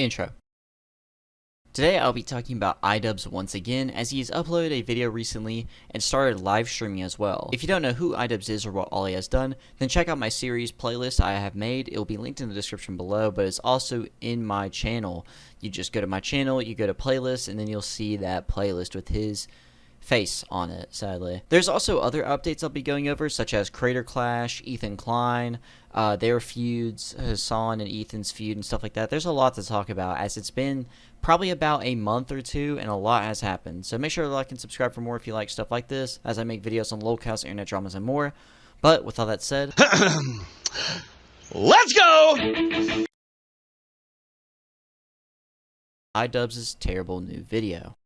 Intro. Today I'll be talking about iDubbbz once again, as he has uploaded a video recently and started live streaming as well. If you don't know who iDubbbz is or what all he has done, then check out my series playlist I have made. It will be linked in the description below, but it's also in my channel. You just go to my channel, you go to playlist, and then you'll see that playlist with his face on it, sadly. There's also other updates I'll be going over, such as Creator Clash, Ethan Klein, their feuds, Hasan and Ethan's feud, and stuff like that. There's a lot to talk about, as it's been probably about a month or two, and a lot has happened. So make sure to like and subscribe for more if you like stuff like this, as I make videos on locals, internet dramas, and more. But with all that said, let's go! iDubbbz's terrible new video.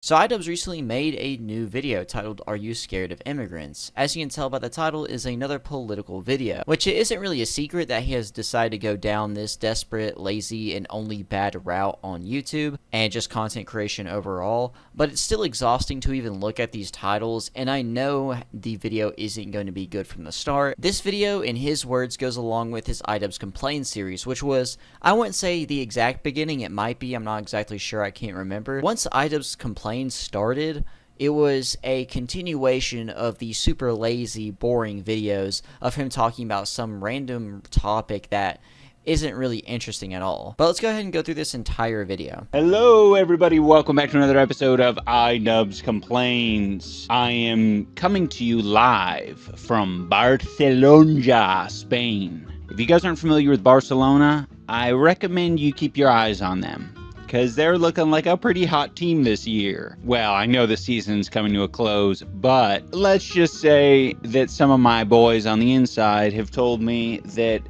So iDubbbz recently made a new video titled Are You Scared of Immigrants? As you can tell by the title, is another political video, which it isn't really a secret that he has decided to go down this desperate, lazy, and only bad route on YouTube, and just content creation overall, but it's still exhausting to even look at these titles, and I know the video isn't going to be good from the start. This video, in his words, goes along with his iDubbbz Complain series, which was, I wouldn't say the exact beginning, it might be, I'm not exactly sure, I can't remember. Once iDubbbz Complain started, it was a continuation of the super lazy, boring videos of him talking about some random topic that isn't really interesting at all. But let's go ahead and go through this entire video. Hello everybody, welcome back to another episode of iDubbbz Complains. I am coming to you live from Barcelona, Spain. If you guys aren't familiar with Barcelona, I recommend you keep your eyes on them, because they're looking like a pretty hot team this year. Well, I know the season's coming to a close, but let's just say that some of my boys on the inside have told me that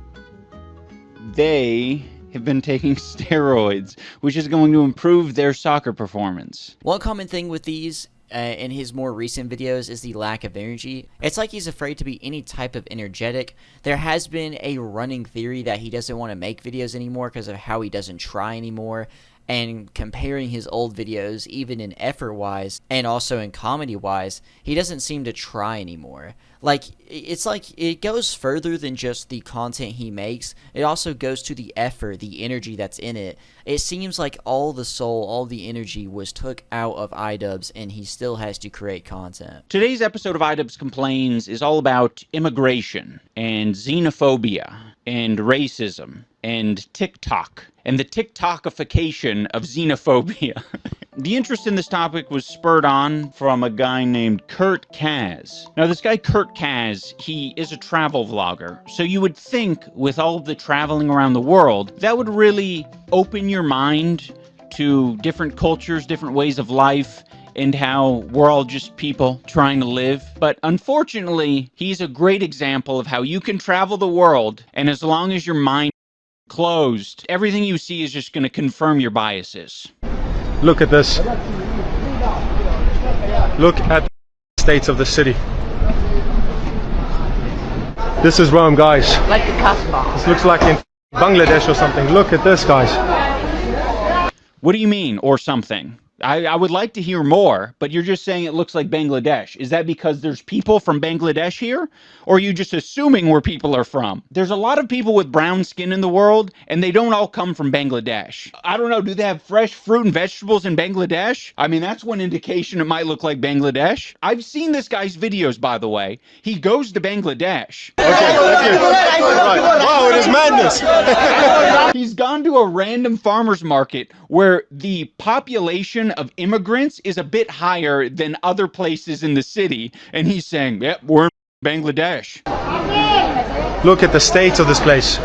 they have been taking steroids, which is going to improve their soccer performance. One common thing with these in his more recent videos is the lack of energy. It's like he's afraid to be any type of energetic. There has been a running theory that he doesn't want to make videos anymore because of how he doesn't try anymore. And comparing his old videos, even in effort-wise, and also in comedy-wise, he doesn't seem to try anymore. It's like it goes further than just the content he makes. It also goes to the effort, the energy that's in it. It seems like all the soul, all the energy was took out of iDubbbz, and he still has to create content. Today's episode of iDubbbz Complains is all about immigration, and xenophobia, and racism, and TikTok, and the TikTokification of xenophobia. The interest in this topic was spurred on from a guy named Kurt Kaz. Now, this guy Kurt Kaz, he is a travel vlogger, so you would think with all of the traveling around the world, that would really open your mind to different cultures, different ways of life, and how we're all just people trying to live. But unfortunately, he's a great example of how you can travel the world, and as long as your mind is closed, everything you see is just going to confirm your biases. Look at this. Look at the states of the city. This is Rome, guys. Like the Casbah. This looks like in Bangladesh or something. Look at this, guys. What do you mean, or something? I would like to hear more, but you're just saying it looks like Bangladesh. Is that because there's people from Bangladesh here? Or are you just assuming where people are from? There's a lot of people with brown skin in the world, and they don't all come from Bangladesh. I don't know, do they have fresh fruit and vegetables in Bangladesh? I mean, that's one indication it might look like Bangladesh. I've seen this guy's videos, by the way. He goes to Bangladesh. Okay, thank you. Right. Wow, it is madness. He's gone to a random farmer's market where the population of immigrants is a bit higher than other places in the city, and he's saying, yep, we're in Bangladesh. Look at the state of this place.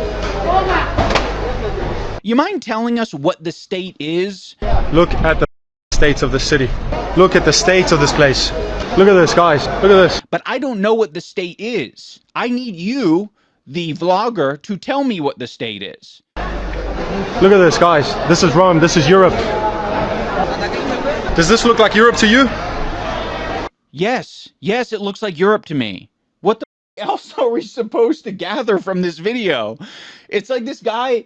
You mind telling us what the state is? Look at the states of the city. Look at the state of this place. Look at this, guys. Look at this. But I don't know what the state is. I need you, the vlogger, to tell me what the state is. Look at this, guys. This is Rome. This is Europe. Does this look like Europe to you? Yes, it looks like Europe to me. What the else are we supposed to gather from this video? It's like this guy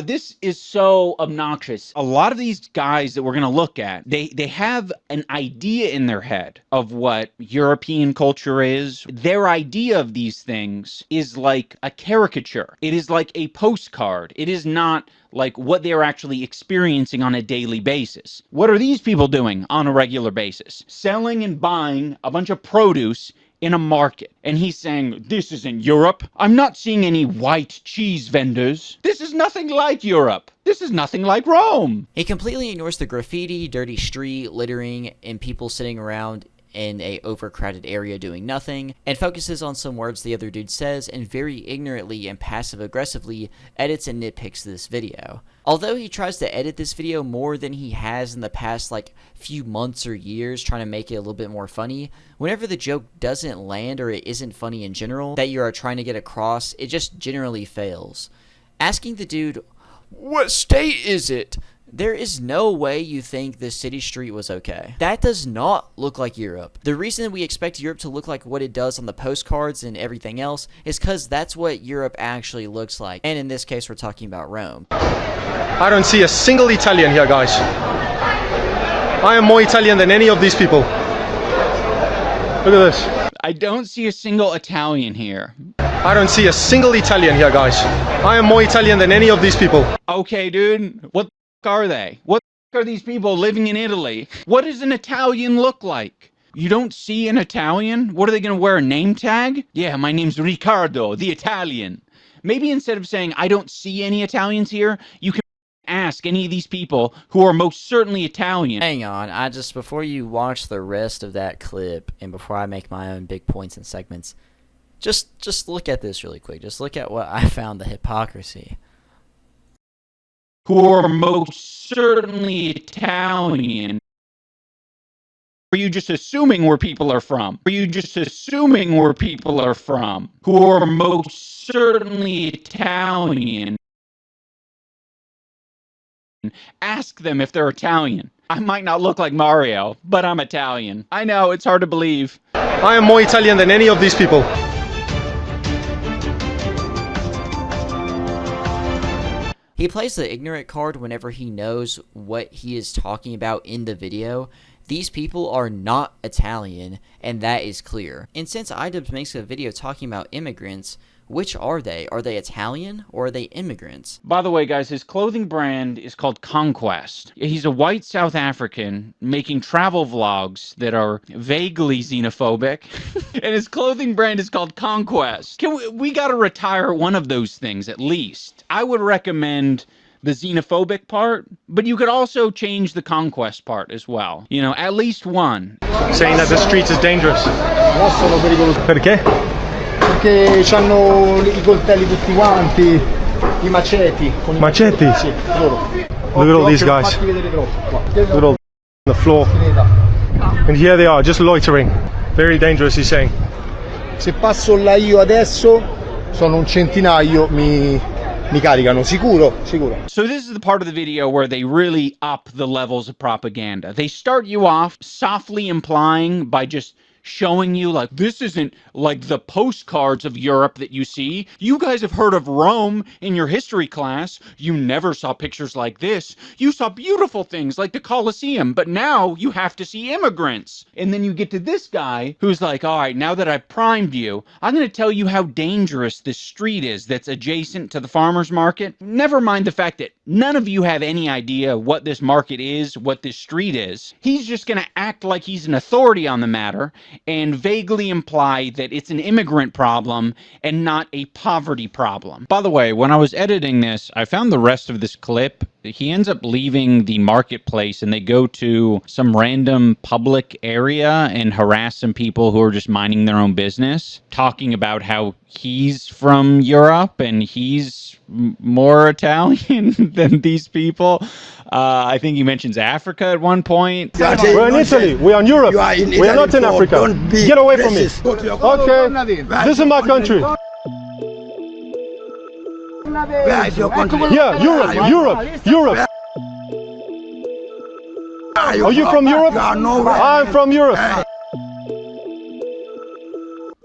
This is so obnoxious. A lot of these guys that we're going to look at, they have an idea in their head of what European culture is. Their idea of these things is like a caricature. It is like a postcard. It is not like what they're actually experiencing on a daily basis. What are these people doing on a regular basis? Selling and buying a bunch of produce in a market. And he's saying, this isn't Europe. I'm not seeing any white cheese vendors. This is nothing like Europe. This is nothing like Rome. He completely ignores the graffiti, dirty street, littering, and people sitting around in a overcrowded area doing nothing, and focuses on some words the other dude says and very ignorantly and passive-aggressively edits and nitpicks this video. Although he tries to edit this video more than he has in the past like few months or years, trying to make it a little bit more funny, whenever the joke doesn't land or it isn't funny in general that you are trying to get across, it just generally fails. Asking the dude, "What state is it?" There is no way you think the city street was okay. That does not look like Europe. The reason we expect Europe to look like what it does on the postcards and everything else is because that's what Europe actually looks like. And in this case, we're talking about Rome. I don't see a single Italian here, guys. I am more Italian than any of these people. Look at this. I don't see a single Italian here. I don't see a single Italian here, guys. I am more Italian than any of these people. Okay, dude. What are they? What are these people living in Italy? What does an Italian look like? You don't see an Italian? What are they going to wear, a name tag? Yeah, my name's Riccardo, the Italian. Maybe instead of saying, I don't see any Italians here, you can ask any of these people who are most certainly Italian. Hang on, before you watch the rest of that clip and before I make my own big points and segments, just look at this really quick. Just look at what I found the hypocrisy. Who are most certainly Italian. Are you just assuming where people are from? Are you just assuming where people are from? Who are most certainly Italian. Ask them if they're Italian. I might not look like Mario, but I'm Italian. I know, it's hard to believe. I am more Italian than any of these people. He plays the ignorant card whenever he knows what he is talking about in the video. These people are not Italian, and that is clear. And since iDubbbz makes a video talking about immigrants, which are they? Are they Italian or are they immigrants? By the way, guys, his clothing brand is called Conquest. He's a white South African making travel vlogs that are vaguely xenophobic. And his clothing brand is called Conquest. We gotta retire one of those things at least. I would recommend the xenophobic part, but you could also change the conquest part as well. You know, at least one. Saying that the streets is dangerous. Sono pericolosi. Perché? Perché hanno I coltelli tutti quanti, I maceti. Maceti? Sì, loro. Look at all these guys. Fatti vedere troppo qua. Look at all on the floor. And here they are, just loitering. Very dangerous, he's saying. Se passo là io adesso, sono un centinaio, mi caricano, sicuro. So this is the part of the video where they really up the levels of propaganda. They start you off softly implying by just showing you like, this isn't like the postcards of Europe that you see. You guys have heard of Rome in your history class. You never saw pictures like this. You saw beautiful things like the Colosseum, but now you have to see immigrants. And then you get to this guy who's like, all right, now that I've primed you, I'm going to tell you how dangerous this street is that's adjacent to the farmer's market. Never mind the fact that none of you have any idea what this market is, what this street is. He's just going to act like he's an authority on the matter and vaguely imply that it's an immigrant problem and not a poverty problem. By the way, when I was editing this, I found the rest of this clip. He ends up leaving the marketplace and they go to some random public area and harass some people who are just minding their own business, talking about how he's from Europe and he's more Italian than these people. I think he mentions Africa at one point. We're in Italy, we are in Europe. We are not in Africa. Get away from me. Okay, this is my country. Yeah, Europe. Are you from Europe? I'm from Europe.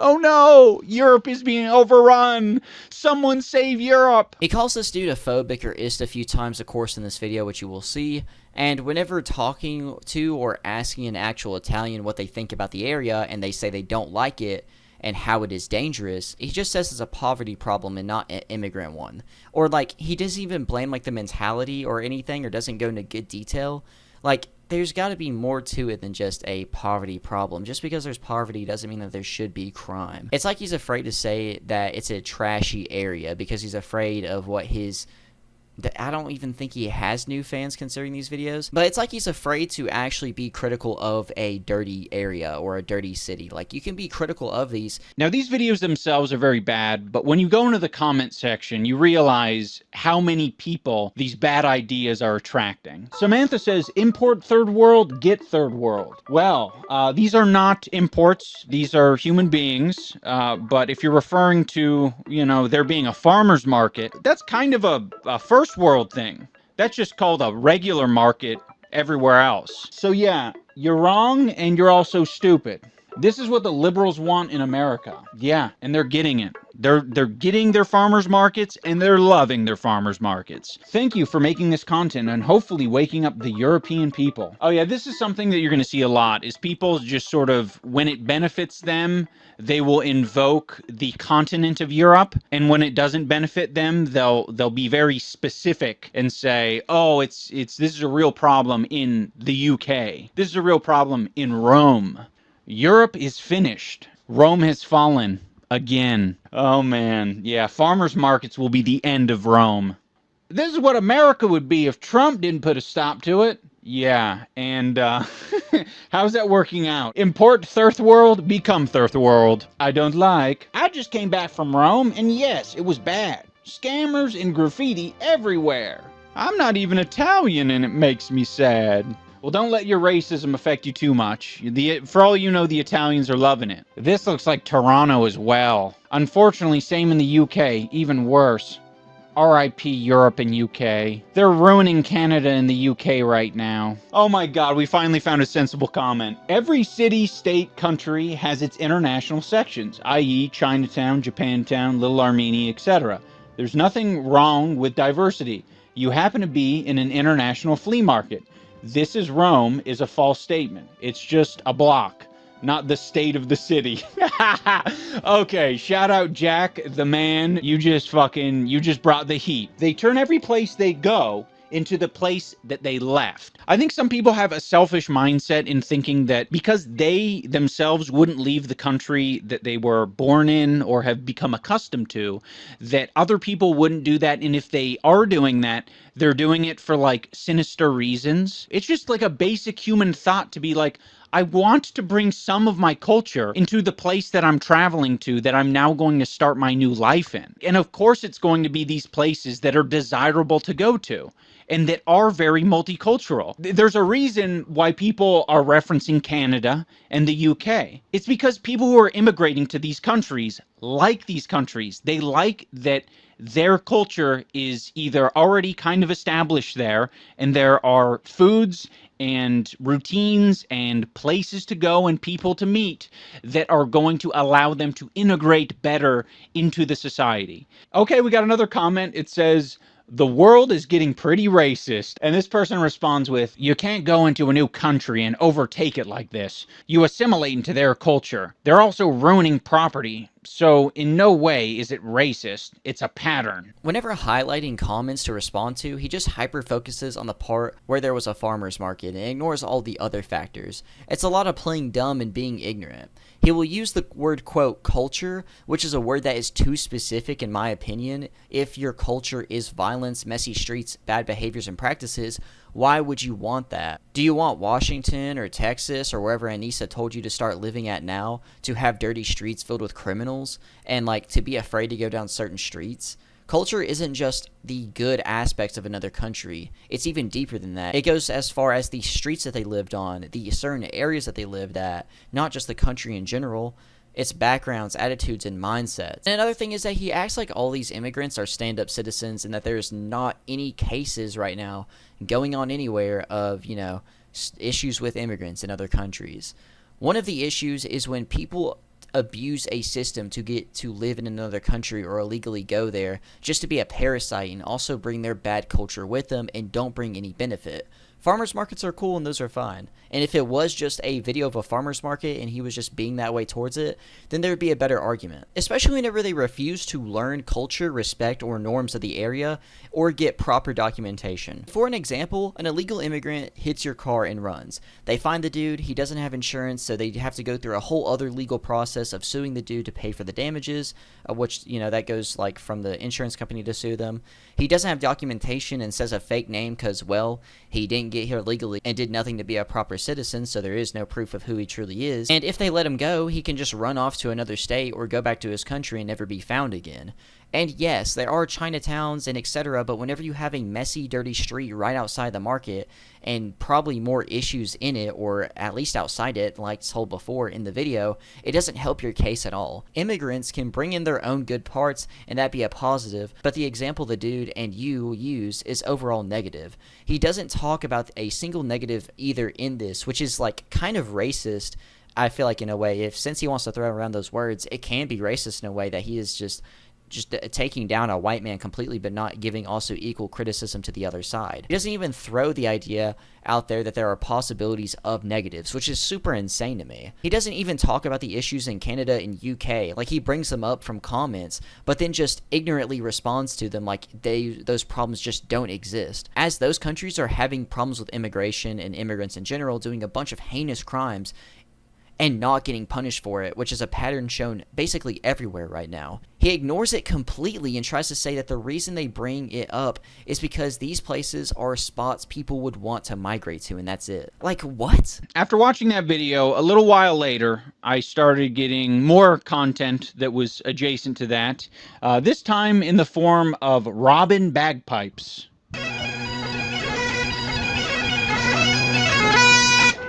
Oh no, Europe is being overrun. Someone save Europe. He calls this dude a phobic or ist a few times, of course, in this video, which you will see. And whenever talking to or asking an actual Italian what they think about the area and they say they don't like it and how it is dangerous, he just says it's a poverty problem and not an immigrant one. Or, like, he doesn't even blame, like, the mentality or anything or doesn't go into good detail. Like, there's got to be more to it than just a poverty problem. Just because there's poverty doesn't mean that there should be crime. It's like he's afraid to say that it's a trashy area because he's afraid of what his... I don't even think he has new fans considering these videos, but it's like he's afraid to actually be critical of a dirty area or a dirty city. Like, you can be critical of these. Now, these videos themselves are very bad, but when you go into the comment section, you realize how many people these bad ideas are attracting. Samantha says, import third world, get third world. Well, these are not imports. These are human beings. But if you're referring to, you know, there being a farmer's market, that's kind of a first world thing. That's just called a regular market everywhere else. So yeah, you're wrong and you're also stupid. This is what the liberals want in America. Yeah, and they're getting it. They're getting their farmers markets and they're loving their farmers markets. Thank you for making this content and hopefully waking up the European people. Oh yeah, this is something that you're going to see a lot, is people just sort of, when it benefits them, they will invoke the continent of Europe, and when it doesn't benefit them, they'll be very specific and say, oh, this is a real problem in the UK. This is a real problem in Rome. Europe is finished. Rome has fallen again. Oh man, yeah, farmers markets will be the end of Rome. This is what America would be if Trump didn't put a stop to it. Yeah, and how's that working out? Import third world, become third world. I don't like. I just came back from Rome, and yes, it was bad. Scammers and graffiti everywhere. I'm not even Italian, and it makes me sad. Well, don't let your racism affect you too much. For all you know, the Italians are loving it. This looks like Toronto as well. Unfortunately, same in the UK, even worse. RIP Europe and UK. They're ruining Canada and the UK right now. Oh my god, we finally found a sensible comment. Every city, state, country has its international sections, i.e. Chinatown, Japantown, Little Armenia, etc. There's nothing wrong with diversity. You happen to be in an international flea market. This is Rome is a false statement. It's just a block, not the state of the city. Okay, shout out Jack, the man. You just brought the heat. They turn every place they go into the place that they left. I think some people have a selfish mindset in thinking that because they themselves wouldn't leave the country that they were born in or have become accustomed to, that other people wouldn't do that, and if they are doing that, they're doing it for, like, sinister reasons. It's just like a basic human thought to be like, I want to bring some of my culture into the place that I'm traveling to, that I'm now going to start my new life in. And of course it's going to be these places that are desirable to go to and that are very multicultural. There's a reason why people are referencing Canada and the UK. It's because people who are immigrating to these countries like these countries. They like that their culture is either already kind of established there, and there are foods and routines and places to go and people to meet that are going to allow them to integrate better into the society. Okay, we got another comment. It says, the world is getting pretty racist. And this person responds with, you can't go into a new country and overtake it like this. You assimilate into their culture. They're also ruining property. So in no way is it racist. It's a pattern. Whenever highlighting comments to respond to, he just hyper-focuses on the part where there was a farmer's market and ignores all the other factors. It's a lot of playing dumb and being ignorant. He will use the word, quote, culture, which is a word that is too specific in my opinion. If your culture is violence, messy streets, bad behaviors and practices, why would you want that? Do you want Washington or Texas or wherever Anisa told you to start living at now to have dirty streets filled with criminals and like to be afraid to go down certain streets? Culture isn't just the good aspects of another country. It's even deeper than that. It goes as far as the streets that they lived on, the certain areas that they lived at, not just the country in general. Its backgrounds, attitudes, and mindsets. And another thing is that he acts like all these immigrants are stand-up citizens and that there's not any cases right now going on anywhere of, you know, issues with immigrants in other countries. One of the issues is when people abuse a system to get to live in another country or illegally go there just to be a parasite and also bring their bad culture with them and don't bring any benefit. Farmers markets are cool and those are fine. And if it was just a video of a farmer's market and he was just being that way towards it, then there would be a better argument. Especially whenever they refuse to learn culture, respect, or norms of the area or get proper documentation. For an example, an illegal immigrant hits your car and runs. They find the dude, he doesn't have insurance, so they have to go through a whole other legal process of suing the dude to pay for the damages, which, you know, that goes like from the insurance company to sue them. He doesn't have documentation and says a fake name because, well, he didn't get here legally and did nothing to be a proper citizen, so there is no proof of who he truly is. And if they let him go, he can just run off to another state or go back to his country and never be found again. And yes, there are Chinatowns and etc., but whenever you have a messy, dirty street right outside the market and probably more issues in it, or at least outside it, like told before in the video, it doesn't help your case at all. Immigrants can bring in their own good parts and that be a positive, but the example the dude and you use is overall negative. He doesn't talk about a single negative either in this, which is like kind of racist. I feel like in a way, since he wants to throw around those words, it can be racist in a way that he is just taking down a white man completely, but not giving also equal criticism to the other side. He doesn't even throw the idea out there that there are possibilities of negatives, which is super insane to me. He doesn't even talk about the issues in Canada and UK. Like, he brings them up from comments, but then just ignorantly responds to them like those problems just don't exist. As those countries are having problems with immigration and immigrants in general, doing a bunch of heinous crimes and not getting punished for it, which is a pattern shown basically everywhere right now. He ignores it completely and tries to say that the reason they bring it up is because these places are spots people would want to migrate to, and that's it. Like, what? After watching that video, a little while later, I started getting more content that was adjacent to that, this time in the form of Robin bagpipes.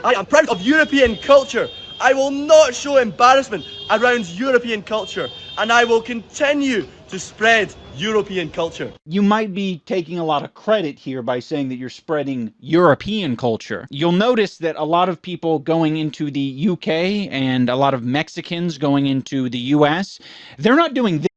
I am proud of European culture. I will not show embarrassment around European culture, and I will continue to spread European culture. You might be taking a lot of credit here by saying that you're spreading European culture. You'll notice that a lot of people going into the UK and a lot of Mexicans going into the US, they're not doing this.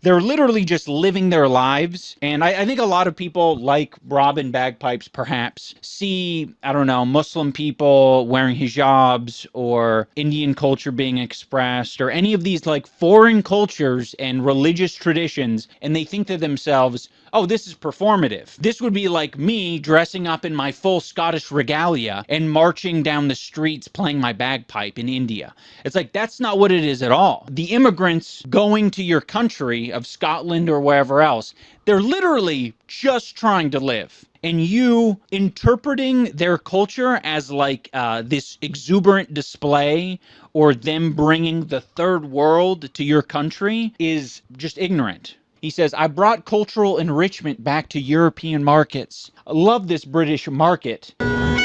They're literally just living their lives. And I think a lot of people, like Robin bagpipes perhaps, see, I don't know, Muslim people wearing hijabs or Indian culture being expressed or any of these like foreign cultures and religious traditions, and they think to themselves, oh, this is performative. This would be like me dressing up in my full Scottish regalia and marching down the streets playing my bagpipe in India. It's like, that's not what it is at all. The immigrants going to your country of Scotland or wherever else, they're literally just trying to live. And you interpreting their culture as like this exuberant display or them bringing the third world to your country is just ignorant. He says, I brought cultural enrichment back to European markets. I love this British market. You don't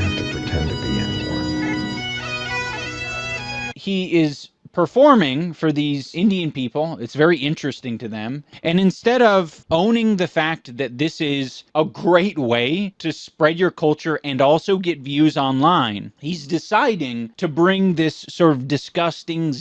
have to pretend to be anymore. He is performing for these Indian people. It's very interesting to them. And instead of owning the fact that this is a great way to spread your culture and also get views online, he's deciding to bring this sort of disgusting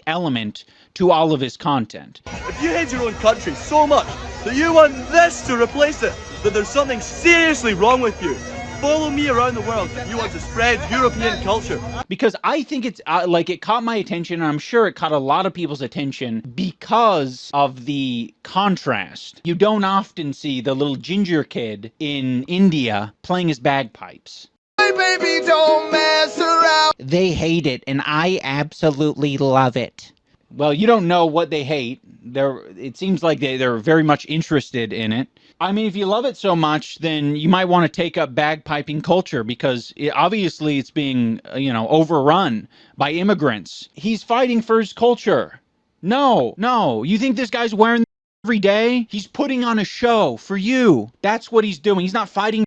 element to all of his content. If you hate your own country so much that you want this to replace it, that there's something seriously wrong with you, follow me around the world. You want to spread European culture. Because I think it's like it caught my attention, and I'm sure it caught a lot of people's attention because of the contrast. You don't often see the little ginger kid in India playing his bagpipes. Baby, don't mess around. They hate it, and I absolutely love it. Well, you don't know what they hate. It seems like they're very much interested in it. I mean, if you love it so much, then you might want to take up bagpiping culture because obviously it's being, overrun by immigrants. He's fighting for his culture. No. You think this guy's wearing every day? He's putting on a show for you. That's what he's doing. He's not fighting.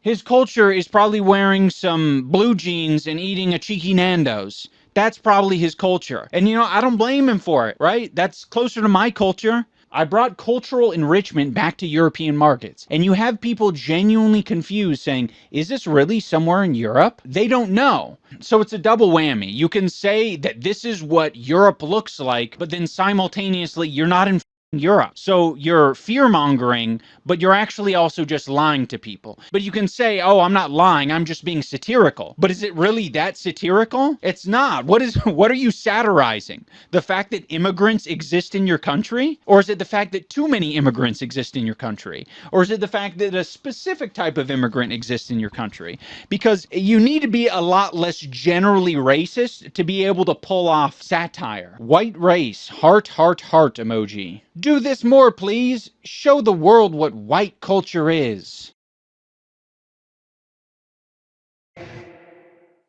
His culture is probably wearing some blue jeans and eating a cheeky Nando's. That's probably his culture. And, I don't blame him for it, right? That's closer to my culture. I brought cultural enrichment back to European markets. And you have people genuinely confused saying, is this really somewhere in Europe? They don't know. So it's a double whammy. You can say that this is what Europe looks like, but then simultaneously you're not in Europe. So you're fear-mongering, but you're actually also just lying to people. But you can say, oh, I'm not lying, I'm just being satirical. But is it really that satirical? It's not. What are you satirizing? The fact that immigrants exist in your country? Or is it the fact that too many immigrants exist in your country? Or is it the fact that a specific type of immigrant exists in your country? Because you need to be a lot less generally racist to be able to pull off satire. White race, heart, heart, heart emoji. Do this more, please. Show the world what white culture is.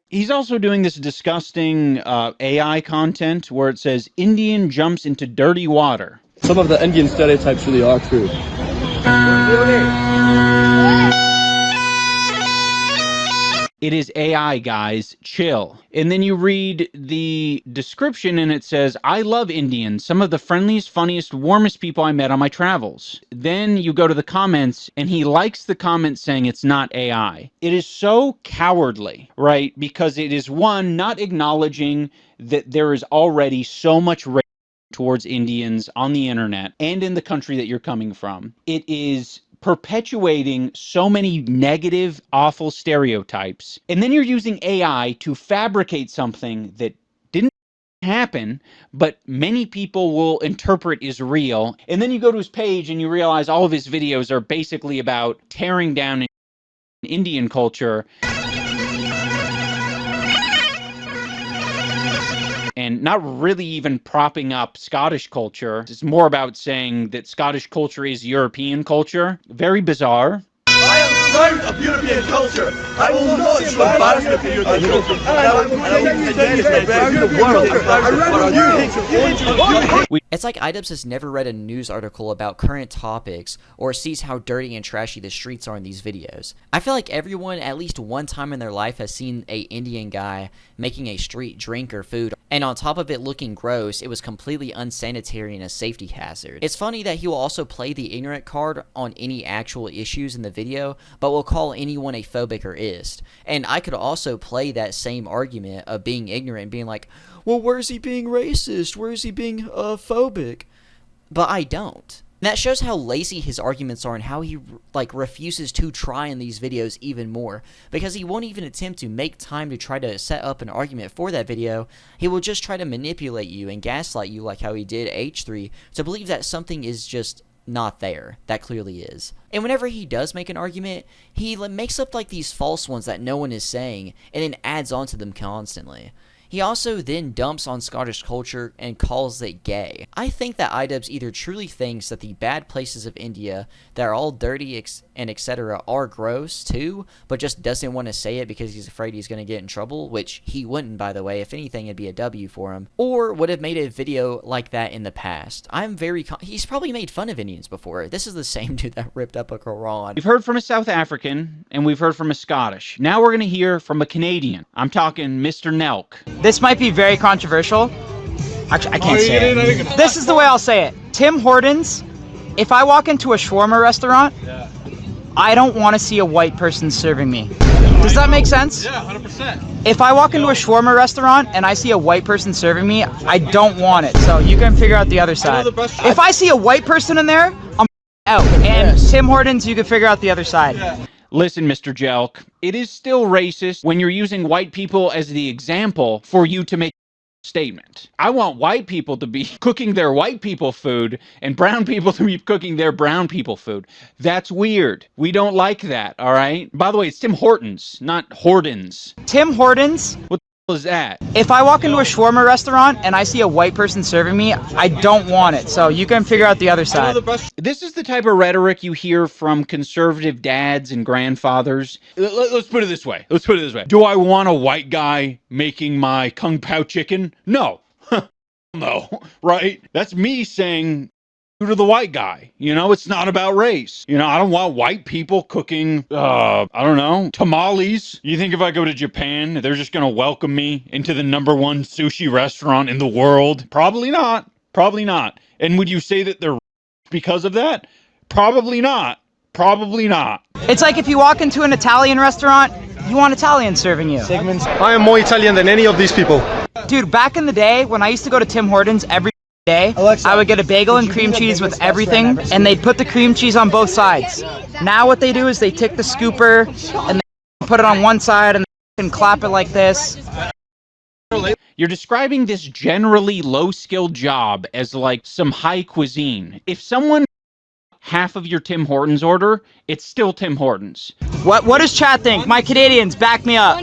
He's also doing this disgusting AI content where it says, Indian jumps into dirty water. Some of the Indian stereotypes really are true. It is AI, guys. Chill. And then you read the description and it says, I love Indians, some of the friendliest, funniest, warmest people I met on my travels. Then you go to the comments and he likes the comment saying it's not AI. It is so cowardly, right? Because it is, one, not acknowledging that there is already so much racism towards Indians on the internet and in the country that you're coming from. It is perpetuating so many negative, awful stereotypes. And then you're using AI to fabricate something that didn't happen, but many people will interpret is real. And then you go to his page and you realize all of his videos are basically about tearing down Indian culture and not really even propping up Scottish culture. It's more about saying that Scottish culture is European culture. Very bizarre. I am proud of European culture. I will not show embarrassment for European culture. And I will continue to spread the world embarrassment. It's like iDubbbz has never read a news article about current topics or sees how dirty and trashy the streets are in these videos. I feel like everyone at least one time in their life has seen a Indian guy making a street drink or food, and on top of it looking gross, it was completely unsanitary and a safety hazard. It's funny that he will also play the ignorant card on any actual issues in the video, but will call anyone a phobic or ist. And I could also play that same argument of being ignorant and being like, well, where's he being racist? Where is he being phobic? But I don't. And that shows how lazy his arguments are and how he refuses to try in these videos even more, because he won't even attempt to make time to try to set up an argument for that video. He will just try to manipulate you and gaslight you like how he did H3 to believe that something is just not there. That clearly is. And whenever he does make an argument, he makes up like these false ones that no one is saying and then adds on to them constantly. He also then dumps on Scottish culture and calls it gay. I think that iDubbbz either truly thinks that the bad places of India that are all dirty and etc. are gross too, but just doesn't want to say it because he's afraid he's going to get in trouble, which he wouldn't, by the way. If anything, it'd be a W for him. Or would have made a video like that in the past. He's probably made fun of Indians before. This is the same dude that ripped up a Quran. We've heard from a South African and we've heard from a Scottish. Now we're going to hear from a Canadian. I'm talking Mr. Nelk. This might be very controversial. Actually, I can't say it. This is the way I'll say it. Tim Hortons, if I walk into a shawarma restaurant, I don't want to see a white person serving me. Does that make sense? Yeah, 100%. If I walk into a shawarma restaurant and I see a white person serving me, I don't want it. So you can figure out the other side. If I see a white person in there, I'm out. And Tim Hortons, you can figure out the other side. Yeah. Listen, Mr. Jelk, it is still racist when you're using white people as the example for you to make a statement. I want white people to be cooking their white people food and brown people to be cooking their brown people food. That's weird. We don't like that, all right? By the way, it's Tim Hortons, not Hortons. Tim Hortons. What the hell is that? If I walk into a shawarma restaurant and I see a white person serving me, I don't want it. So you can figure out the other side. This is the type of rhetoric you hear from conservative dads and grandfathers. Let's put it this way. Do I want a white guy making my kung pao chicken? No. No, right? That's me saying to the white guy. You know, it's not about race. You know, I don't want white people cooking, I don't know, tamales. You think if I go to Japan, they're just going to welcome me into the #1 sushi restaurant in the world? Probably not. Probably not. And would you say that they're because of that? Probably not. Probably not. It's like if you walk into an Italian restaurant, you want Italian serving you. I am more Italian than any of these people. Dude, back in the day, when I used to go to Tim Hortons every day, I would get a bagel and cream cheese with everything, and they'd put the cream cheese on both sides. Now what they do is they take the scooper, and they put it on one side, and they clap it like this. You're describing this generally low-skilled job as like some high cuisine. If someone half of your Tim Hortons order, it's still Tim Hortons. What does chat think? My Canadians, back me up.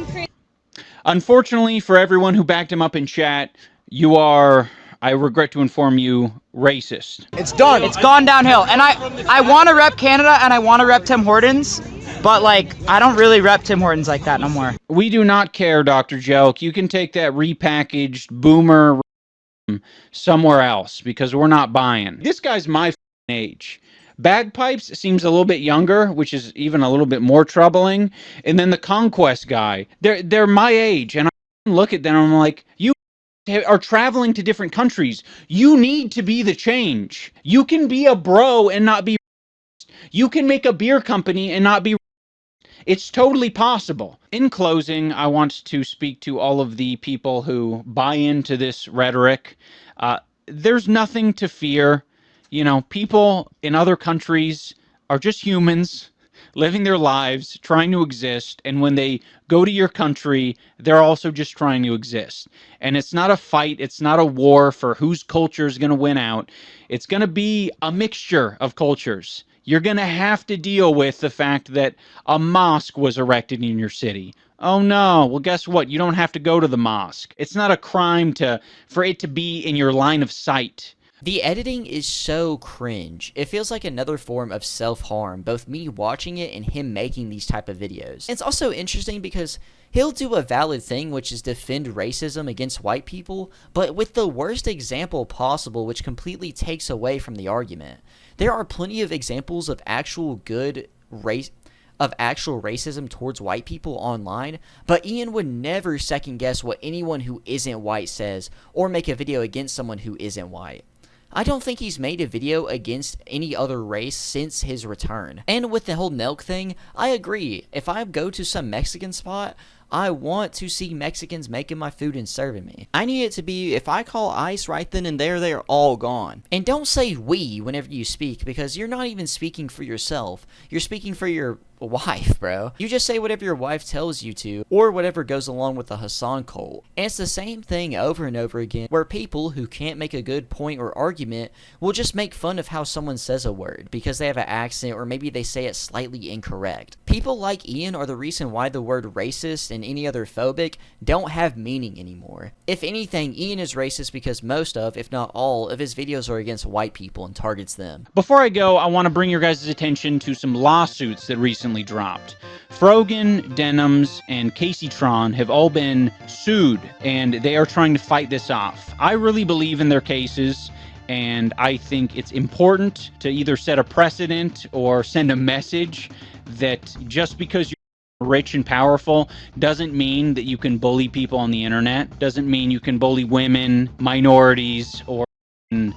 Unfortunately, for everyone who backed him up in chat, you are, I regret to inform you, racist. It's done. It's gone downhill. And I want to rep Canada and I want to rep Tim Hortons, but like, I don't really rep Tim Hortons like that no more. We do not care, Dr. Jelk. You can take that repackaged boomer somewhere else because we're not buying. This guy's my age. Bagpipes seems a little bit younger, which is even a little bit more troubling. And then the Conquest guy, they're my age, and I look at them and I'm like, you are traveling to different countries. You need to be the change. You can be a bro and not be. You can make a beer company and not be. It's totally possible. In closing, I want to speak to all of the people who buy into this rhetoric. There's nothing to fear. You know, people in other countries are just humans living their lives, trying to exist. And when they go to your country, they're also just trying to exist. And it's not a fight. It's not a war for whose culture is going to win out. It's going to be a mixture of cultures. You're going to have to deal with the fact that a mosque was erected in your city. Oh no, well guess what? You don't have to go to the mosque. It's not a crime for it to be in your line of sight. The editing is so cringe. It feels like another form of self-harm, both me watching it and him making these type of videos. It's also interesting because he'll do a valid thing, which is defend racism against white people, but with the worst example possible, which completely takes away from the argument. There are plenty of examples of actual racism towards white people online, but Ian would never second guess what anyone who isn't white says or make a video against someone who isn't white. I don't think he's made a video against any other race since his return. And with the whole Nelk thing, I agree. If I go to some Mexican spot, I want to see Mexicans making my food and serving me. I need it to be, if I call ICE right then and there, they're all gone. And don't say we whenever you speak, because you're not even speaking for yourself. You're speaking for your wife, bro. You just say whatever your wife tells you to, or whatever goes along with the Hasan cult. And it's the same thing over and over again, where people who can't make a good point or argument will just make fun of how someone says a word, because they have an accent, or maybe they say it slightly incorrect. People like Ian are the reason why the word racist and any other phobic don't have meaning anymore. If anything, Ian is racist because most of, if not all, of his videos are against white people and targets them. Before I go, I want to bring your guys' attention to some lawsuits that recently dropped. Frogan, Denims, and Kaceytron have all been sued, and they are trying to fight this off. I really believe in their cases, and I think it's important to either set a precedent or send a message that just because you're rich and powerful doesn't mean that you can bully people on the internet, doesn't mean you can bully women, minorities, or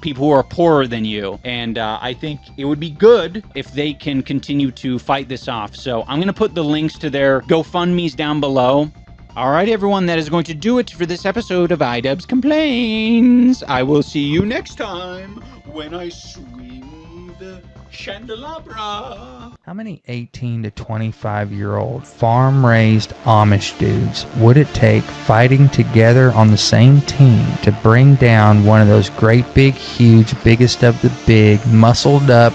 people who are poorer than you. And I think it would be good if they can continue to fight this off. So I'm going to put the links to their GoFundMes down below. All right, everyone, that is going to do it for this episode of iDubbbz Complains. I will see you next time when I swing the candelabra. How many 18 to 25-year-old farm-raised Amish dudes would it take fighting together on the same team to bring down one of those great big huge biggest of the big muscled up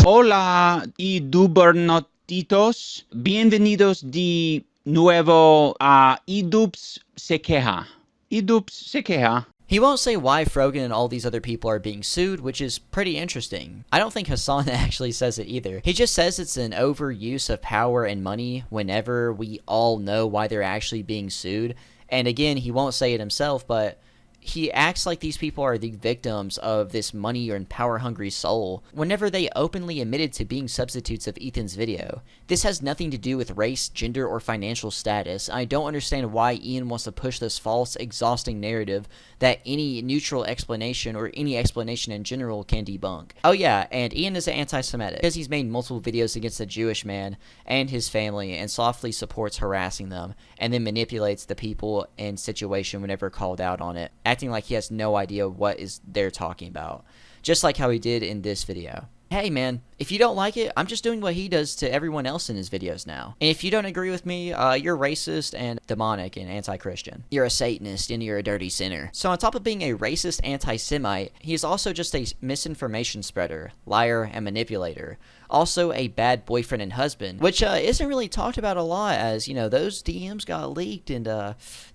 Hola y dubernotitos, bienvenidos de nuevo a iDubbbz se queja. iDubbbz se queja. He won't say why Frogan and all these other people are being sued, which is pretty interesting. I don't think Hasan actually says it either. He just says it's an overuse of power and money whenever we all know why they're actually being sued. And again, he won't say it himself, but he acts like these people are the victims of this money and power-hungry soul whenever they openly admitted to being substitutes of Ethan's video. This has nothing to do with race, gender, or financial status. I don't understand why Ian wants to push this false, exhausting narrative that any neutral explanation or any explanation in general can debunk. Oh yeah, and Ian is anti-Semitic because he's made multiple videos against a Jewish man and his family and softly supports harassing them and then manipulates the people and situation whenever called out on it, acting like he has no idea what they're talking about, just like how he did in this video. Hey man, if you don't like it, I'm just doing what he does to everyone else in his videos now. And if you don't agree with me, you're racist and demonic and anti-Christian. You're a Satanist and you're a dirty sinner. So on top of being a racist anti-Semite, he is also just a misinformation spreader, liar, and manipulator. Also a bad boyfriend and husband, which isn't really talked about a lot, as, you know, those DMs got leaked and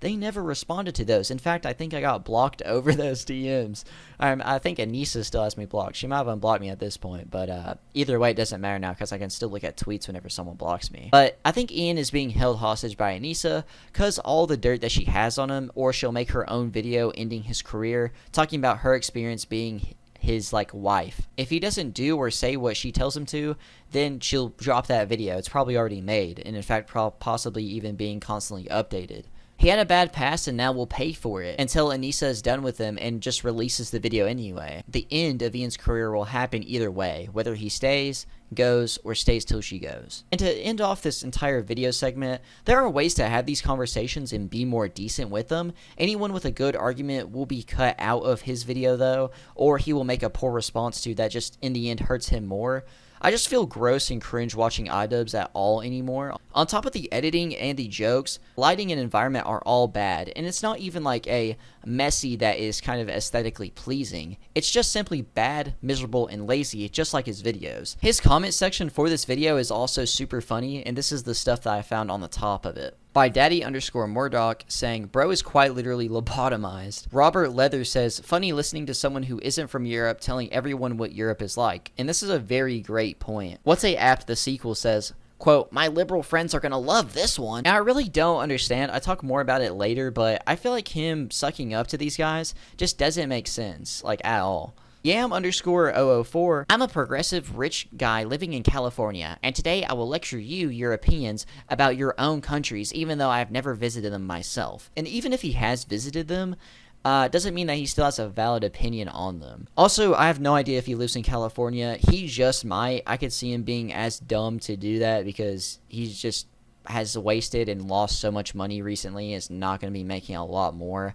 they never responded to those. In fact, I think I got blocked over those DMs. I think Anisa still has me blocked. She might have unblocked me at this point, but either way, it doesn't matter now because I can still look at tweets whenever someone blocks me. But I think Ian is being held hostage by Anisa because all the dirt that she has on him, or she'll make her own video ending his career, talking about her experience being his wife. If he doesn't do or say what she tells him to, then she'll drop that video. It's probably already made, and in fact possibly even being constantly updated. He had a bad past and now will pay for it until Anisa is done with him and just releases the video anyway. The end of Ian's career will happen either way, whether he stays, goes, or stays till she goes. And to end off this entire video segment, there are ways to have these conversations and be more decent with them. Anyone with a good argument will be cut out of his video though, or he will make a poor response to that just in the end hurts him more. I just feel gross and cringe watching iDubbbz at all anymore. On top of the editing and the jokes, lighting and environment are all bad, and it's not even like a messy that is kind of aesthetically pleasing. It's just simply bad, miserable, and lazy, just like his videos. His comment section for this video is also super funny, and this is the stuff that I found on the top of it. By Daddy_Murdoch saying, bro is quite literally lobotomized. Robert Leather says, funny listening to someone who isn't from Europe telling everyone what Europe is like. And this is a very great point. What's a app the sequel says, quote, my liberal friends are gonna love this one. Now I really don't understand. I talk more about it later, but I feel like him sucking up to these guys just doesn't make sense, at all. Yam_004, I'm a progressive rich guy living in California, and today I will lecture you your opinions about your own countries, even though I have never visited them myself. And even if he has visited them, doesn't mean that he still has a valid opinion on them. Also, I have no idea if he lives in California. He just might. I could see him being as dumb to do that because he's just has wasted and lost so much money recently. Is not going to be making a lot more.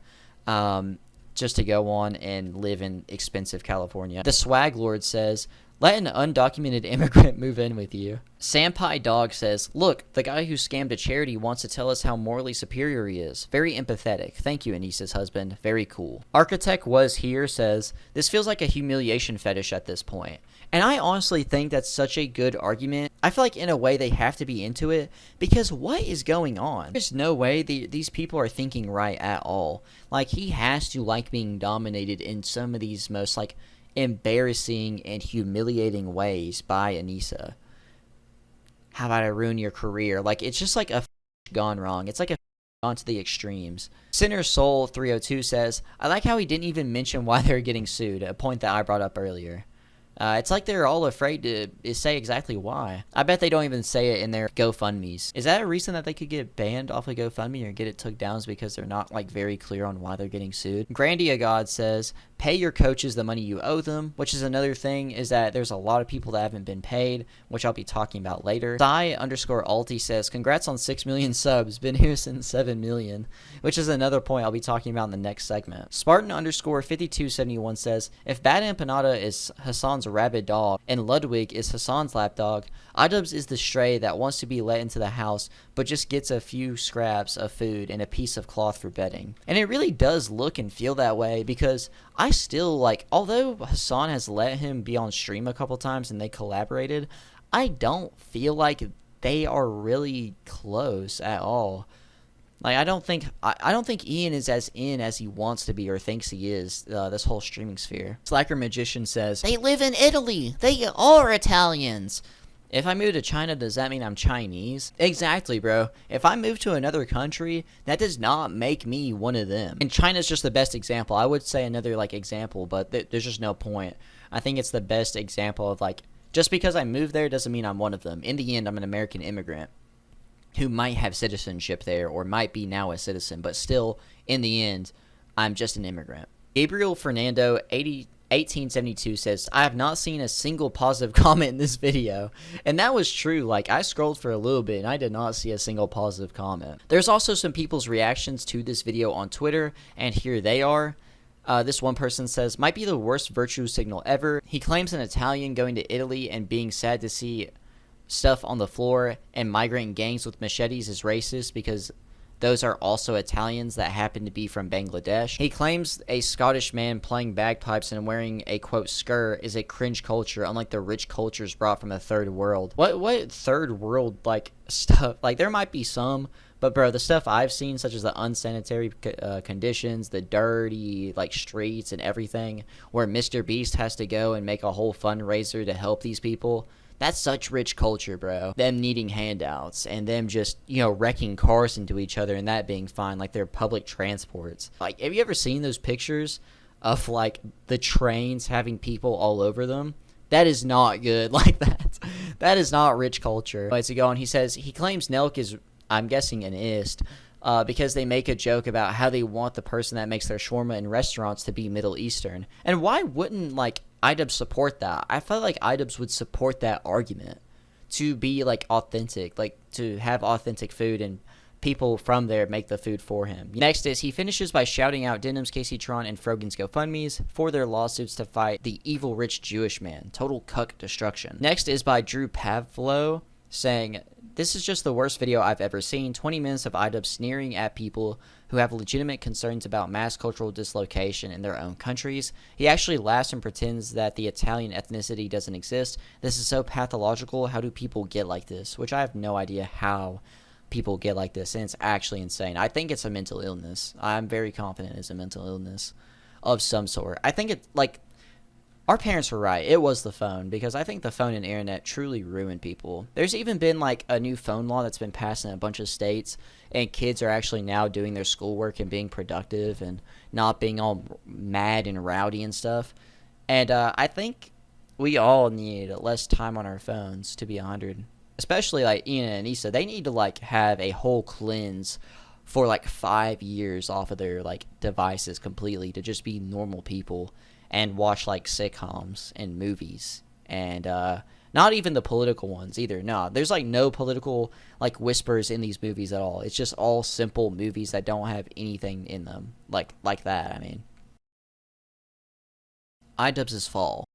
Just to go on and live in expensive California. The Swag Lord says, let an undocumented immigrant move in with you. Sampai Dog says, look, the guy who scammed a charity wants to tell us how morally superior he is. Very empathetic. Thank you, Anisa's husband. Very cool. Architect Was Here says, this feels like a humiliation fetish at this point. And I honestly think that's such a good argument. I feel like in a way they have to be into it because what is going on? There's no way these people are thinking right at all. He has to like being dominated in some of these most embarrassing and humiliating ways by Anisa. How about I ruin your career? It's just a gone wrong. It's like a gone to the extremes. Sinner Soul 302 says, I like how he didn't even mention why they're getting sued, a point that I brought up earlier. It's like they're all afraid to say exactly why. I bet they don't even say it in their GoFundMes. Is that a reason that they could get banned off of GoFundMe or get it took down is because they're not very clear on why they're getting sued? Grandia God says, pay your coaches the money you owe them, which is another thing is that there's a lot of people that haven't been paid, which I'll be talking about later. Sai_Alti says, congrats on 6 million subs, been here since 7 million, which is another point I'll be talking about in the next segment. Spartan_5271 says, if Bad Empanada is Hasan's rabid dog and Ludwig is Hasan's lapdog, iDubbbz is the stray that wants to be let into the house but just gets a few scraps of food and a piece of cloth for bedding. And it really does look and feel that way because I still although Hasan has let him be on stream a couple times and they collaborated, I don't feel like they are really close at all. I don't think Ian is as in as he wants to be or thinks he is, this whole streaming sphere. Slacker Magician says, they live in Italy. They are Italians. If I move to China, does that mean I'm Chinese? Exactly, bro. If I move to another country, that does not make me one of them. And China's just the best example. I would say another, like, example, but there's just no point. I think it's the best example of, like, just because I moved there doesn't mean I'm one of them. In the end, I'm an American immigrant who might have citizenship there or might be now a citizen, but still, in the end, I'm just an immigrant. Gabriel Fernando, 1872 says, I have not seen a single positive comment in this video. And that was true. Like, I scrolled for a little bit and I did not see a single positive comment. There's also some people's reactions to this video on Twitter, and here they are. This one person says, might be the worst virtue signal ever. He claims an Italian going to Italy and being sad to see stuff on the floor and migrant gangs with machetes is racist because those are also Italians that happen to be from Bangladesh. He claims a Scottish man playing bagpipes and wearing a, quote, skirt is a cringe culture, unlike the rich cultures brought from the third world. What third world, like, stuff? Like, there might be some, but, bro, the stuff I've seen, such as the unsanitary conditions, the dirty, like, streets and everything, where Mr. Beast has to go and make a whole fundraiser to help these people, that's such rich culture, bro. Them needing handouts and them just, you know, wrecking cars into each other and that being fine, like they're public transports. Like, have you ever seen those pictures of, like, the trains having people all over them? That is not good. Like, that is not rich culture. Let's go on. He says, he claims Nelk is, I'm guessing, an ist, because they make a joke about how they want the person that makes their shawarma in restaurants to be Middle Eastern. And why wouldn't, like, iDubbbz support that? I feel like iDubbbz would support that argument to be, like, authentic, like, to have authentic food and people from there make the food for him. Next is, he finishes by shouting out Denims, Kaceytron, and Frogan's GoFundMes for their lawsuits to fight the evil rich Jewish man. Total cuck destruction. Next is by Drew Pavlo, saying, this is just the worst video I've ever seen. 20 minutes of iDubbbz sneering at people who have legitimate concerns about mass cultural dislocation in their own countries. He actually laughs and pretends that the Italian ethnicity doesn't exist. This is so pathological. How do people get like this? Which I have no idea how people get like this, and it's actually insane. I think it's a mental illness. I'm very confident it's a mental illness of some sort. I think it, like, our parents were right. It was the phone, because I think the phone and internet truly ruined people. There's even been, like, a new phone law that's been passed in a bunch of states, and kids are actually now doing their schoolwork and being productive and not being all mad and rowdy and stuff. And I think we all need less time on our phones, to be 100. Especially, like, Ian and Anisa, they need to, like, have a whole cleanse for, like, 5 years off of their, like, devices completely to just be normal people and watch, like, sitcoms and movies, and not even the political ones either. No, there's, like, no political, like, whispers in these movies at all. It's just all simple movies that don't have anything in them, like that. I mean, iDubbbz's fall.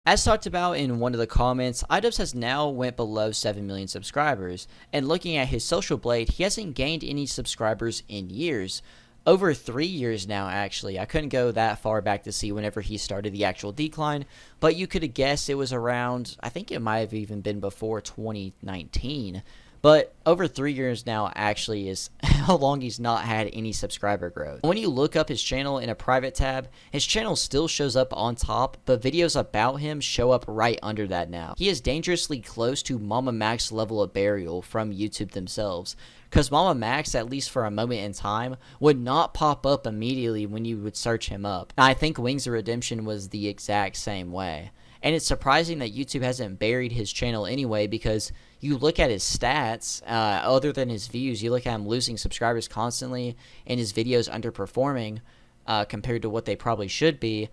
As talked about in one of the comments, iDubbbz has now went below 7 million subscribers, and looking at his social blade, he hasn't gained any subscribers in years. Over 3 years now, actually. I couldn't go that far back to see whenever he started the actual decline, but you could have guessed it was around, I think it might have even been before 2019. But over 3 years now actually is how long he's not had any subscriber growth. When you look up his channel in a private tab, his channel still shows up on top, but videos about him show up right under that now. He is dangerously close to Mama Mac's level of burial from YouTube themselves, because Mama Max, at least for a moment in time, would not pop up immediately when you would search him up. And I think Wings of Redemption was the exact same way. And it's surprising that YouTube hasn't buried his channel anyway, because you look at his stats, other than his views, you look at him losing subscribers constantly and his videos underperforming compared to what they probably should be.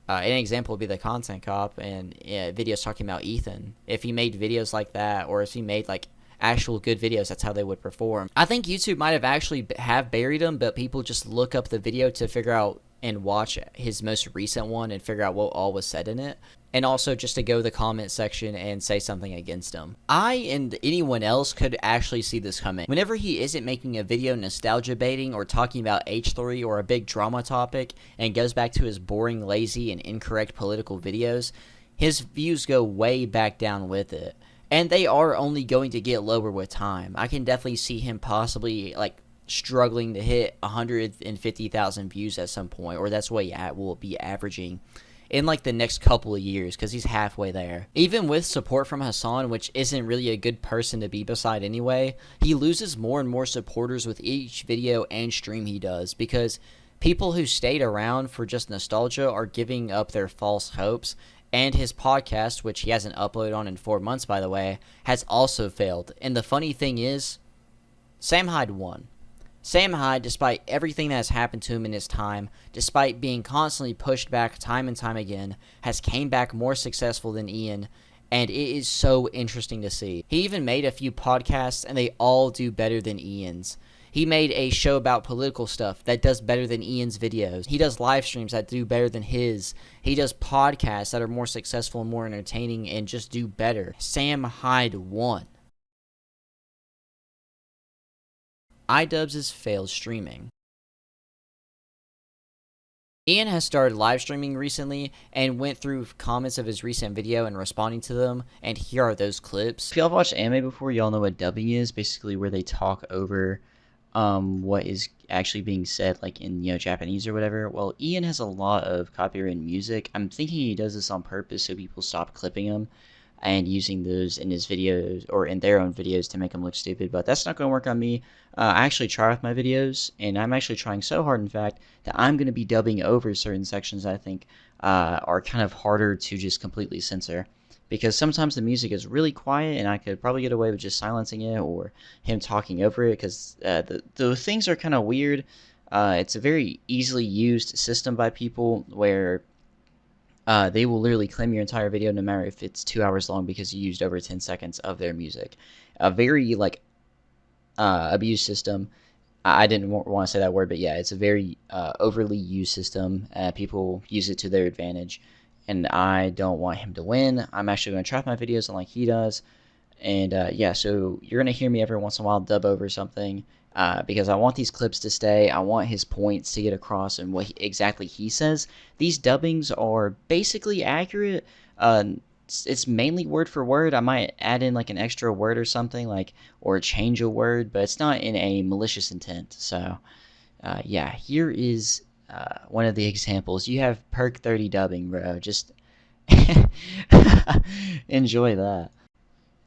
An example would be the Content Cop and videos talking about Ethan. If he made videos like that, or if he made, like, actual good videos, that's how they would perform. I think YouTube might have actually have buried him, but people just look up the video to figure out and watch his most recent one and figure out what all was said in it, and also just to go to the comment section and say something against him. I and anyone else could actually see this coming. Whenever he isn't making a video nostalgia baiting or talking about H3 or a big drama topic and goes back to his boring, lazy, and incorrect political videos, his views go way back down with it. And they are only going to get lower with time. I can definitely see him possibly, like, struggling to hit 150,000 views at some point, or that's what he will be averaging in like the next couple of years, because he's halfway there. Even with support from Hasan, which isn't really a good person to be beside anyway, he loses more and more supporters with each video and stream he does, because people who stayed around for just nostalgia are giving up their false hopes, and his podcast, which he hasn't uploaded on in 4 months, by the way, has also failed. And the funny thing is, Sam Hyde won. Sam Hyde, despite everything that has happened to him in his time, despite being constantly pushed back time and time again, has came back more successful than Ian, and it is so interesting to see. He even made a few podcasts, and they all do better than Ian's. He made a show about political stuff that does better than Ian's videos. He does live streams that do better than his. He does podcasts that are more successful and more entertaining and just do better. Sam Hyde won. iDubbbz failed streaming. Ian has started live streaming recently and went through comments of his recent video and responding to them, and here are those clips. If y'all have watched anime before, y'all know what dubbing is, basically where they talk over what is actually being said, like in, Japanese or whatever. Well, Ian has a lot of copyrighted music. I'm thinking he does this on purpose so people stop clipping him and using those in his videos or in their own videos to make them look stupid, but that's not going to work on me. I actually try with my videos, and I'm actually trying so hard, in fact, that I'm going to be dubbing over certain sections I think are kind of harder to just completely censor, because sometimes the music is really quiet and I could probably get away with just silencing it or him talking over it, because the things are kind of weird. It's a very easily used system by people where they will literally claim your entire video no matter if it's 2 hours long because you used over 10 seconds of their music. A very abused system. I didn't want to say that word, but yeah, it's a very overly used system. People use it to their advantage, and I don't want him to win. I'm actually going to trap my videos on like he does, and yeah, so you're going to hear me every once in a while dub over something, because I want these clips to stay. I want his points to get across and what exactly he says. These dubbings are basically accurate. It's mainly word for word. I might add in like an extra word or something, or change a word, but it's not in a malicious intent. So yeah, here is one of the examples. You have PERK 30 dubbing, bro. Just enjoy that.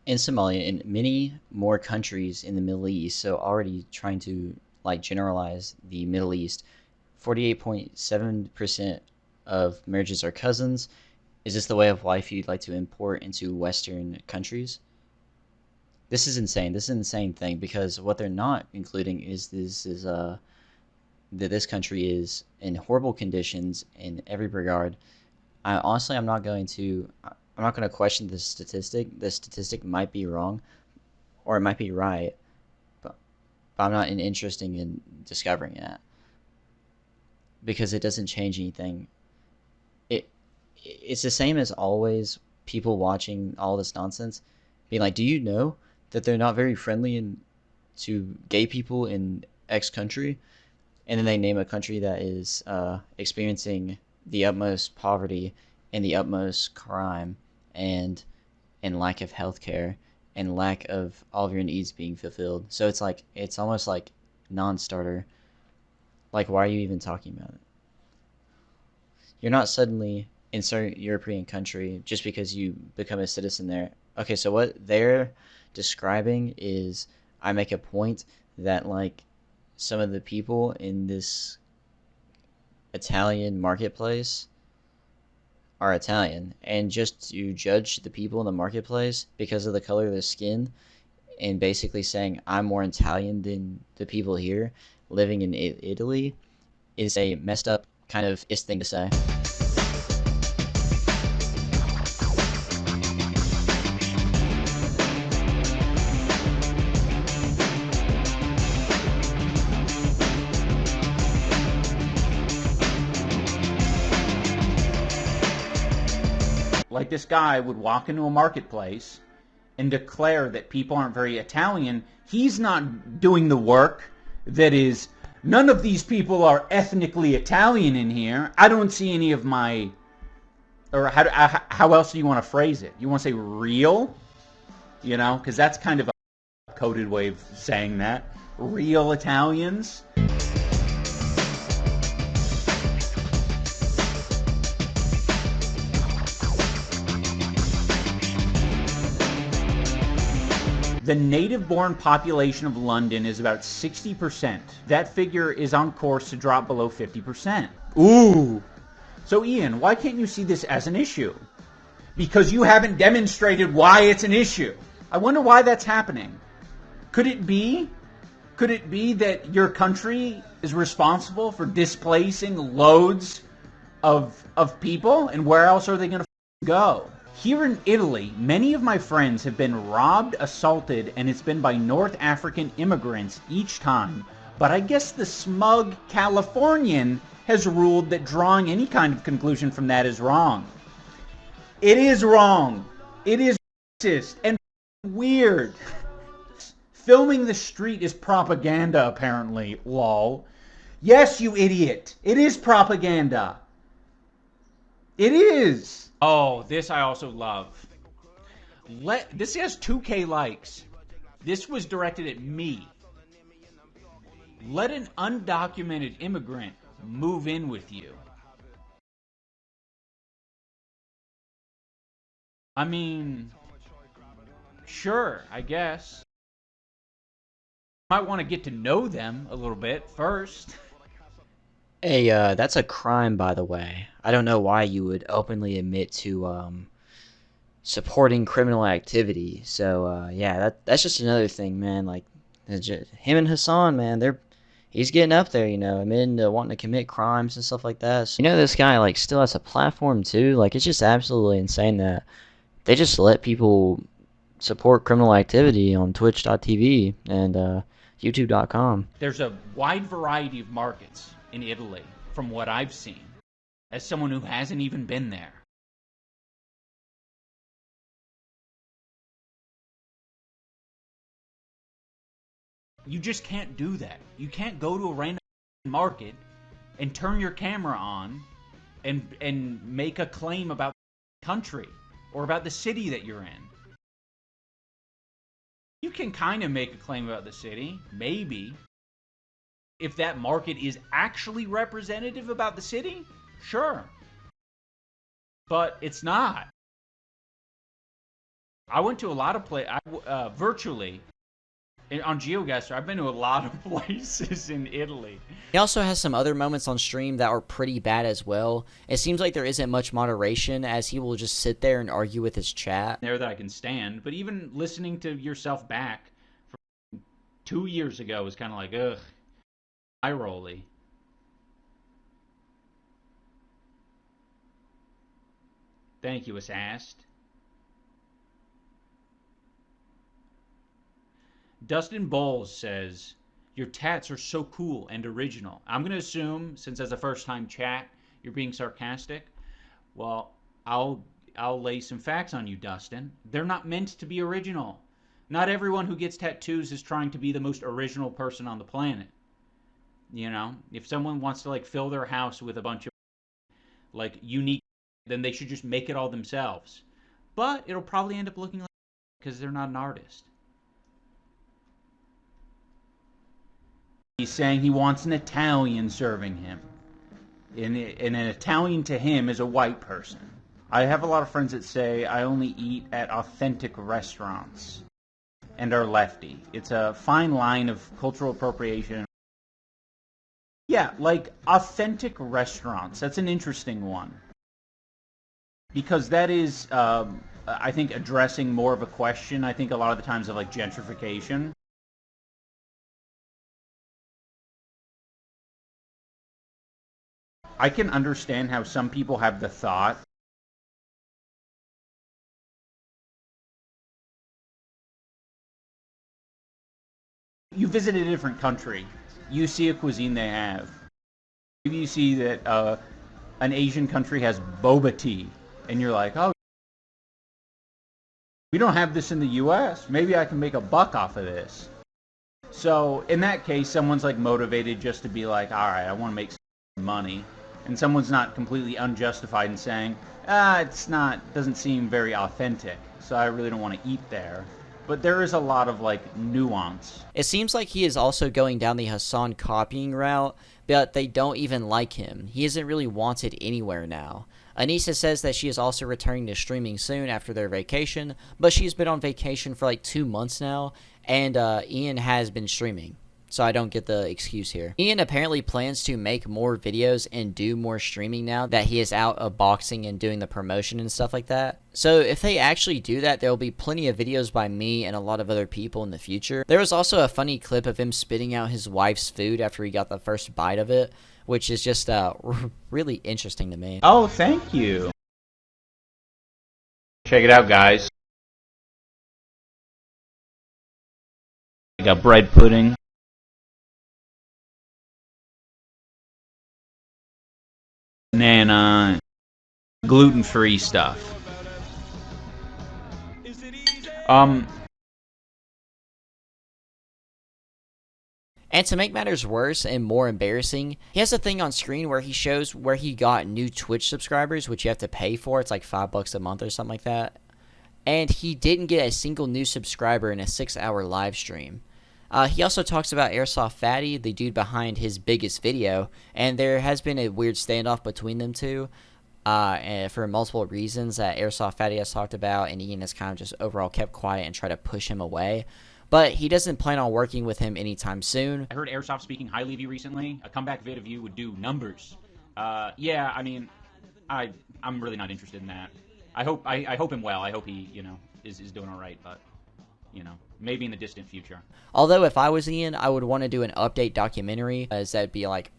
In Somalia, in many more countries in the Middle East, so already trying to generalize the Middle East, 48.7% of marriages are cousins. Is this the way of life you'd like to import into Western countries? This is insane. This is an insane thing, because what they're not including is that this country is in horrible conditions in every regard. Honestly, I'm not going to question this statistic. The statistic might be wrong, or it might be right, but I'm not interested in discovering that, because it doesn't change anything. It's the same as always, people watching all this nonsense being like, do you know that they're not very friendly to gay people in X country? And then they name a country that is experiencing the utmost poverty and the utmost crime and lack of healthcare and lack of all of your needs being fulfilled. So it's almost like non-starter. Like, why are you even talking about it? You're not suddenly insert European country just because you become a citizen there. Okay, so what they're describing is, I make a point that some of the people in this Italian marketplace are Italian, and just to judge the people in the marketplace because of the color of their skin, and basically saying I'm more Italian than the people here living in Italy, is a messed up kind of thing to say. Like, this guy would walk into a marketplace and declare that people aren't very Italian. He's not doing the work that is, none of these people are ethnically Italian in here. I don't see any of my, or how else do you want to phrase it? You want to say real? Because that's kind of a coded way of saying that. Real Italians. The native-born population of London is about 60%. That figure is on course to drop below 50%. Ooh! So Ian, why can't you see this as an issue? Because you haven't demonstrated why it's an issue. I wonder why that's happening. Could it be that your country is responsible for displacing loads of people? And where else are they going to go? Here in Italy, many of my friends have been robbed, assaulted, and it's been by North African immigrants each time. But I guess the smug Californian has ruled that drawing any kind of conclusion from that is wrong. It is wrong. It is racist and weird. Filming the street is propaganda, apparently, lol. Yes, you idiot. It is propaganda. It is. Oh, this I also love. This has 2K likes. This was directed at me. Let an undocumented immigrant move in with you. I mean, sure, I guess. Might want to get to know them a little bit first. Hey, that's a crime, by the way. I don't know why you would openly admit to supporting criminal activity. So yeah, that's just another thing, man. Like him and Hasan, man, he's getting up there, you know, admitting to wanting to commit crimes and stuff like that. So, you know, this guy like still has a platform too. Like, it's just absolutely insane that they just let people support criminal activity on Twitch.tv and YouTube.com. There's a wide variety of markets in Italy, from what I've seen, as someone who hasn't even been there. You just can't do that. You can't go to a random market and turn your camera on and make a claim about the country or about the city that you're in. You can kind of make a claim about the city, maybe. If that market is actually representative about the city, sure. But it's not. I went to a lot of virtually. On GeoGuessr, I've been to a lot of places in Italy. He also has some other moments on stream that are pretty bad as well. It seems like there isn't much moderation, as he will just sit there and argue with his chat. There that I can stand, but even listening to yourself back from 2 years ago was kind of like, ugh, eye-rolly. Thank you, Assast. Dustin Bowles says, your tats are so cool and original. I'm going to assume, since as a first-time chat, you're being sarcastic. Well, I'll lay some facts on you, Dustin. They're not meant to be original. Not everyone who gets tattoos is trying to be the most original person on the planet. You know, if someone wants to, like, fill their house with a bunch of, like, unique, then they should just make it all themselves. But it'll probably end up looking like because they're not an artist. He's saying he wants an Italian serving him. And an Italian to him is a white person. I have a lot of friends that say I only eat at authentic restaurants and are lefty. It's a fine line of cultural appropriation. Yeah, like authentic restaurants. That's an interesting one. Because that is, I think, addressing more of a question, I think, a lot of the times of, like, gentrification. I can understand how some people have the thought you visit a different country, you see a cuisine they have. Maybe you see that an Asian country has boba tea, and you're like, oh, we don't have this in the US. Maybe I can make a buck off of this. So in that case, someone's like motivated just to be like, all right, I want to make some money. And someone's not completely unjustified in saying, doesn't seem very authentic, so I really don't want to eat there. But there is a lot of, like, nuance. It seems like he is also going down the Hasan copying route, but they don't even like him. He isn't really wanted anywhere now. Anisa says that she is also returning to streaming soon after their vacation, but she's been on vacation for like 2 months now, and Ian has been streaming. So I don't get the excuse here. Ian apparently plans to make more videos and do more streaming now that he is out of boxing and doing the promotion and stuff like that. So if they actually do that, there will be plenty of videos by me and a lot of other people in the future. There was also a funny clip of him spitting out his wife's food after he got the first bite of it, which is just really interesting to me. Oh, thank you. Check it out, guys. I got bread pudding. Banana, gluten-free stuff. And to make matters worse and more embarrassing, he has a thing on screen where he shows where he got new Twitch subscribers, which you have to pay for. It's like $5 a month or something like that. And he didn't get a single new subscriber in a 6-hour live stream. He also talks about Airsoft Fatty, the dude behind his biggest video, and there has been a weird standoff between them two for multiple reasons that Airsoft Fatty has talked about, and Ian has kind of just overall kept quiet and tried to push him away. But he doesn't plan on working with him anytime soon. I heard Airsoft speaking highly of you recently. A comeback vid of you would do numbers. Yeah, I mean, I'm really not interested in that. I hope him well. I hope he, is doing all right, but, maybe in the distant future. Although if I was Ian, I would want to do an update documentary, as that'd be like,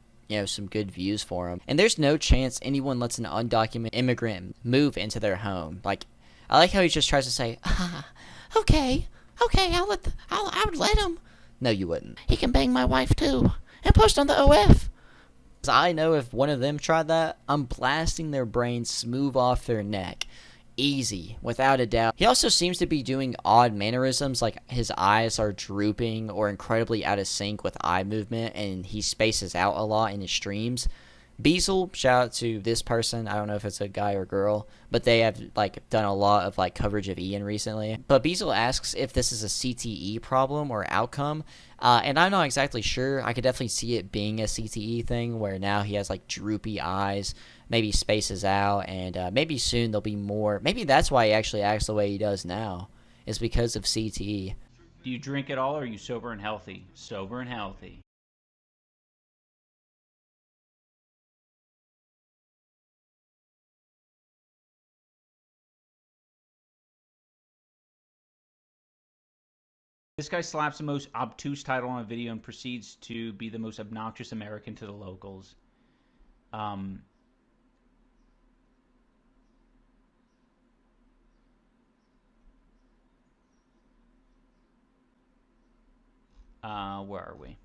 some good views for him. And there's no chance anyone lets an undocumented immigrant move into their home. Like, I like how he just tries to say, okay, I would let him. No, you wouldn't. He can bang my wife too, and post on the OF. I know if one of them tried that, I'm blasting their brains smooth off their neck. Easy, without a doubt. He also seems to be doing odd mannerisms, like his eyes are drooping or incredibly out of sync with eye movement, and he spaces out a lot in his streams. Beazle, shout out to this person, I don't know if it's a guy or girl, but they have done a lot of coverage of Ian recently. But Beazle asks if this is a CTE problem or outcome, and I'm not exactly sure. I could definitely see it being a CTE thing, where now he has droopy eyes, maybe spaces out, and maybe soon there'll be more. Maybe that's why he actually acts the way he does now, is because of CTE. Do you drink at all, or are you sober and healthy? Sober and healthy. This guy slaps the most obtuse title on a video and proceeds to be the most obnoxious American to the locals. Where are we?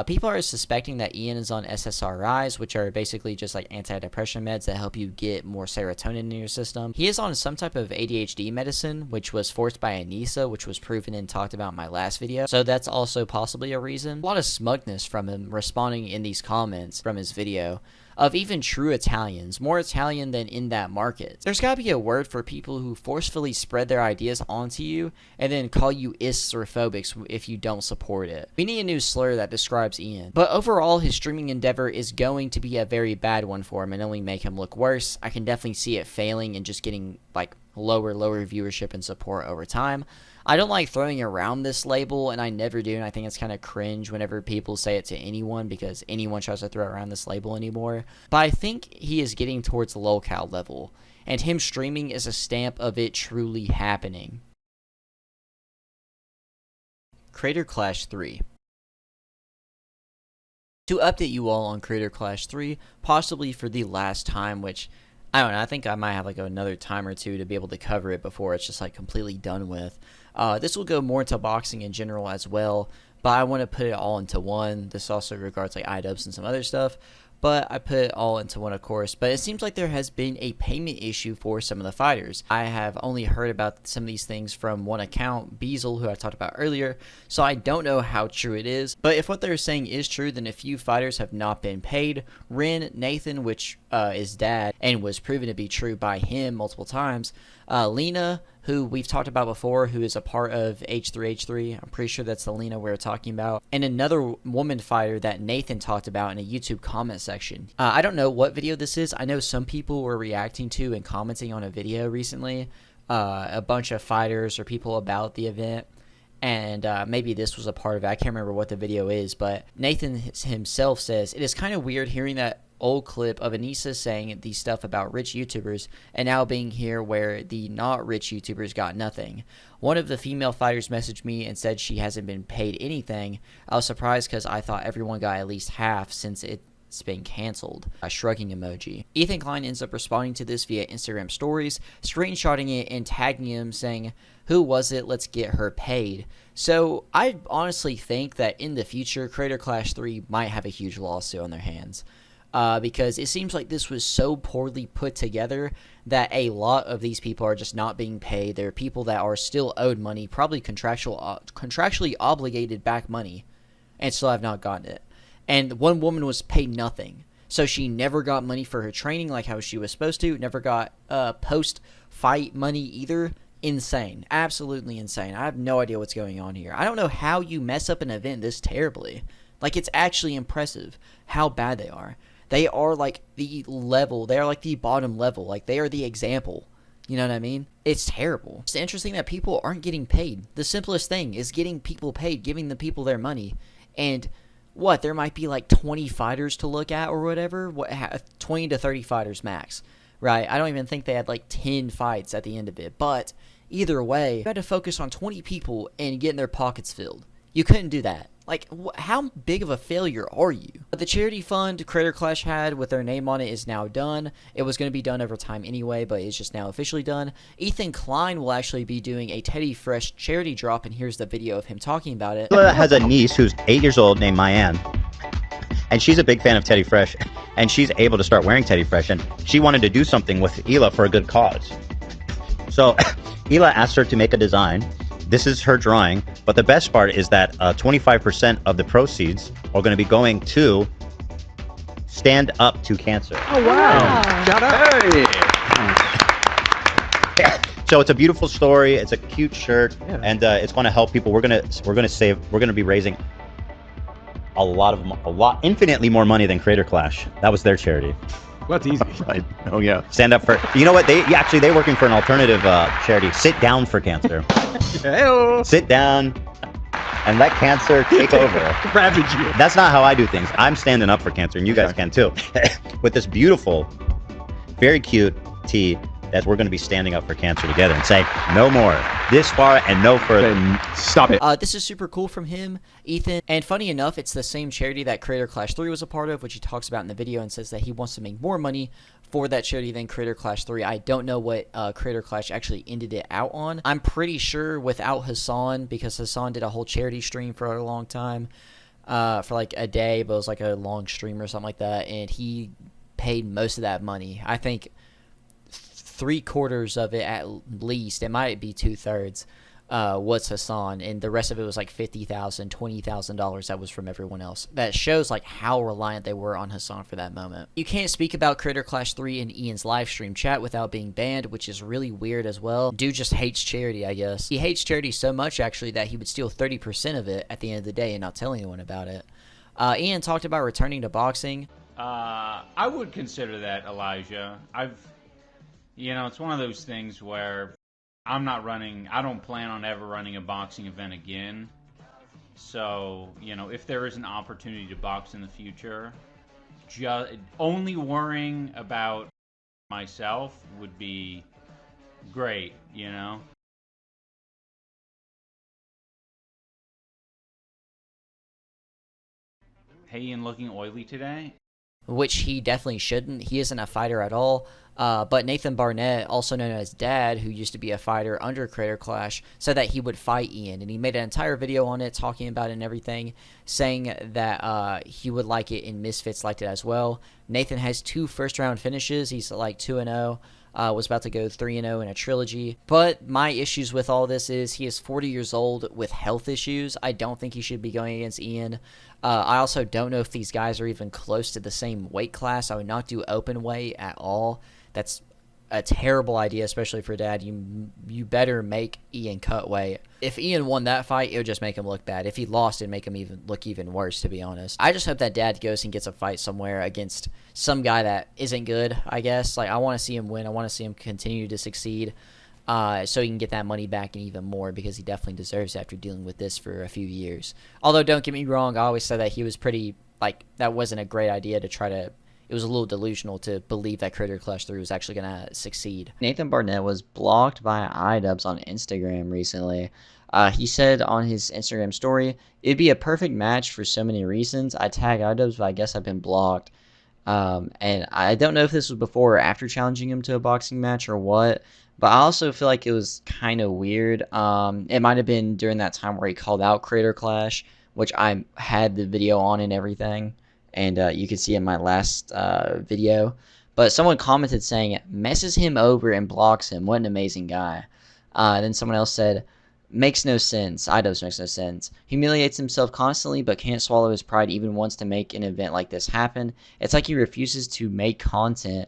People are suspecting that Ian is on SSRIs, which are basically just antidepressant meds that help you get more serotonin in your system. He is on some type of ADHD medicine, which was forced by Anisa, which was proven and talked about in my last video. So that's also possibly a reason. A lot of smugness from him responding in these comments from his video of even true Italians, more Italian than in that market. There's gotta be a word for people who forcefully spread their ideas onto you and then call you ists or phobics if you don't support it. We need a new slur that describes Ian. But overall, his streaming endeavor is going to be a very bad one for him and only make him look worse. I can definitely see it failing and just getting lower viewership and support over time. I don't like throwing around this label, and I never do, and I think it's kind of cringe whenever people say it to anyone because anyone tries to throw around this label anymore. But I think he is getting towards the lolcow level, and him streaming is a stamp of it truly happening. Creator Clash 3. To update you all on Creator Clash 3, possibly for the last time, which I don't know, I think I might have another time or two to be able to cover it before it's just completely done with. This will go more into boxing in general as well, but I want to put it all into one. This also regards iDubbbz and some other stuff, but I put it all into one, of course. But it seems like there has been a payment issue for some of the fighters. I have only heard about some of these things from one account, Beazle, who I talked about earlier, so I don't know how true it is. But if what they're saying is true, then a few fighters have not been paid. Ren, Nathan, which is dad, and was proven to be true by him multiple times. Lena, who we've talked about before, who is a part of H3H3, I'm pretty sure that's the Lena we were talking about, and another woman fighter that Nathan talked about in a YouTube comment section. I don't know what video this is. I know some people were reacting to and commenting on a video recently, a bunch of fighters or people about the event, and maybe this was a part of it. I can't remember what the video is, but Nathan himself says, it is kind of weird hearing that old clip of Anisa saying these stuff about rich YouTubers and now being here where the not rich YouTubers got nothing. One of the female fighters messaged me and said she hasn't been paid anything. I was surprised because I thought everyone got at least half since it's been canceled. A shrugging emoji. Ethan Klein ends up responding to this via Instagram stories, screenshotting it and tagging him saying, "Who was it? Let's get her paid." So I honestly think that in the future, Creator Clash 3 might have a huge lawsuit on their hands. Because it seems like this was so poorly put together that a lot of these people are just not being paid. There are people that are still owed money, probably contractually obligated back money, and still have not gotten it. And one woman was paid nothing. So she never got money for her training like how she was supposed to, never got post-fight money either. Insane. Absolutely insane. I have no idea what's going on here. I don't know how you mess up an event this terribly. Like, it's actually impressive how bad they are. They are like the level. They are like the bottom level. Like, they are the example. You know what I mean? It's terrible. It's interesting that people aren't getting paid. The simplest thing is getting people paid, giving the people their money. And what? There might be like 20 fighters to look at or whatever. 20 to 30 fighters max. Right? I don't even think they had like 10 fights at the end of it. But either way, you had to focus on 20 people and getting their pockets filled. You couldn't do that. Like, how big of a failure are you? The charity fund Creator Clash had with their name on it is now done. It was going to be done over time anyway, but it's just now officially done. Ethan Klein will actually be doing a Teddy Fresh charity drop, and here's the video of him talking about it. Hila has a niece who's 8 years old named Mayan, and she's a big fan of Teddy Fresh, and she's able to start wearing Teddy Fresh, and she wanted to do something with Hila for a good cause. So Hila asked her to make a design. This is her drawing, but the best part is that 25% of the proceeds are going to be going to Stand Up to Cancer. Oh wow! Shout out! Hey. So it's a beautiful story. It's a cute shirt, and it's going to help people. We're going to be raising infinitely more money than Creator Clash. That was their charity. Well, that's easy. Right. Oh yeah. Stand Up for. You know what? They're working for an alternative charity. Sit Down for Cancer. Hey-o. Sit down and let cancer take over. Ravage you. That's not how I do things. I'm standing up for cancer, and you guys can too. With this beautiful, very cute tee that we're going to be standing up for cancer together and say, no more. This far and no further. Then stop it. This is super cool from him, Ethan. And funny enough, it's the same charity that Creator Clash 3 was a part of, which he talks about in the video and says that he wants to make more money for that charity than Creator Clash 3. I don't know what Creator Clash actually ended it out on. I'm pretty sure without Hasan, because Hasan did a whole charity stream for a long time, for like a day, but it was like a long stream or something like that, and he paid most of that money. I think 3/4 of it at least, it might be 2/3, was Hasan, and the rest of it was like $50,000, $20,000 that was from everyone else. That shows like how reliant they were on Hasan for that moment. You can't speak about Creator Clash 3 in Ian's live stream chat without being banned, which is really weird as well. Dude just hates charity, I guess. He hates charity so much actually that he would steal 30% of it at the end of the day and not tell anyone about it. Ian talked about returning to boxing. I would consider that, Elijah. It's one of those things where I don't plan on ever running a boxing event again. So, if there is an opportunity to box in the future, only worrying about myself would be great, Hey, Ian, looking oily today? Which he definitely shouldn't. He isn't a fighter at all. But Nathan Barnett, also known as Dad, who used to be a fighter under Creator Clash, said that he would fight Ian. And he made an entire video on it, talking about it and everything, saying that he would like it and Misfits liked it as well. Nathan has 2 first-round finishes. He's like 2-0. was about to go 3-0 in a trilogy. But my issues with all this is he is 40 years old with health issues. I don't think he should be going against Ian. I also don't know if these guys are even close to the same weight class. I would not do open weight at all. That's a terrible idea, especially for Dad. You better make Ian cut weight. If Ian won that fight, it would just make him look bad. If he lost, it'd make him look even worse, to be honest. I just hope that Dad goes and gets a fight somewhere against some guy that isn't good, I guess. Like, I want to see him win. I want to see him continue to succeed, so he can get that money back and even more, because he definitely deserves it after dealing with this for a few years. Although, don't get me wrong, I always said that he was pretty, like, that wasn't a great idea to try to. It was a little delusional to believe that Creator Clash 3 was actually going to succeed. Nathan Barnett was blocked by iDubbbz on Instagram recently. He said on his Instagram story, "It'd be a perfect match for so many reasons. I tag iDubbbz, but I guess I've been blocked." And I don't know if this was before or after challenging him to a boxing match or what, but I also feel like it was kind of weird. It might have been during that time where he called out Creator Clash, which I had the video on and everything. And you can see in my last video. But someone commented saying, "Messes him over and blocks him. What an amazing guy." Then someone else said, "Makes no sense. iDubbbz makes no sense. Humiliates himself constantly but can't swallow his pride even once to make an event like this happen. It's like he refuses to make content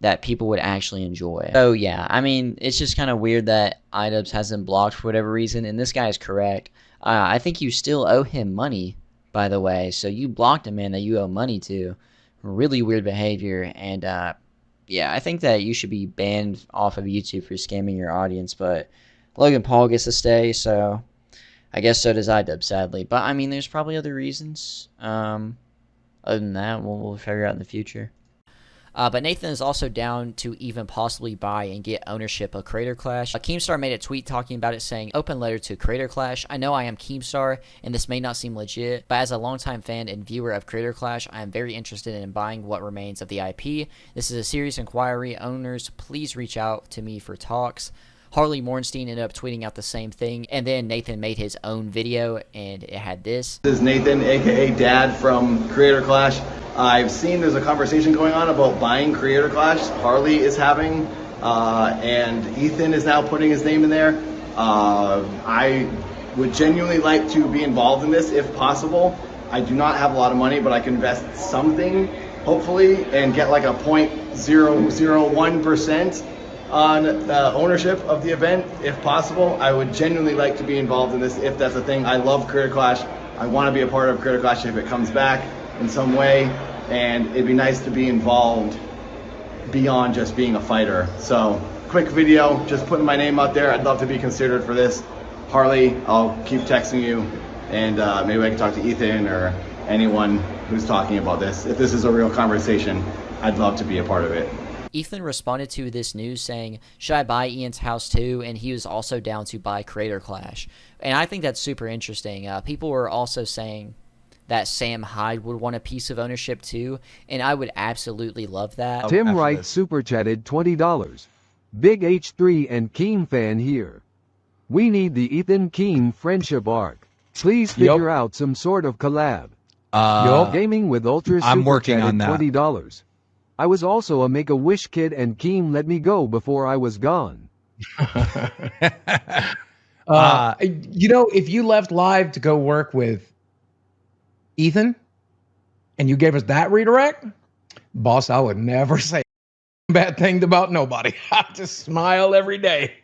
that people would actually enjoy." So yeah, I mean, it's just kind of weird that iDubbbz has him blocked for whatever reason. And this guy is correct. I think you still owe him money, by the way. So you blocked a man that you owe money to. Really weird behavior. And yeah, I think that you should be banned off of YouTube for scamming your audience. But Logan Paul gets to stay, so I guess so does iDubbbz, sadly. But I mean, there's probably other reasons. Other than that, we'll figure out in the future. But Nathan is also down to even possibly buy and get ownership of Creator Clash. Keemstar made a tweet talking about it, saying, "Open letter to Creator Clash. I know I am Keemstar, and this may not seem legit, but as a longtime fan and viewer of Creator Clash, I am very interested in buying what remains of the IP. This is a serious inquiry. Owners, please reach out to me for talks." Harley Mornstein ended up tweeting out the same thing, and then Nathan made his own video, and it had this. This is Nathan, aka Dad from Creator Clash. I've seen there's a conversation going on about buying Creator Clash. Harley is having, and Ethan is now putting his name in there. I would genuinely like to be involved in this if possible. I do not have a lot of money, but I can invest something, hopefully, and get like a 0.001% on ownership of the event, if possible. I would genuinely like to be involved in this if that's a thing. I love Creator Clash. I want to be a part of Creator Clash if it comes back in some way, and it'd be nice to be involved beyond just being a fighter. So, quick video, just putting my name out there. I'd love to be considered for this. Harley, I'll keep texting you, and maybe I can talk to Ethan or anyone who's talking about this. If this is a real conversation, I'd love to be a part of it. Ethan responded to this news saying, "Should I buy Ian's house too?" And he was also down to buy Creator Clash. And I think that's super interesting. People were also saying that Sam Hyde would want a piece of ownership too, and I would absolutely love that. Tim Wright super chatted $20. Big H3 and Keem fan here. We need the Ethan Keem friendship arc. Please figure out some sort of collab. Gaming with Ultra I'm super working on that. $20. I was also a Make-A-Wish kid and Keem let me go before I was gone. You know, if you left live to go work with Ethan and you gave us that redirect, boss, I would never say bad things about nobody. I just smile every day.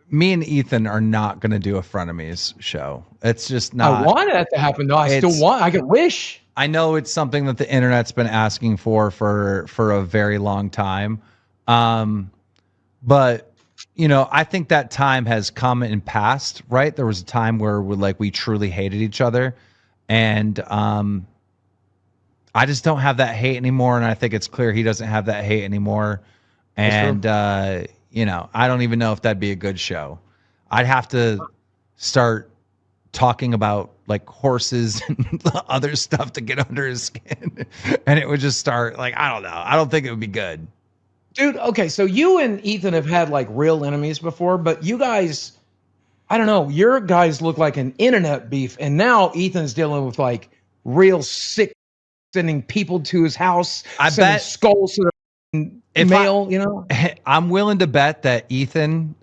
Me and Ethan are not going to do a Frenemies show. It's just not. I want that to happen, though. I still want. I could wish. I know it's something that the internet's been asking for a very long time. But you know, I think that time has come and passed, right? There was a time where we truly hated each other, and I just don't have that hate anymore, and I think it's clear he doesn't have that hate anymore. And you know, I don't even know if that'd be a good show. I'd have to start talking about like horses and other stuff to get under his skin, and it would just start like, I don't know. I don't think it would be good. Dude, okay, so you and Ethan have had like real enemies before, but you guys, I don't know, your guys look like an internet beef, and now Ethan's dealing with like real sick, sending people to his house, I sending bet skulls to male, you know. I'm willing to bet that Ethan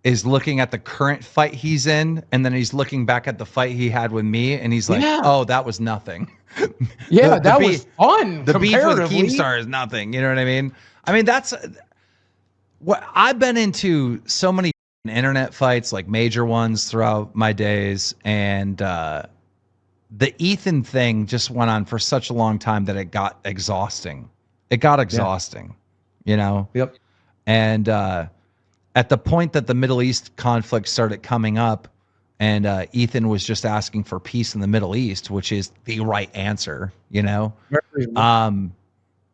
is looking at the current fight he's in, and then he's looking back at the fight he had with me, and he's like, Yeah. "Oh, that was nothing." Yeah, that was fun. The beef with comparatively. Keemstar is nothing. You know what I mean? I mean, that's what I've been into. So many internet fights, like major ones, throughout my days, and the Ethan thing just went on for such a long time that it got exhausting. It got exhausting, you know? Yep. And at the point that the Middle East conflict started coming up, and Ethan was just asking for peace in the Middle East, which is the right answer, you know?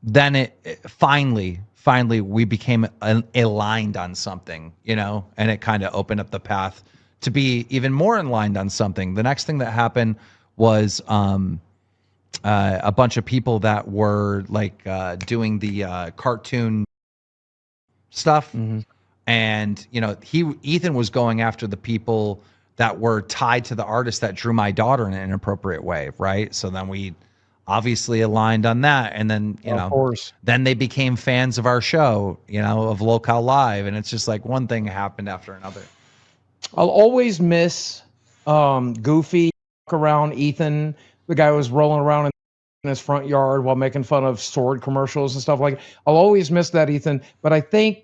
Then it finally we became aligned on something, you know? And it kind of opened up the path to be even more aligned on something. The next thing that happened was a bunch of people that were like doing the cartoon stuff, and you know, Ethan was going after the people that were tied to the artist that drew my daughter in an inappropriate way, right? So then we obviously aligned on that, and then Of course. then they became fans of our show, you know, of Local Live, and it's just like one thing happened after another. I'll always miss Goofy around Ethan. The guy was rolling around in his front yard while making fun of sword commercials and stuff like that. I'll always miss that Ethan, but I think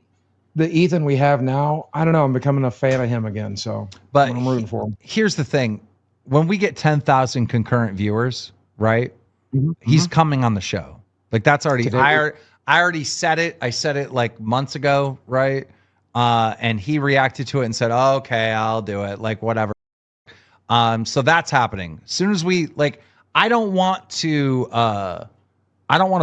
the Ethan we have now, I don't know, I'm becoming a fan of him again, so But I'm rooting for him. Here's the thing. When we get 10,000 concurrent viewers, right? He's coming on the show. Like that's already I already said it. I said it like months ago, right? And he reacted to it and said, oh, "Okay, I'll do it." Like whatever. So that's happening. As soon as we like, I don't want to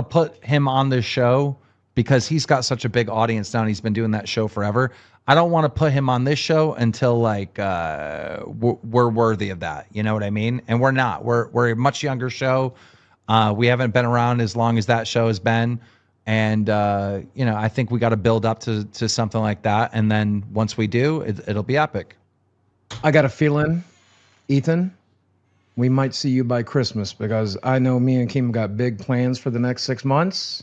put him on this show because he's got such a big audience now and he's been doing that show forever. I don't want to put him on this show until like we're worthy of that. You know what I mean? And we're not. We're a much younger show. We haven't been around as long as that show has been. And you know, I think we got to build up to something like that. And then once we do, it'll be epic. I got a feeling, Ethan, we might see you by Christmas because I know me and Kim got big plans for the next 6 months.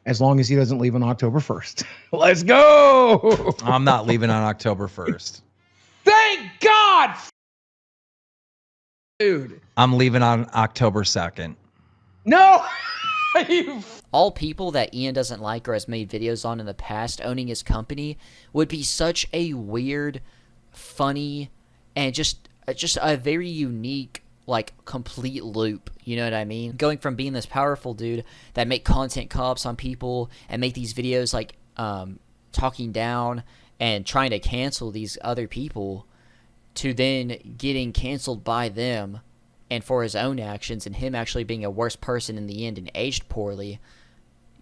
As long as he doesn't leave on October 1st. Let's go! I'm not leaving on October 1st. Thank God! Dude. I'm leaving on October 2nd. No! All people that Ian doesn't like or has made videos on in the past owning his company would be such a weird, funny, and just a very unique, like, complete loop. You know what I mean? Going from being this powerful dude that make content co-ops on people and make these videos like talking down and trying to cancel these other people to then getting canceled by them and for his own actions and him actually being a worse person in the end and aged poorly,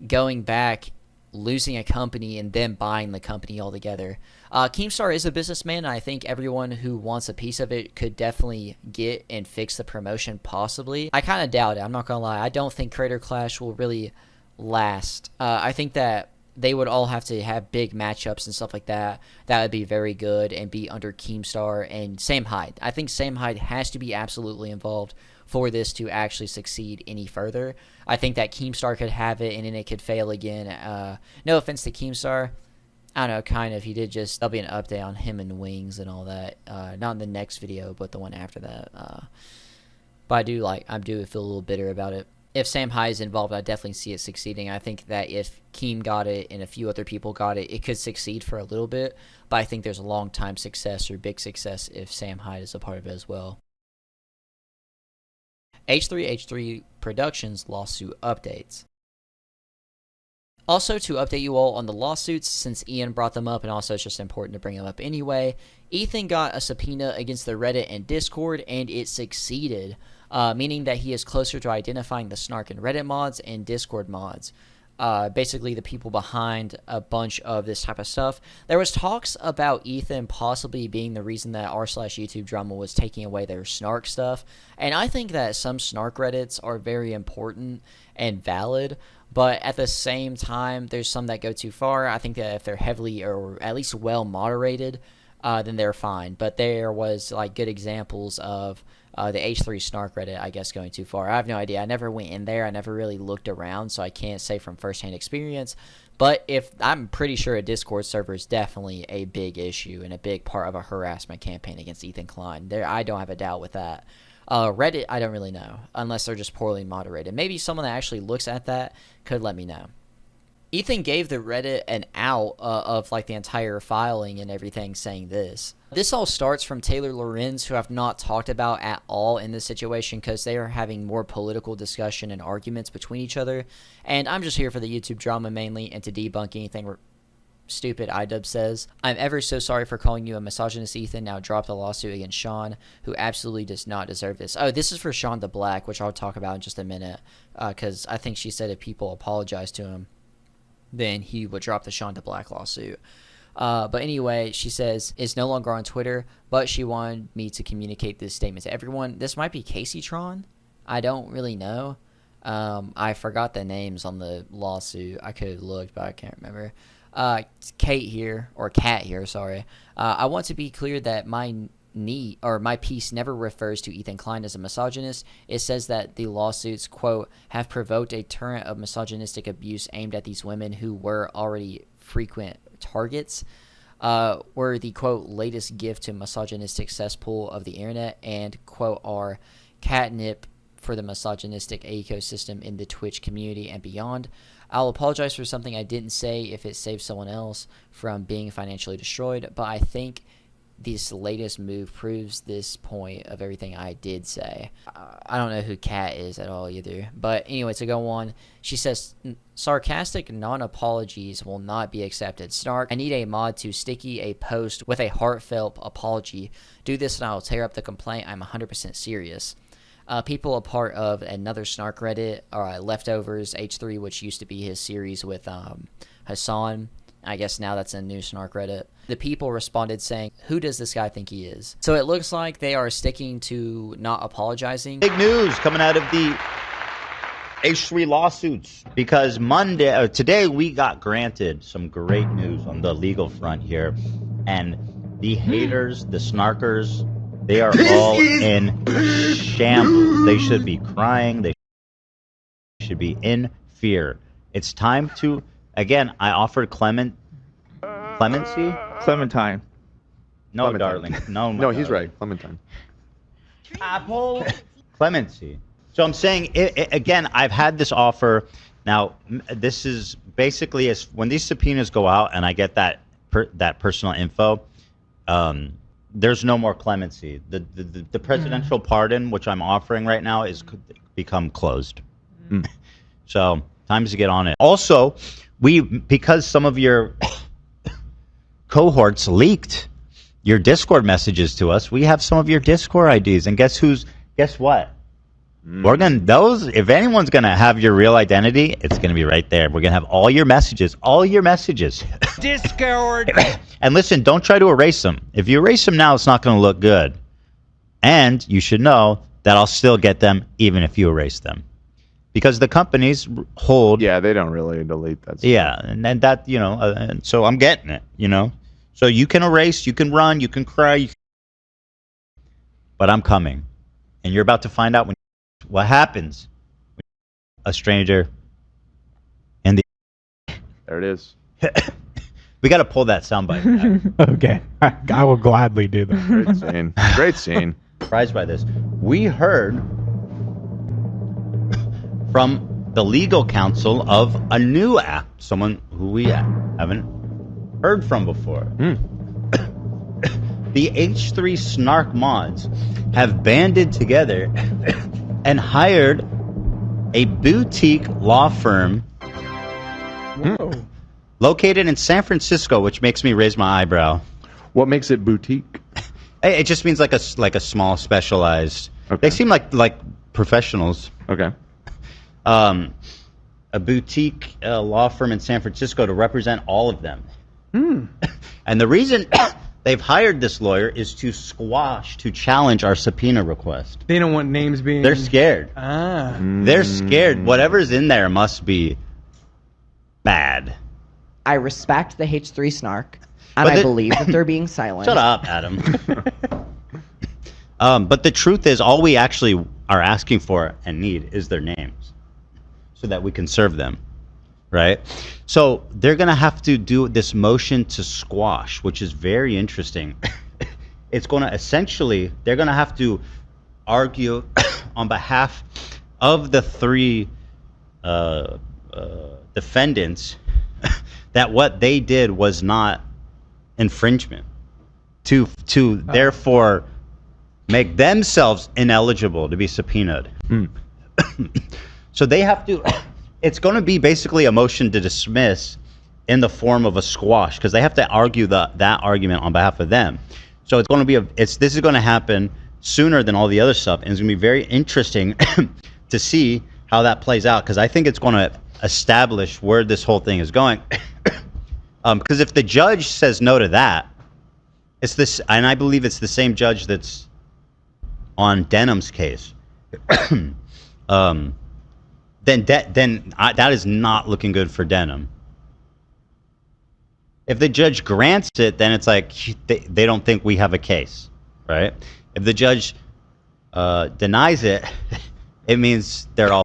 going back, losing a company, and then buying the company altogether. Keemstar is a businessman, and I think everyone who wants a piece of it could definitely get and fix the promotion possibly. I kind of doubt it, I'm not going to lie. I don't think Creator Clash will really last. I think that they would all have to have big matchups and stuff like that. That would be very good and be under Keemstar and Sam Hyde. I think Sam Hyde has to be absolutely involved for this to actually succeed any further. I think that Keemstar could have it and then it could fail again. No offense to Keemstar. I don't know, kind of. He did just, there'll be an update on him and Wings and all that. Not in the next video, but the one after that. But I do feel a little bitter about it. If Sam Hyde is involved, I definitely see it succeeding. I think that if Keem got it and a few other people got it, it could succeed for a little bit. But I think there's a long-time success or big success if Sam Hyde is a part of it as well. H3h3Productions lawsuit updates. Also, to update you all on the lawsuits, since Ian brought them up, and also it's just important to bring them up anyway, Ethan got a subpoena against the Reddit and Discord, and it succeeded, meaning that he is closer to identifying the Snark and Reddit mods and Discord mods. Basically the people behind a bunch of this type of stuff. There was talks about Ethan possibly being the reason that r/YouTube drama was taking away their Snark stuff, and I think that some Snark Reddits are very important and valid, but at the same time there's some that go too far. I think that if they're heavily or at least well moderated, then they're fine. But there was like good examples of the H3 snark Reddit, I guess, going too far. I have no idea. I never went in there. I never really looked around, so I can't say from firsthand experience. But I'm pretty sure a Discord server is definitely a big issue and a big part of a harassment campaign against Ethan Klein. I don't have a doubt with that. Reddit, I don't really know, unless they're just poorly moderated. Maybe someone that actually looks at that could let me know. Ethan gave the Reddit an out of like the entire filing and everything, saying this. This all starts from Taylor Lorenz, who I've not talked about at all in this situation because they are having more political discussion and arguments between each other. And I'm just here for the YouTube drama mainly and to debunk anything stupid iDubbbz says. I'm ever so sorry for calling you a misogynist, Ethan. Now drop the lawsuit against Sean, who absolutely does not deserve this. Oh, this is for Sean the Black, which I'll talk about in just a minute because I think she said if people apologize to him, then he would drop the Sean the Black lawsuit. But anyway, she says, is no longer on Twitter, but she wanted me to communicate this statement to everyone. This might be Kaceytron. I don't really know. I forgot the names on the lawsuit. I could have looked, but I can't remember. Kat here, sorry. I want to be clear that my piece never refers to Ethan Klein as a misogynist. It says that the lawsuits, quote, have provoked a torrent of misogynistic abuse aimed at these women who were already frequent targets, were the, quote, latest gift to misogynistic cesspool of the internet, and, quote, are catnip for the misogynistic ecosystem in the Twitch community and beyond. I'll apologize for something I didn't say if it saves someone else from being financially destroyed, but I think this latest move proves this point of everything I did say. I don't know who Kat is at all either. But anyway, to go on, she says, sarcastic non-apologies will not be accepted. Snark, I need a mod to sticky a post with a heartfelt apology. Do this and I will tear up the complaint. I'm 100% serious. People a part of another snark Reddit, Leftovers H3, which used to be his series with Hasan. I guess now that's a new snark Reddit. The people responded saying, who does this guy think he is? So it looks like they are sticking to not apologizing. Big news coming out of the H3 lawsuits, because today we got granted some great news on the legal front here, and the haters, the snarkers, they are all in shambles. They should be crying. They should be in fear. It's time to, again, I offered clemency. Clementine. No, Clementine. darling. No, no, he's right. Clementine. Apple. Clemency. So I'm saying, again, I've had this offer. Now, this is basically when these subpoenas go out and I get that personal info, there's no more clemency. The presidential pardon, which I'm offering right now, is become closed. So time to get on it. Also, because some of your cohorts leaked your Discord messages to us, we have some of your Discord IDs, and guess what? We're gonna if anyone's gonna have your real identity, it's gonna be right there. We're gonna have all your messages. Discord. And listen, don't try to erase them. If you erase them now, it's not gonna look good. And you should know that I'll still get them even if you erase them, because the companies hold. Yeah, they don't really delete that stuff. Yeah, and then that, and so I'm getting it, So you can erase, you can run, you can cry, but I'm coming, and you're about to find out what happens when a stranger in the. There it is. We got to pull that soundbite back. Okay, I will gladly do that. Great scene. Great scene. Surprised by this. We heard from the legal counsel of a new app, someone who we haven't heard from before. The H3 Snark mods have banded together and hired a boutique law firm located in San Francisco, which makes me raise my eyebrow. What makes it boutique? It just means like a small specialized. Okay. They seem like professionals. Okay. A boutique law firm in San Francisco to represent all of them. And the reason they've hired this lawyer is to challenge our subpoena request. They don't want names being. They're scared. They're scared. Whatever's in there must be bad. I respect the H3 snark. And I believe that they're being silent. Shut up, Adam. But the truth is, all we actually are asking for and need is their names so that we can serve them, right? So they're going to have to do this motion to squash, which is very interesting. It's going to essentially, they're going to have to argue on behalf of the three defendants that what they did was not infringement, to therefore make themselves ineligible to be subpoenaed. So they have to, it's going to be basically a motion to dismiss in the form of a squash, because they have to argue that argument on behalf of them. So it's going to be this is going to happen sooner than all the other stuff, and it's going to be very interesting to see how that plays out, because I think it's going to establish where this whole thing is going. Because if the judge says no to that, it's this, and I believe it's the same judge that's on Denims' case. Then that is not looking good for Denim. If the judge grants it, then it's like they don't think we have a case, right? If the judge denies it, it means they're all,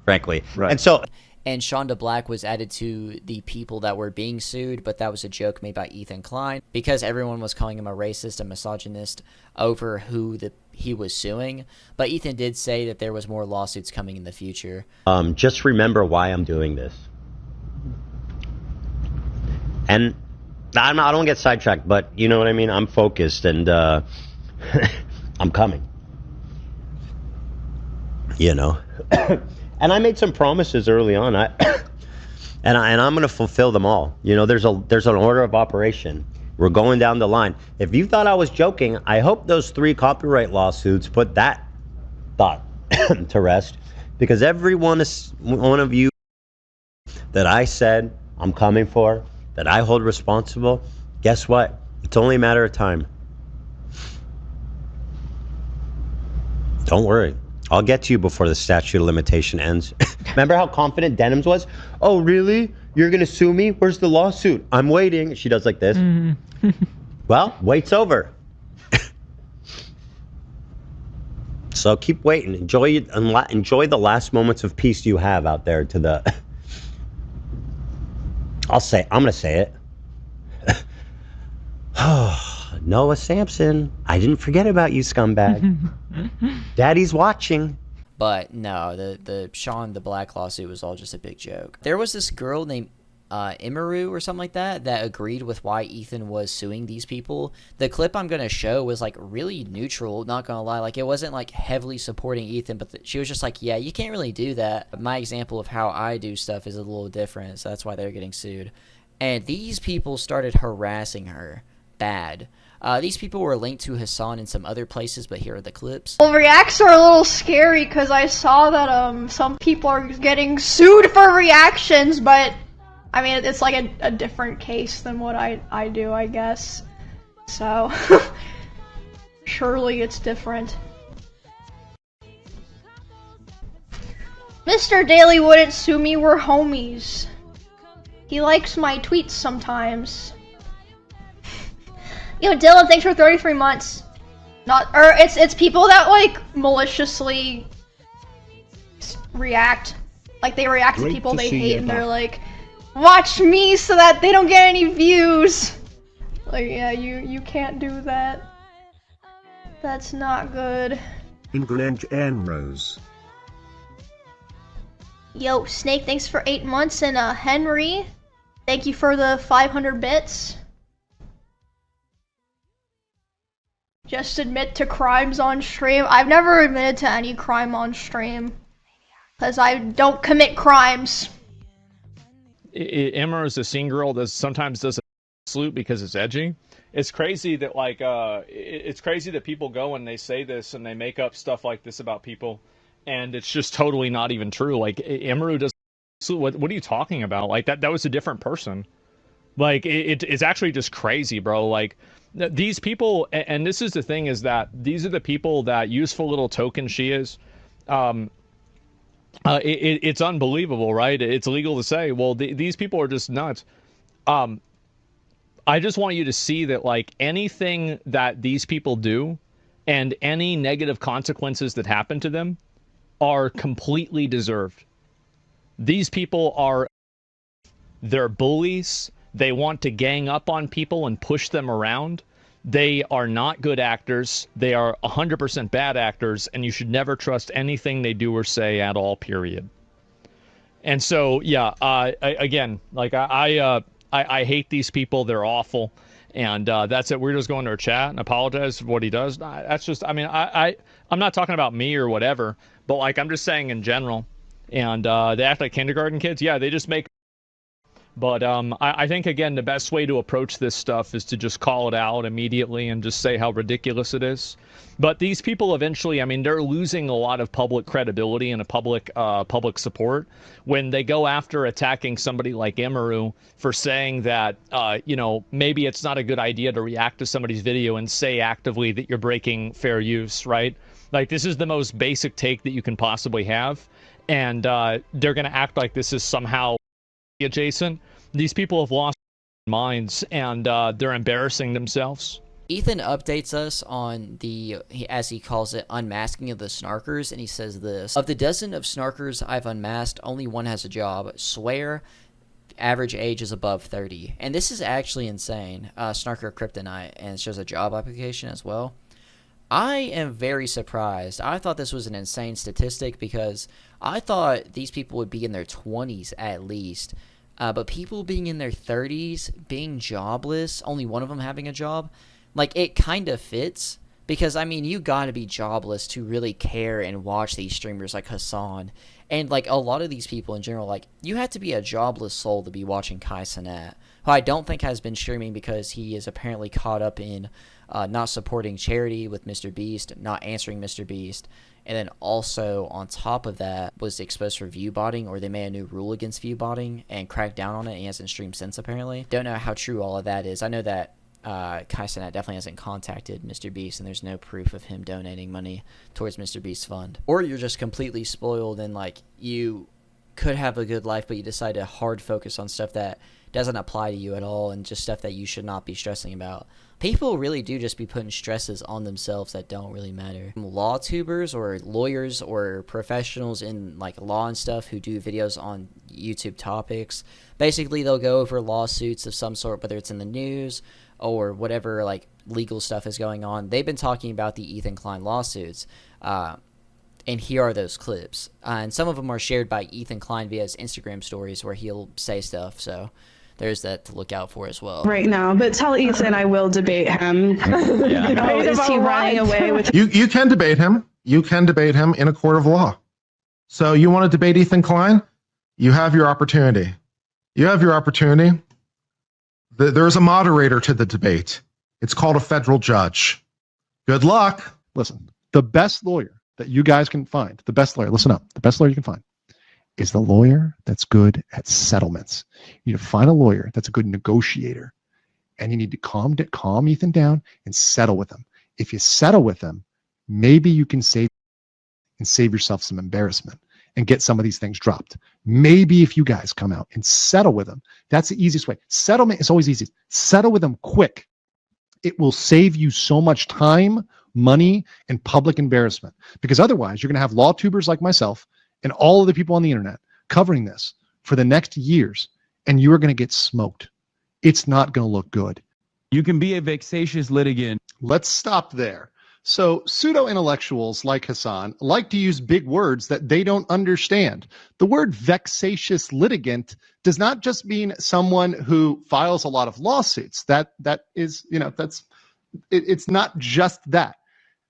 frankly. Right. And so, and Shonda Black was added to the people that were being sued, but that was a joke made by Ethan Klein because everyone was calling him a racist and misogynist over who he was suing. But Ethan did say that there was more lawsuits coming in the future. Just remember why I'm doing this. And I don't get sidetracked, but you know what I mean? I'm focused, and I'm coming. You know? And I made some promises early on, and I'm going to fulfill them all. You know, there's an order of operation. We're going down the line. If you thought I was joking, I hope those 3 copyright lawsuits put that thought to rest, because every one of you that I said I'm coming for, that I hold responsible, guess what? It's only a matter of time. Don't worry. I'll get to you before the statute of limitation ends. Remember how confident Denims was? Oh, really? You're going to sue me? Where's the lawsuit? I'm waiting. She does like this. Well, wait's over. So keep waiting. Enjoy the last moments of peace you have out there to the... I'm going to say it. Noah Sampson, I didn't forget about you, scumbag. Daddy's watching. But no, the Sean the Black lawsuit was all just a big joke. There was this girl named Imaru or something like that agreed with why Ethan was suing these people. The clip I'm going to show was like really neutral, not going to lie. Like it wasn't like heavily supporting Ethan, but she was just like, yeah, you can't really do that. My example of how I do stuff is a little different, so that's why they're getting sued. And these people started harassing her bad. These people were linked to Hasan in some other places, but here are the clips. Well, reacts are a little scary because I saw that some people are getting sued for reactions, but I mean it's like a different case than what I do, I guess. So surely it's different. Mr. Daly wouldn't sue me, we're homies. He likes my tweets sometimes. Yo, Dylan, thanks for 33 months. It's people that like maliciously react. Like they react to people they hate and they're like, watch me so that they don't get any views. Like, yeah, you can't do that. That's not good. England and Rose. Yo, Snake, thanks for 8 months, and Henry, thank you for the 500 bits. Just admit to crimes on stream. I've never admitted to any crime on stream, because I don't commit crimes. Emma is a scene girl that sometimes does a salute because it's edgy. It's crazy that like it's crazy that people go and they say this and they make up stuff like this about people, and it's just totally not even true. Like Emeru does. What are you talking about? Like that was a different person. Like it's actually just crazy, bro. Like these people, and this is the thing, is that these are the people that useful little token she is. It's unbelievable, right? It's illegal to say. Well, these people are just nuts. I just want you to see that, like, anything that these people do and any negative consequences that happen to them are completely deserved. These people are, they're bullies. They want to gang up on people and push them around. They are not good actors. They are 100% bad actors, and you should never trust anything they do or say at all, period. And so, yeah, again, like, I hate these people. They're awful. And that's it. We're just going to our chat and apologize for what he does. That's just, I mean, I'm not talking about me or whatever, but, like, I'm just saying in general. And they act like kindergarten kids. Yeah, they just make. But I think, again, the best way to approach this stuff is to just call it out immediately and just say how ridiculous it is. But these people eventually, I mean, they're losing a lot of public credibility and a public support when they go after attacking somebody like Emeru for saying that, you know, maybe it's not a good idea to react to somebody's video and say actively that you're breaking fair use, right? Like, this is the most basic take that you can possibly have. And they're going to act like this is somehow adjacent. These people have lost their minds, and they're embarrassing themselves. Ethan updates us on the, as he calls it, unmasking of the snarkers, and he says this: of the dozen of snarkers I've unmasked, only one has a job. Swear, average age is above 30. And this is actually insane. Snarker Kryptonite, and it shows a job application as well. I am very surprised. I thought this was an insane statistic because I thought these people would be in their 20s at least. But people being in their 30s, being jobless, only one of them having a job, like, it kind of fits. Because, I mean, you gotta be jobless to really care and watch these streamers like Hasan. And, like, a lot of these people in general, like, you have to be a jobless soul to be watching Kaceytron, who I don't think has been streaming because he is apparently caught up in not supporting charity with Mr. Beast, not answering Mr. Beast, and then also on top of that was exposed for view botting, or they made a new rule against view botting and cracked down on it, and he hasn't streamed since apparently. Don't know how true all of that is. I know that Kaceytron definitely hasn't contacted Mr. Beast, and there's no proof of him donating money towards Mr. Beast's fund. Or you're just completely spoiled and, like, you could have a good life, but you decide to hard focus on stuff that doesn't apply to you at all and just stuff that you should not be stressing about. People really do just be putting stresses on themselves that don't really matter. Law tubers or lawyers or professionals in, like, law and stuff who do videos on YouTube topics, basically they'll go over lawsuits of some sort, whether it's in the news or whatever, like, legal stuff is going on. They've been talking about the Ethan Klein lawsuits, and here are those clips. And some of them are shared by Ethan Klein via his Instagram stories where he'll say stuff, so there's that to look out for as well. Right now, but tell Ethan I will debate him. Yeah. You know, is he running away with? You can debate him. You can debate him in a court of law. So you want to debate Ethan Klein? You have your opportunity. You have your opportunity. There's a moderator to the debate. It's called a federal judge. Good luck. Listen, the best lawyer that you guys can find, the best lawyer, listen up, the best lawyer you can find is the lawyer that's good at settlements. You need to find a lawyer that's a good negotiator, and you need to calm Ethan down and settle with him. If you settle with him, maybe you can save yourself some embarrassment and get some of these things dropped. Maybe if you guys come out and settle with him, that's the easiest way. Settlement is always easy. Settle with him quick. It will save you so much time, money, and public embarrassment. Because otherwise, you're going to have law tubers like myself and all of the people on the internet covering this for the next years, and you are going to get smoked. It's not going to look good. You can be a vexatious litigant. Let's stop there. So pseudo-intellectuals like Hasan like to use big words that they don't understand. The word vexatious litigant does not just mean someone who files a lot of lawsuits. That is, you know, it's not just that.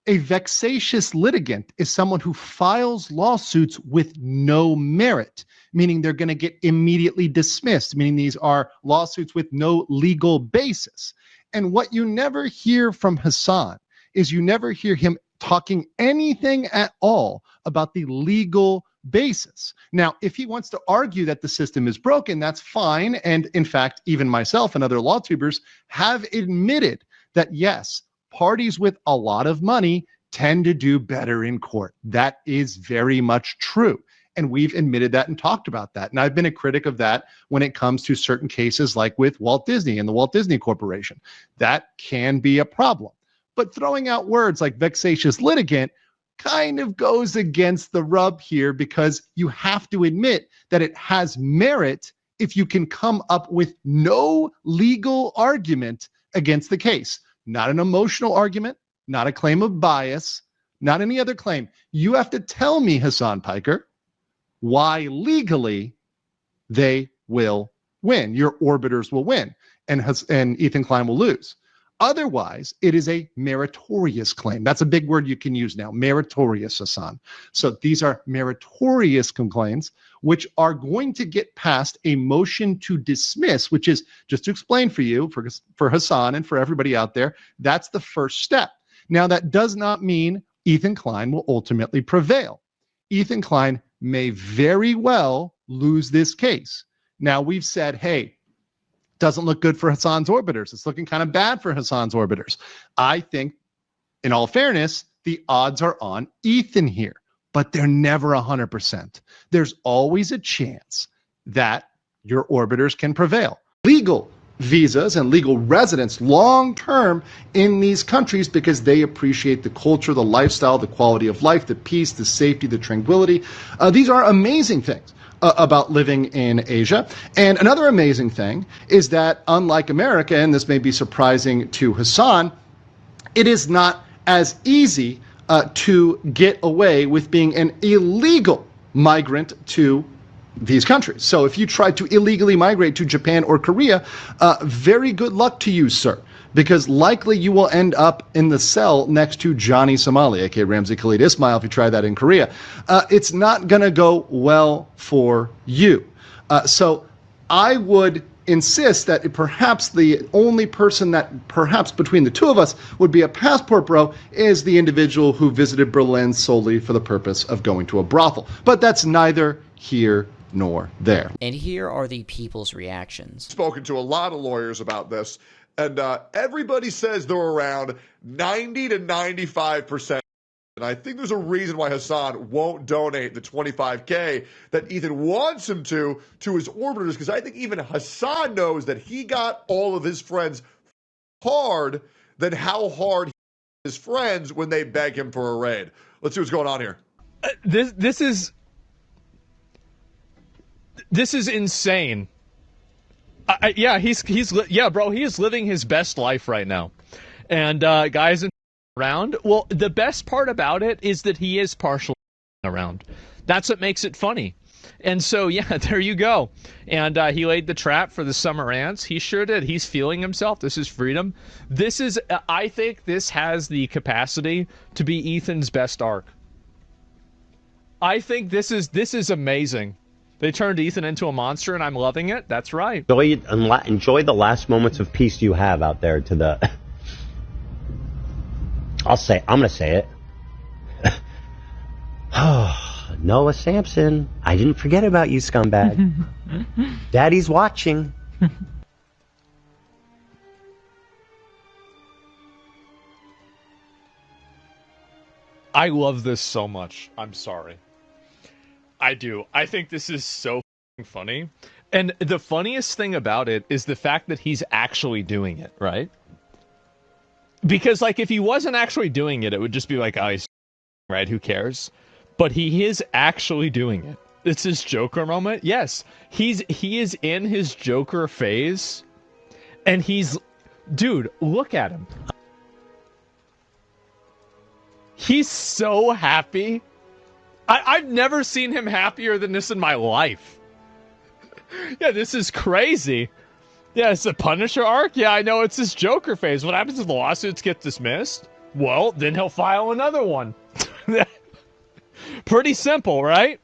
A vexatious litigant is someone who files lawsuits with no merit, meaning they're going to get immediately dismissed, meaning these are lawsuits with no legal basis. And what you never hear from Hasan is you never hear him talking anything at all about the legal basis. Now, if he wants to argue that the system is broken, that's fine. And in fact, even myself and other law tubers have admitted that, yes, parties with a lot of money tend to do better in court. That is very much true. And we've admitted that and talked about that. And I've been a critic of that when it comes to certain cases like with Walt Disney and the Walt Disney Corporation. That can be a problem. But throwing out words like vexatious litigant kind of goes against the rub here, because you have to admit that it has merit if you can come up with no legal argument against the case. Not an emotional argument, not a claim of bias, not any other claim. You have to tell me, Hasan Piker, why legally they will win. Your orbiters will win, and Ethan Klein will lose. Otherwise, it is a meritorious claim. That's a big word you can use now, meritorious, Hasan. So these are meritorious complaints, which are going to get past a motion to dismiss, which is, just to explain for you, for Hasan and for everybody out there, that's the first step. Now, that does not mean Ethan Klein will ultimately prevail. Ethan Klein may very well lose this case. Now, we've said, hey, doesn't look good for Hasan's orbiters. It's looking kind of bad for Hasan's orbiters. I think, in all fairness, the odds are on Ethan here, but they're never 100%. There's always a chance that your orbiters can prevail. Legal visas and legal residence long-term in these countries, because they appreciate the culture, the lifestyle, the quality of life, the peace, the safety, the tranquility. These are amazing things about living in Asia. And another amazing thing is that, unlike America, and this may be surprising to Hasan, it is not as easy to get away with being an illegal migrant to these countries. So if you try to illegally migrate to Japan or Korea, very good luck to you, sir, because likely you will end up in the cell next to Johnny Somali, aka Ramzi Khalid Ismail, if you try that in Korea. It's not going to go well for you. So I would insist that perhaps the only person that perhaps between the two of us would be a passport bro is the individual who visited Berlin solely for the purpose of going to a brothel. But that's neither here nor there. And here are the people's reactions. Spoken to a lot of lawyers about this, and everybody says they're around 90 to 95%. And I think there's a reason why Hasan won't donate the $25K that Ethan wants him to his orbiters, because I think even Hasan knows that he got all of his friends hard than how hard his friends when they beg him for a raid. Let's see what's going on here. This is insane. Yeah, bro, he is living his best life right now. And guys around, well, the best part about it is that he is partially around. That's what makes it funny. And so, yeah, there you go. And he laid the trap for the summer ants. He sure did. He's feeling himself. This is freedom. This is, I think this has the capacity to be Ethan's best arc. I think this is amazing. They turned Ethan into a monster, and I'm loving it. That's right. Enjoy the last moments of peace you have out there to the... I'm going to say it. Noah Sampson, I didn't forget about you, scumbag. Daddy's watching. I love this so much. I'm sorry. I do. I think this is so funny. And the funniest thing about it is the fact that he's actually doing it, right? Because, like, if he wasn't actually doing it, it would just be like, oh, he's right, who cares? But he is actually doing it. It's his Joker moment. Yes, he is in his Joker phase. And he's... Dude, look at him. He's so happy. I've never seen him happier than this in my life. Yeah, this is crazy. Yeah, it's the Punisher arc? Yeah, I know it's his Joker phase. What happens if the lawsuits get dismissed? Well, then he'll file another one. Pretty simple, right?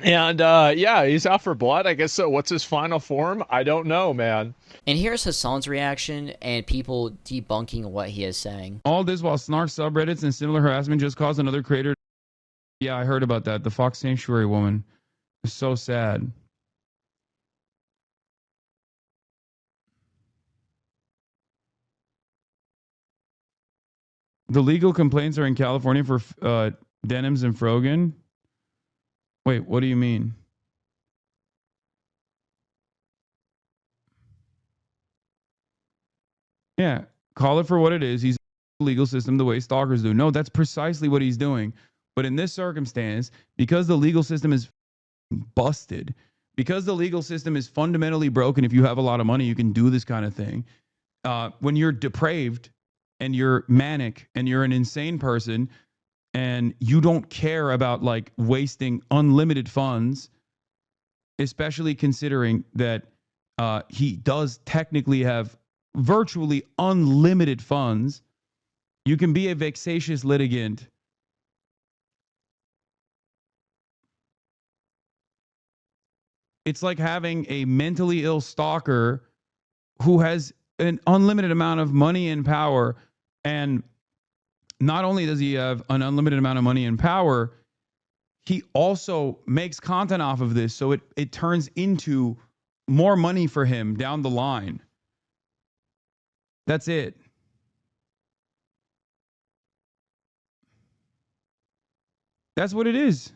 And, yeah, he's out for blood. I guess so. What's his final form? I don't know, man. And here's Hasan's reaction and people debunking what he is saying. All this while snark subreddits and similar harassment just caused another creator. Yeah, I heard about that. The Fox Sanctuary woman. It's so sad. The legal complaints are in California for Denims and Frogan. Wait, what do you mean? Yeah, call it for what it is. He's the legal system the way stalkers do. No, that's precisely what he's doing. But in this circumstance, because the legal system is busted, because the legal system is fundamentally broken, if you have a lot of money, you can do this kind of thing. When you're depraved and you're manic and you're an insane person and you don't care about like wasting unlimited funds, especially considering that he does technically have virtually unlimited funds, you can be a vexatious litigant. It's like having a mentally ill stalker who has an unlimited amount of money and power. And not only does he have an unlimited amount of money and power, he also makes content off of this. So it turns into more money for him down the line. That's it. That's what it is.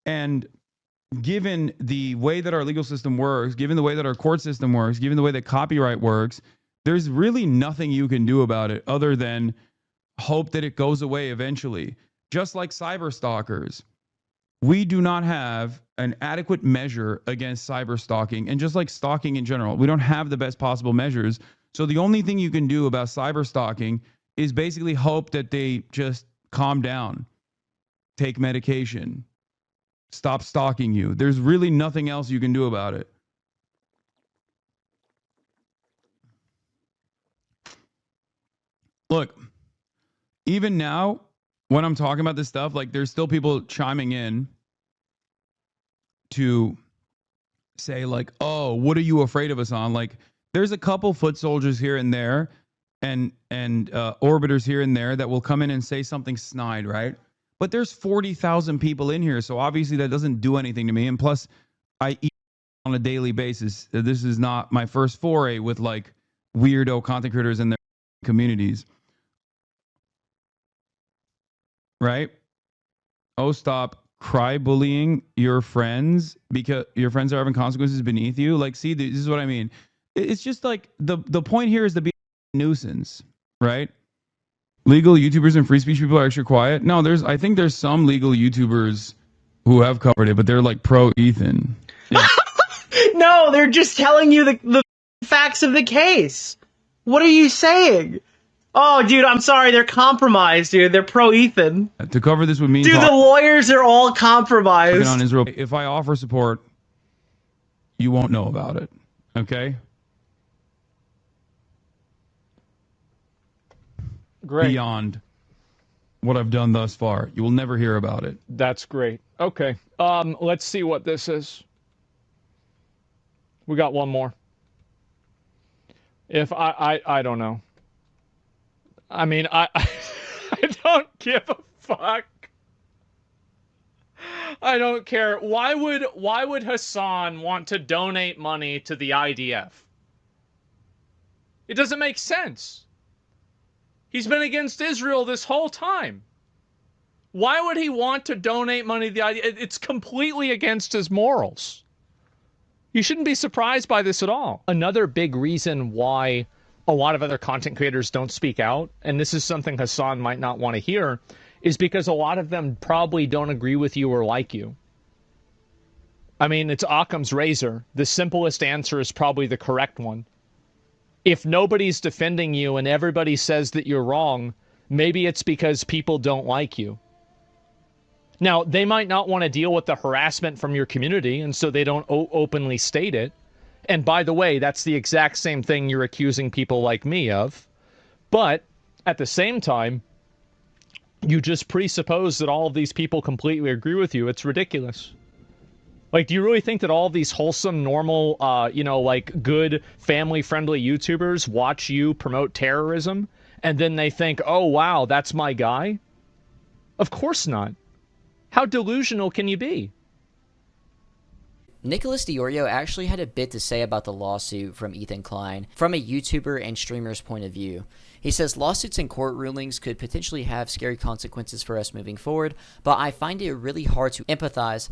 And given the way that our legal system works, given the way that our court system works, given the way that copyright works, there's really nothing you can do about it other than hope that it goes away eventually. Just like cyber stalkers, we do not have an adequate measure against cyber stalking, and just like stalking in general, we don't have the best possible measures. So the only thing you can do about cyber stalking is basically hope that they just calm down, take medication, stop stalking you. There's really nothing else you can do about it. Look, even now, when I'm talking about this stuff, like there's still people chiming in to say like, oh, what are you afraid of us on? Like there's a couple foot soldiers here and there and orbiters here and there that will come in and say something snide, right? But there's 40,000 people in here, so obviously that doesn't do anything to me. And plus, I eat on a daily basis. This is not my first foray with like weirdo content creators and their communities. Right? Oh, stop cry bullying your friends because your friends are having consequences beneath you. Like, see, this is what I mean. It's just like the point here is to be a nuisance, right? Legal YouTubers and free speech people are extra quiet. No, I think there's some legal YouTubers who have covered it, but they're like pro Ethan. Yeah. No, they're just telling you the facts of the case. What are you saying? Oh, dude, I'm sorry. They're compromised, dude. They're pro Ethan. To cover this with me, dude, the lawyers are all compromised. On Israel. If I offer support, you won't know about it. Okay? Great. Beyond what I've done thus far, you will never hear about it. That's great. Okay. Let's see what this is. We got one more. If I don't know. I mean, I don't give a fuck. I don't care. Why would Hasan want to donate money to the IDF? It doesn't make sense. He's been against Israel this whole time. Why would he want to donate money to the IDF? It's completely against his morals. You shouldn't be surprised by this at all. Another big reason why a lot of other content creators don't speak out, and this is something Hasan might not want to hear, is because a lot of them probably don't agree with you or like you. I mean, it's Occam's razor. The simplest answer is probably the correct one. If nobody's defending you and everybody says that you're wrong, maybe it's because people don't like you. Now, they might not want to deal with the harassment from your community, and so they don't openly state it. And by the way, that's the exact same thing you're accusing people like me of. But at the same time, you just presuppose that all of these people completely agree with you. It's ridiculous. Like, do you really think that all of these wholesome, normal, like good, family-friendly YouTubers watch you promote terrorism and then they think, oh, wow, that's my guy? Of course not. How delusional can you be? Nicholas Diorio actually had a bit to say about the lawsuit from Ethan Klein from a YouTuber and streamer's point of view. He says lawsuits and court rulings could potentially have scary consequences for us moving forward, but I find it really hard to empathize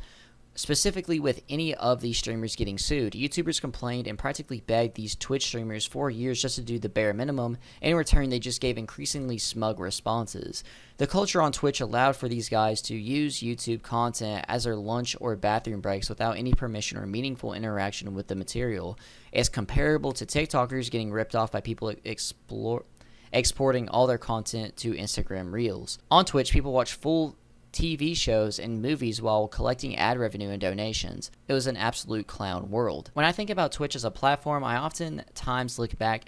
specifically with any of these streamers getting sued. YouTubers complained and practically begged these Twitch streamers for years just to do the bare minimum. In return, they just gave increasingly smug responses. The culture on Twitch allowed for these guys to use YouTube content as their lunch or bathroom breaks without any permission or meaningful interaction with the material. It's comparable to TikTokers getting ripped off by people exporting all their content to Instagram Reels. On Twitch, people watch full TV shows and movies while collecting ad revenue and donations. It was an absolute clown world. When I think about Twitch as a platform, I oftentimes look back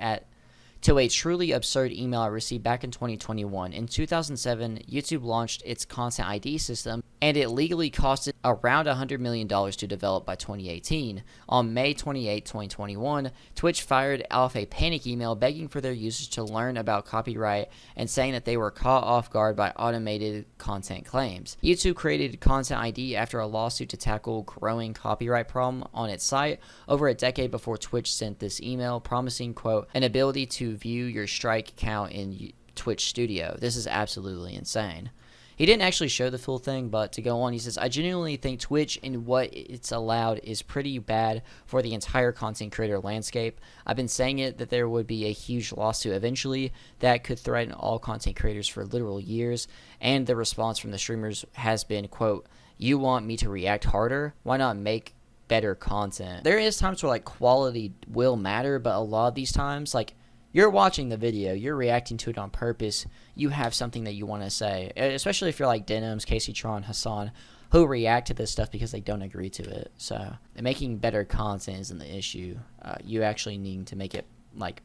to a truly absurd email I received back in 2021. In 2007, YouTube launched its Content ID system, and it legally costed around $100 million to develop by 2018. On May 28, 2021, Twitch fired off a panic email begging for their users to learn about copyright and saying that they were caught off guard by automated content claims. YouTube created Content ID after a lawsuit to tackle growing copyright problem on its site over a decade before Twitch sent this email promising, quote, an ability to view your strike count in Twitch Studio. This is absolutely insane. He didn't actually show the full thing, but to go on, he says, I genuinely think Twitch and what it's allowed is pretty bad for the entire content creator landscape. I've been saying it that there would be a huge lawsuit eventually that could threaten all content creators for literal years, and the response from the streamers has been, quote, you want me to react harder? Why not make better content? There is times where like quality will matter, but a lot of these times, like, you're watching the video, you're reacting to it on purpose, you have something that you want to say, especially if you're like Denims, Kaceytron, Hasan, who react to this stuff because they don't agree to it. So making better content isn't the issue. You actually need to make it like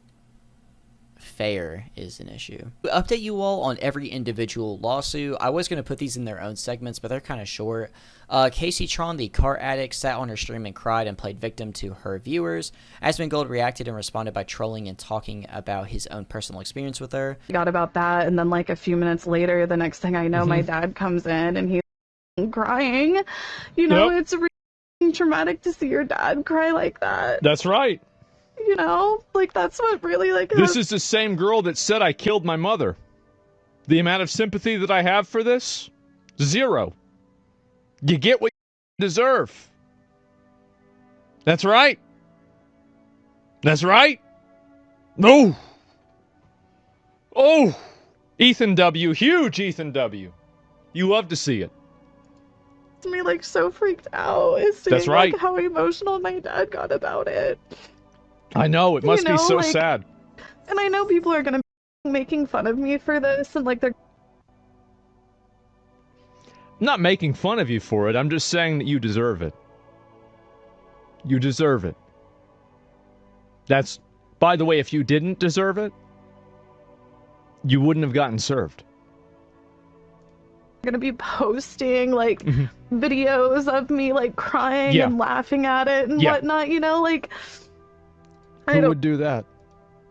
fair is an issue. To update you all on every individual lawsuit. I was going to put these in their own segments, but they're kind of short. Kaceytron, the car addict, sat on her stream and cried and played victim to her viewers. Asmongold reacted and responded by trolling and talking about his own personal experience with her. Got about that, and then like a few minutes later, the next thing I know, my dad comes in and he's crying. You know, it's really traumatic to see your dad cry like that. That's right. You know, like that's what really like. This is the same girl that said I killed my mother. The amount of sympathy that I have for this, 0. You get what you deserve. That's right. That's right. No. Oh, Ethan W. Huge Ethan W. You love to see it. Me like so freaked out. That's right. Like, how emotional my dad got about it. I know, it must be so like, sad. And I know people are gonna be making fun of me for this, and like they're I'm not making fun of you for it. I'm just saying that you deserve it. You deserve it. That's, by the way, if you didn't deserve it, you wouldn't have gotten served. gonna be posting like videos of me like crying and laughing at it and whatnot, you know, like Who would do that?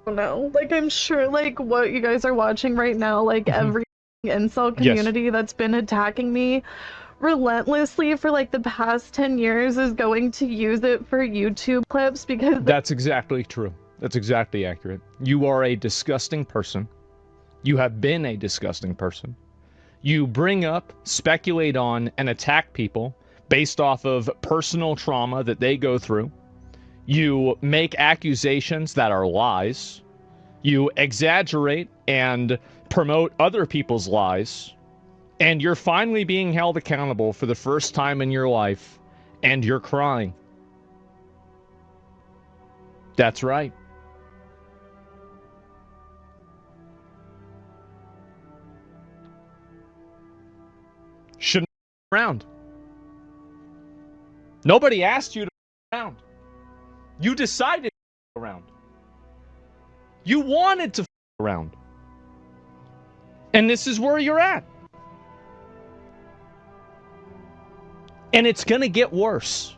I don't know. Like I'm sure like what you guys are watching right now, like every incel community that's been attacking me relentlessly for like the past 10 years is going to use it for YouTube clips because that's exactly true. That's exactly accurate. You are a disgusting person. You have been a disgusting person. You bring up, speculate on, and attack people based off of personal trauma that they go through. You make accusations that are lies. You exaggerate and promote other people's lies. And you're finally being held accountable for the first time in your life, and you're crying. That's right. Shouldn't be around. Nobody asked you to be around. You decided to be around. You wanted to be around. And this is where you're at. And it's going to get worse.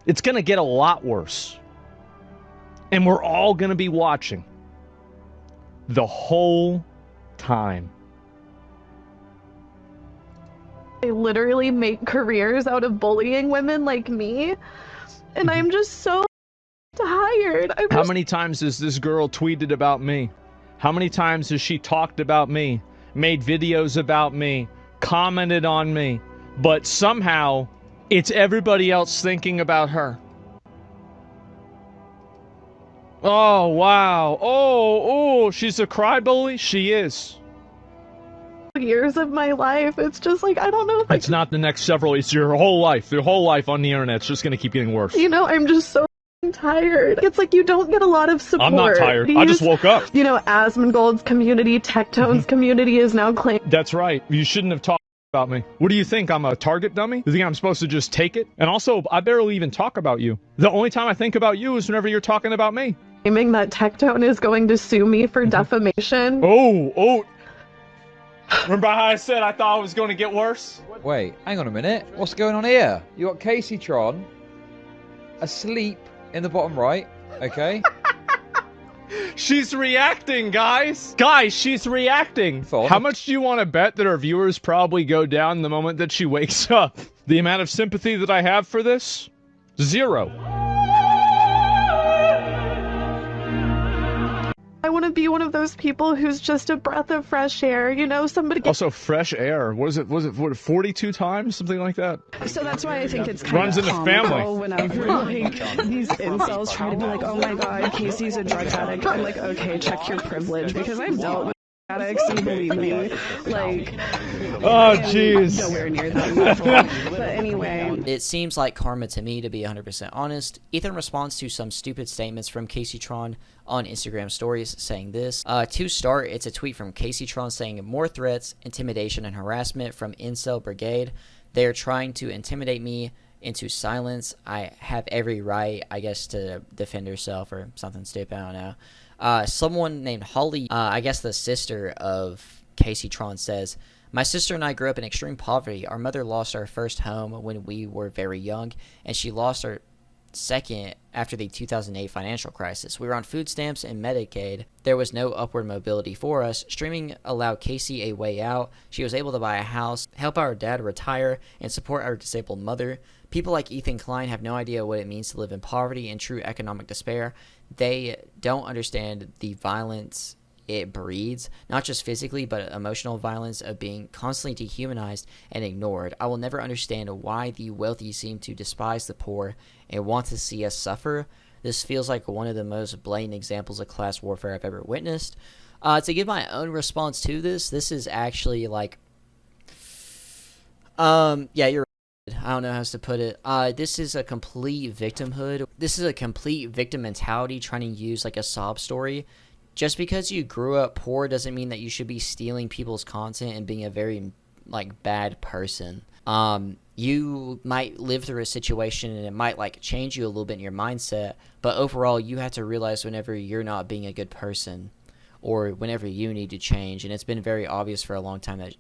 It's going to get a lot worse. And we're all going to be watching the whole time. They literally make careers out of bullying women like me. And I'm just so tired. How many times has this girl tweeted about me? How many times has she talked about me, made videos about me, commented on me, but somehow it's everybody else thinking about her? Oh, wow. Oh, she's a crybaby? She is. Years of my life. It's just like, I don't know if It's not the next several, it's your whole life. Your whole life on the internet's just going to keep getting worse. You know, I'm just so tired. It's like you don't get a lot of support. I'm not tired. I just woke up. You know, Asmongold's community, Tectone's community is now claiming. That's right. You shouldn't have talked about me. What do you think? I'm a target dummy? You think I'm supposed to just take it? And also, I barely even talk about you. The only time I think about you is whenever you're talking about me. Claiming that Tectone is going to sue me for defamation. Oh. Remember how I said I thought it was going to get worse? Wait, hang on a minute. What's going on here? You got Kaceytron asleep in the bottom right, okay? She's reacting, guys. Guys, she's reacting. How much do you want to bet that our viewers probably go down the moment that she wakes up? The amount of sympathy that I have for this? 0. I want to be one of those people who's just a breath of fresh air, you know, somebody. Also, fresh air. Was it 42 times? Something like that? So that's why I think it's kind Runs of in the family. whenever like these incels try to be like, oh my god, Casey's a drug addict. I'm like, okay, check your privilege, because I've dealt with addicts, and believe me, like, oh jeez, nowhere near that level. But anyway, it seems like karma to me, to be 100% honest. Ethan responds to some stupid statements from Kaceytron on Instagram stories saying this. To start, it's a tweet from Kaceytron saying more threats, intimidation, and harassment from Incel Brigade. They are trying to intimidate me into silence. I have every right, I guess, to defend herself or something stupid, I don't know. Someone named Holly, I guess the sister of Kaceytron, says, my sister and I grew up in extreme poverty. Our mother lost our first home when we were very young, and she lost our second after the 2008 financial crisis. We were on food stamps and Medicaid. There was no upward mobility for us. Streaming allowed Casey a way out. She was able to buy a house, help our dad retire, and support our disabled mother. People like Ethan Klein have no idea what it means to live in poverty and true economic despair. They don't understand the violence it breeds, not just physically, but emotional violence of being constantly dehumanized and ignored. I will never understand why the wealthy seem to despise the poor and want to see us suffer. This feels like one of the most blatant examples of class warfare I've ever witnessed. To give my own response to this is actually like, yeah, you're right. I don't know how else to put it. This is a complete victimhood. This is a complete victim mentality trying to use like a sob story. Just because you grew up poor doesn't mean that you should be stealing people's content and being a very like bad person. You might live through a situation and it might like change you a little bit in your mindset, but overall you have to realize whenever you're not being a good person or whenever you need to change. And it's been very obvious for a long time that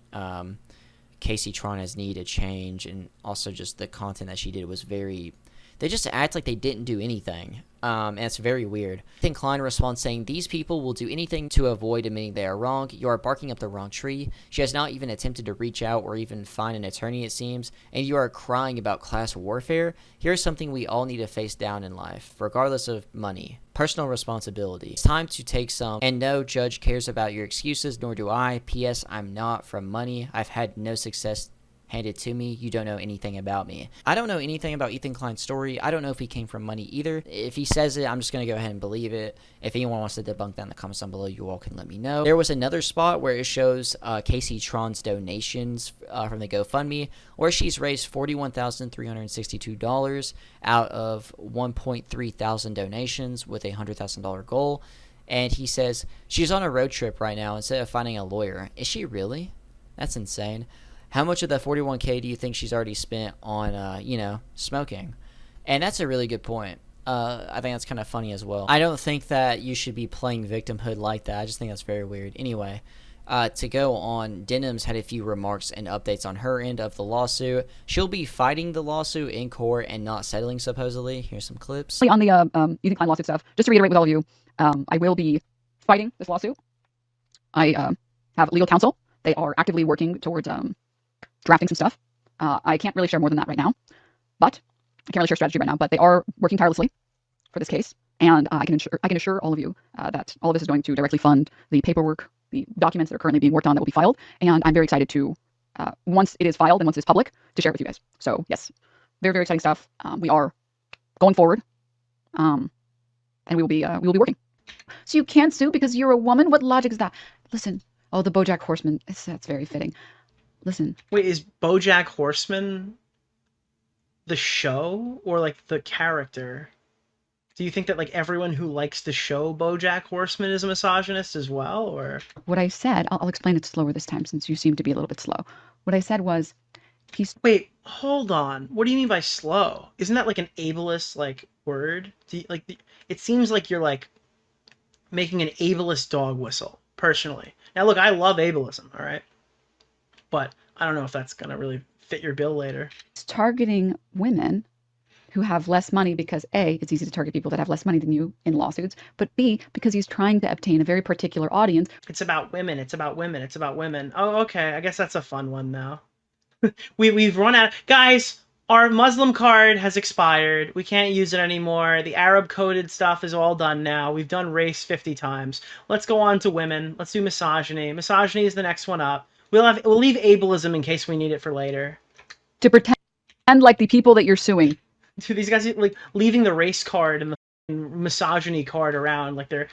Kaceytron has needed change, and also just the content that she did was very... They just act like they didn't do anything, and it's very weird. Ethan Klein responds saying, these people will do anything to avoid admitting they are wrong. You are barking up the wrong tree. She has not even attempted to reach out or even find an attorney, it seems, and you are crying about class warfare. Here's something we all need to face down in life, regardless of money. Personal responsibility. It's time to take some, and no judge cares about your excuses, nor do I. P.S. I'm not from money. I've had no success handed to me. You don't know anything about me. I don't know anything about Ethan Klein's story. I don't know if he came from money either. If he says it, I'm just going to go ahead and believe it. If anyone wants to debunk that in the comments down below, you all can let me know. There was another spot where it shows Kaceytron's donations from the GoFundMe, where she's raised $41,362 out of 1.3 thousand donations with a $100,000 goal. And he says she's on a road trip right now instead of finding a lawyer. Is she really? That's insane. How much of that 41K do you think she's already spent on, you know, smoking? And that's a really good point. I think that's kind of funny as well. I don't think that you should be playing victimhood like that. I just think that's very weird. Anyway, to go on, Denims had a few remarks and updates on her end of the lawsuit. She'll be fighting the lawsuit in court and not settling, supposedly. Here's some clips. On the Ethan Klein lawsuit stuff, just to reiterate with all of you, I will be fighting this lawsuit. I have legal counsel. They are actively working towards drafting some stuff. I can't really share more than that right now, but I can't really share strategy right now, but they are working tirelessly for this case. And I can assure all of you that all of this is going to directly fund the paperwork, the documents that are currently being worked on that will be filed. And I'm very excited to, once it is filed and once it's public, to share it with you guys. So yes, very, very exciting stuff. We are going forward, and we will be working. So you can't sue because you're a woman? What logic is that? Listen, oh, the BoJack Horseman, that's very fitting. Listen. Wait, is BoJack Horseman the show or like the character? Do you think that like everyone who likes the show BoJack Horseman is a misogynist as well, or? What I said, I'll explain it slower this time since you seem to be a little bit slow. What I said was, Wait, hold on. What do you mean by slow? Isn't that like an ableist like word? It seems like you're like making an ableist dog whistle. Personally, now look, I love ableism, all right, but I don't know if that's gonna really fit your bill later. It's targeting women who have less money because A, it's easy to target people that have less money than you in lawsuits, but B, because he's trying to obtain a very particular audience. It's about women, it's about women, it's about women. Oh, okay, I guess that's a fun one now. We've run out. Guys, our Muslim card has expired. We can't use it anymore. The Arab coded stuff is all done now. We've done race 50 times. Let's go on to women. Let's do misogyny. Misogyny is the next one up. We'll leave ableism in case we need it for later. To pretend like the people that you're suing. Dude, these guys are like leaving the race card and the misogyny card around like they're.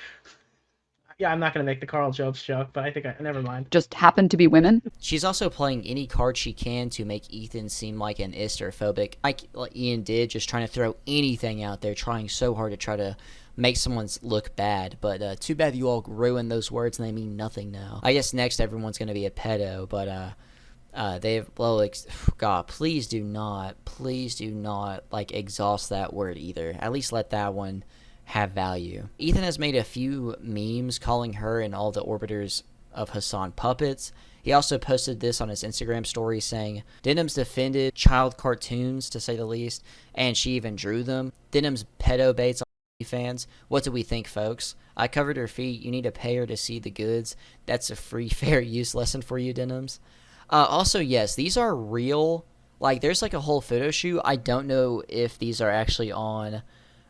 Yeah, I'm not gonna make the Carl Jobs joke, but I think never mind. Just happen to be women. She's also playing any card she can to make Ethan seem like an Isterphobic, like Ian did, just trying to throw anything out there, trying so hard to try to make someone look bad. But too bad you all ruined those words and they mean nothing now. I guess next everyone's gonna be a pedo, but God, please do not like exhaust that word either. At least let that one have value. Ethan has made a few memes calling her and all the orbiters of Hasan puppets. He also posted this on his Instagram story saying, Denims defended child cartoons, to say the least, and she even drew them. Denims pedo baits on fans. What do we think, folks? I covered her feet. You need to pay her to see the goods. That's a free fair use lesson for you, Denims. Also, yes, these are real. Like, there's like a whole photo shoot. I don't know if these are actually on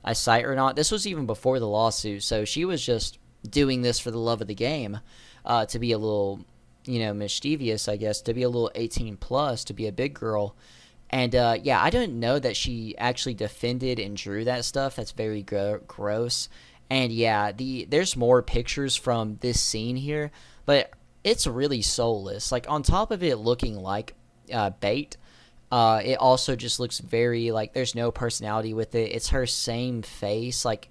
a site or not. This was even before the lawsuit, so she was just doing this for the love of the game, to be a little, mischievous, I guess, to be a little 18 plus, to be a big girl. And yeah, I didn't know that she actually defended and drew that stuff. That's very gross. And yeah, there's more pictures from this scene here, but it's really soulless. Like, on top of it looking like bait, it also just looks very, like, there's no personality with it. It's her same face. Like,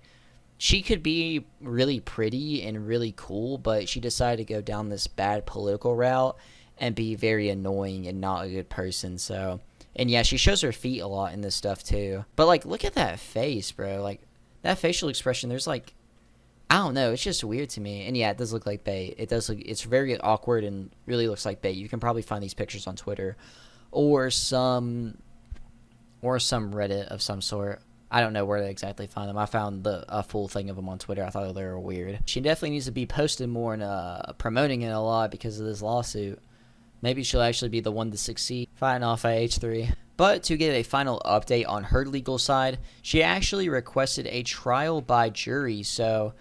she could be really pretty and really cool, but she decided to go down this bad political route and be very annoying and not a good person. So, and yeah, she shows her feet a lot in this stuff too. But, like, look at that face, bro. Like, that facial expression, there's, like, I don't know, it's just weird to me. And yeah, it does look like bait. It's very awkward and really looks like bait. You can probably find these pictures on Twitter or some Reddit of some sort. I don't know where to exactly find them. I found a full thing of them on Twitter. I thought they were weird. She definitely needs to be posted more and promoting it a lot because of this lawsuit. Maybe she'll actually be the one to succeed fighting off h3. But to get a final update on her legal side, she actually requested a trial by jury, so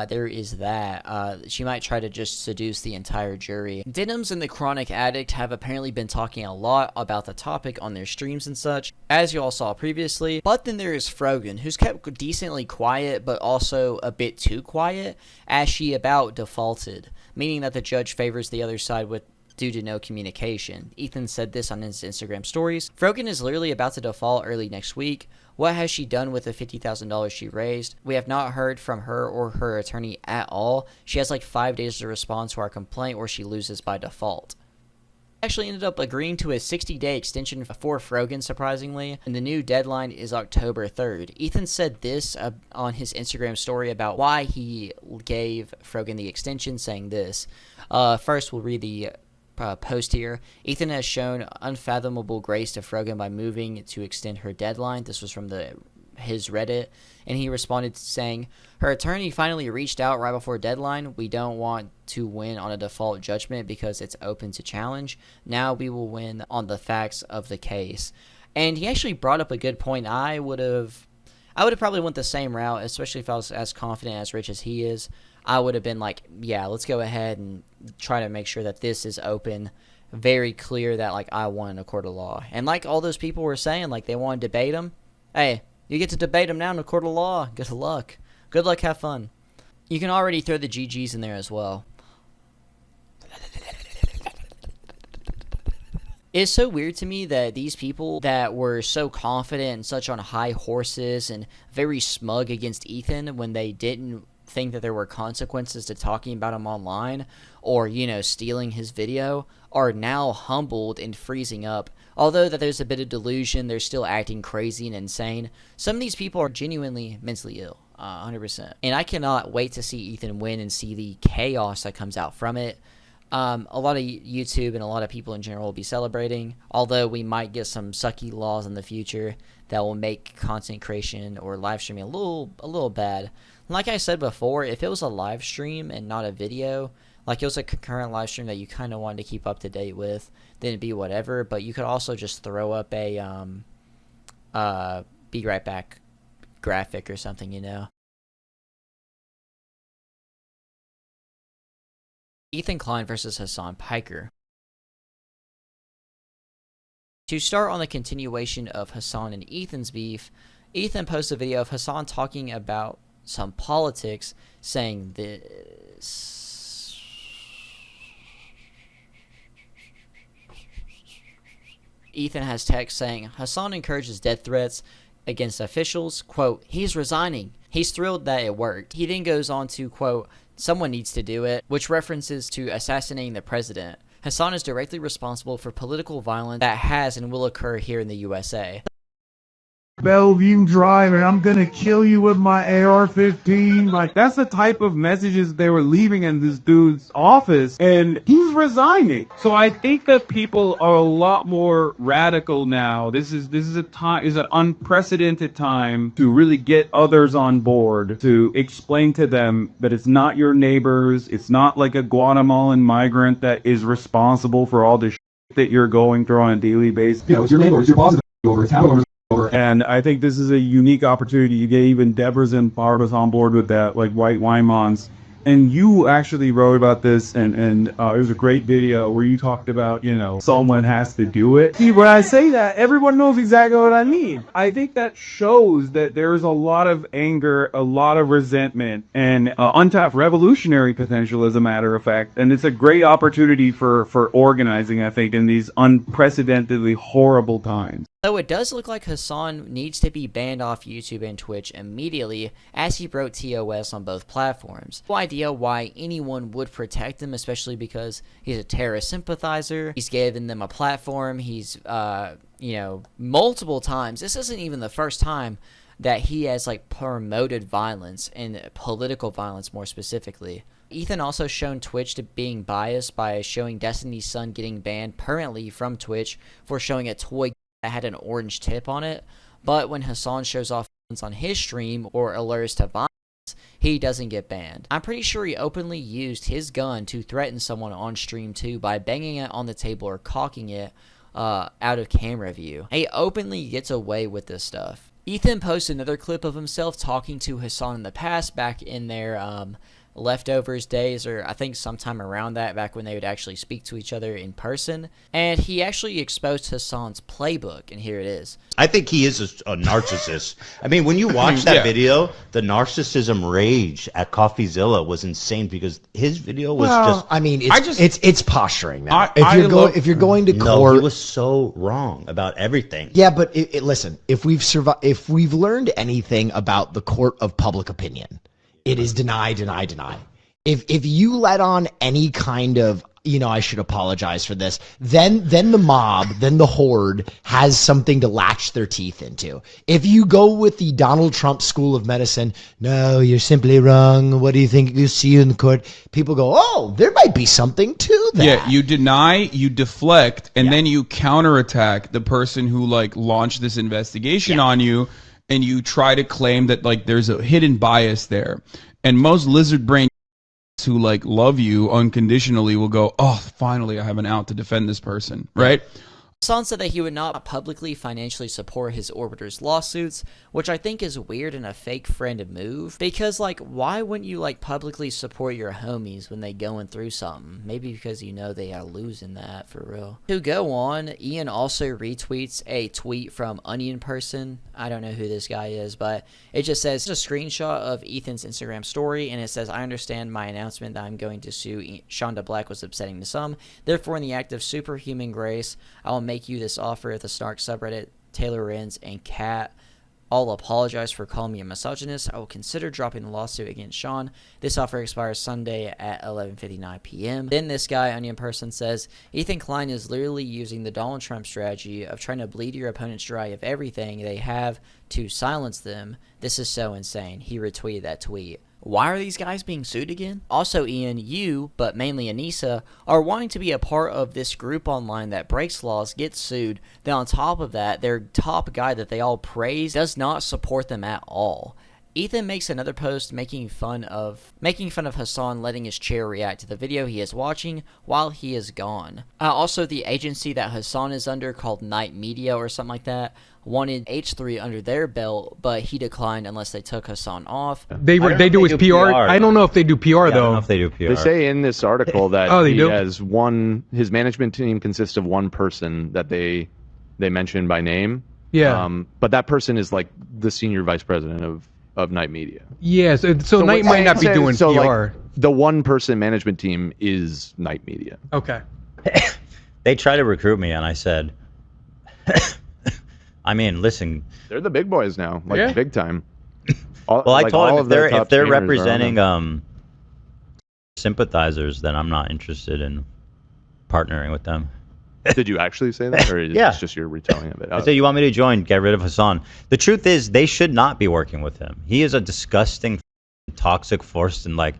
there is that. She might try to just seduce the entire jury. Denims and the Chronic Addict have apparently been talking a lot about the topic on their streams and such, as you all saw previously. But then there is Frogan, who's kept decently quiet, but also a bit too quiet, as she about defaulted, meaning that the judge favors the other side due to no communication. Ethan said this on his Instagram stories. Frogan is literally about to default early next week. What has she done with the $50,000 she raised? We have not heard from her or her attorney at all. She has like 5 days to respond to our complaint or she loses by default. Actually ended up agreeing to a 60-day extension for Frogan, surprisingly, and the new deadline is October 3rd. Ethan said this on his Instagram story about why he gave Frogan the extension, saying this. First, we'll read the post here. Ethan has shown unfathomable grace to Frogan by moving to extend her deadline. This was from the his Reddit, and he responded saying, her attorney finally reached out right before deadline. We don't want to win on a default judgment because it's open to challenge. Now we will win on the facts of the case. And he actually brought up a good point. I would have probably went the same route, especially if I was as confident as Rich as he is. I would have been like, yeah, let's go ahead and try to make sure that this is open, very clear that, like, I won in a court of law. And like all those people were saying, like, they want to debate him. Hey, you get to debate him now in a court of law. Good luck. Good luck, have fun. You can already throw the GGs in there as well. It's so weird to me that these people that were so confident and such on high horses and very smug against Ethan when they didn't think that there were consequences to talking about him online or, you know, stealing his video are now humbled and freezing up. Although that there's a bit of delusion, they're still acting crazy and insane. Some of these people are genuinely mentally ill, 100%. And I cannot wait to see Ethan win and see the chaos that comes out from it. A lot of YouTube and a lot of people in general will be celebrating, although we might get some sucky laws in the future that will make content creation or live streaming a little bad. Like I said before, if it was a live stream and not a video, like it was a concurrent live stream that you kind of wanted to keep up to date with, then it'd be whatever. But you could also just throw up a be right back graphic or something, you know. Ethan Klein versus Hasan Piker. To start on the continuation of Hasan and Ethan's beef, Ethan posted a video of Hasan talking about some politics, saying this. Ethan has text saying, Hasan encourages death threats against officials. Quote, he's resigning. He's thrilled that it worked. He then goes on to, quote, someone needs to do it, which references to assassinating the president. Hasan is directly responsible for political violence that has and will occur here in the USA. Bellevue Drive and I'm gonna kill you with my AR-15. Like, that's the type of messages they were leaving in this dude's office, and he's resigning. So I think that people are a lot more radical now. This is an unprecedented time to really get others on board, to explain to them that it's not your neighbors, it's not like a Guatemalan migrant that is responsible for all the shit that you're going through on a daily basis. You know, it's your neighbor, it's your boss, over, it's over. And I think this is a unique opportunity to get even Deborah's and Barbara's on board with that, like White Wymons. And you actually wrote about this, and it was a great video where you talked about, you know, someone has to do it. See, when I say that, everyone knows exactly what I mean. I think that shows that there's a lot of anger, a lot of resentment, and untapped revolutionary potential, as a matter of fact. And it's a great opportunity for organizing, I think, in these unprecedentedly horrible times. So it does look like Hasan needs to be banned off YouTube and Twitch immediately, as he broke TOS on both platforms. No idea why anyone would protect him, especially because he's a terrorist sympathizer. He's given them a platform. He's, you know, multiple times. This isn't even the first time that he has, like, promoted violence, and political violence more specifically. Ethan also shown Twitch to being biased by showing Destiny's Son getting banned permanently from Twitch for showing a toy that had an orange tip on it, but when Hasan shows off on his stream or alerts to violence, he doesn't get banned. I'm pretty sure he openly used his gun to threaten someone on stream too by banging it on the table or cocking it out of camera view. He openly gets away with this stuff. Ethan posted another clip of himself talking to Hasan in the past, back in their leftovers days, or I think sometime around that, back when they would actually speak to each other in person, and he actually exposed Hasan's playbook, and here it is. I think he is a narcissist. I mean, when you watch that video, the narcissism rage at CoffeeZilla was insane, because his video was just. I mean, it's posturing, man. If you're going to court, no, he was so wrong about everything. Yeah, but listen, if we've learned anything about the court of public opinion, it is deny, deny, deny. If you let on any kind of, you know, I should apologize for this, then the mob, then the horde has something to latch their teeth into. If you go with the Donald Trump school of medicine, no, you're simply wrong, what do you think you see in court? People go, oh, there might be something to that. Yeah, you deny, you deflect, and then you counterattack the person who, like, launched this investigation on you. and you try to claim that like there's a hidden bias there. And most lizard brain who like love you unconditionally will go, oh, finally I have an out to defend this person, right? Hasan said that he would not publicly financially support his orbiter's lawsuits, which I think is weird and a fake friend move, because like why wouldn't you like publicly support your homies when they going through something? Maybe because you know they are losing that for real. To go on, Ian also retweets a tweet from Onion Person. I don't know who this guy is, but it just says, it's a screenshot of Ethan's Instagram story, and it says, I understand my announcement that I'm going to sue Shonda Black was upsetting to some. Therefore, in the act of superhuman grace, I will make you this offer if the Snark subreddit, Taylor Renz, and Kat all apologize for calling me a misogynist. I will consider dropping the lawsuit against Sean. This offer expires Sunday at 11:59 p.m. Then this guy, Onion Person, says, Ethan Klein is literally using the Donald Trump strategy of trying to bleed your opponents dry of everything they have to silence them. This is so insane. He retweeted that tweet. Why are these guys being sued again? Also, Ian, you, but mainly Anisa, are wanting to be a part of this group online that breaks laws, gets sued. Then on top of that, their top guy that they all praise does not support them at all. Ethan makes another post making fun of Hasan letting his chair react to the video he is watching while he is gone. Also, the agency that Hasan is under, called Night Media or something like that, wanted H3 under their belt, but he declined unless they took Hasan off. They do his PR. I don't know if they do PR though. I don't know if they do PR. They say in this article that they he do? has one. His management team consists of one person that they mention by name. Yeah. But that person is like the senior vice president of Night Media. Yeah. So Night might not be doing PR. Like, the one person management team is Night Media. Okay. They tried to recruit me, and I said, I mean, listen. They're the big boys now, like big time. Well, I told him if they're representing sympathizers, then I'm not interested in partnering with them. Did you actually say that, or is Yeah. it just your retelling of it? I said, you want me to join? Get rid of Hasan. The truth is, they should not be working with him. He is a disgusting, toxic force, and like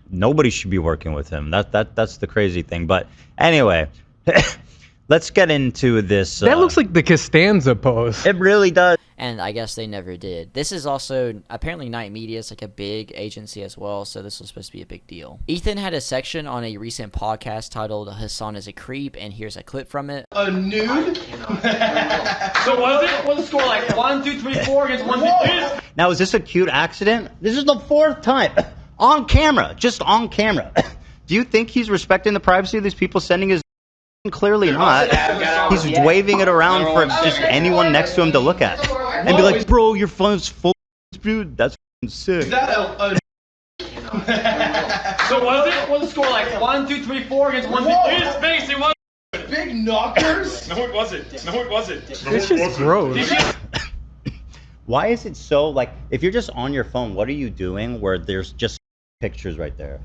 nobody should be working with him. That's the crazy thing. But anyway, let's get into this. That looks like the Costanza post. It really does. And I guess they never did. This is also, apparently Night Media is like a big agency as well, so this was supposed to be a big deal. Ethan had a section on a recent podcast titled Hasan is a Creep, and here's a clip from it. A nude? So was it? What's the score like? 1, 2, 3, 4 against 1, 2, 3? Now, is this a cute accident? This is the 4th time. On camera. Just on camera. Do you think he's respecting the privacy of these people sending his... Clearly not. He's waving it around for just anyone next to him to look at. And be like, bro, your phone's full. Dude, that's sick. Is that a So was it? What's the score like? 1, 2, 3, 4 against 1, 2, 3? Space, it was. Big knockers? No, it wasn't. No, it wasn't. It's just gross. Why is it so, like, if you're just on your phone, what are you doing where there's just pictures right there?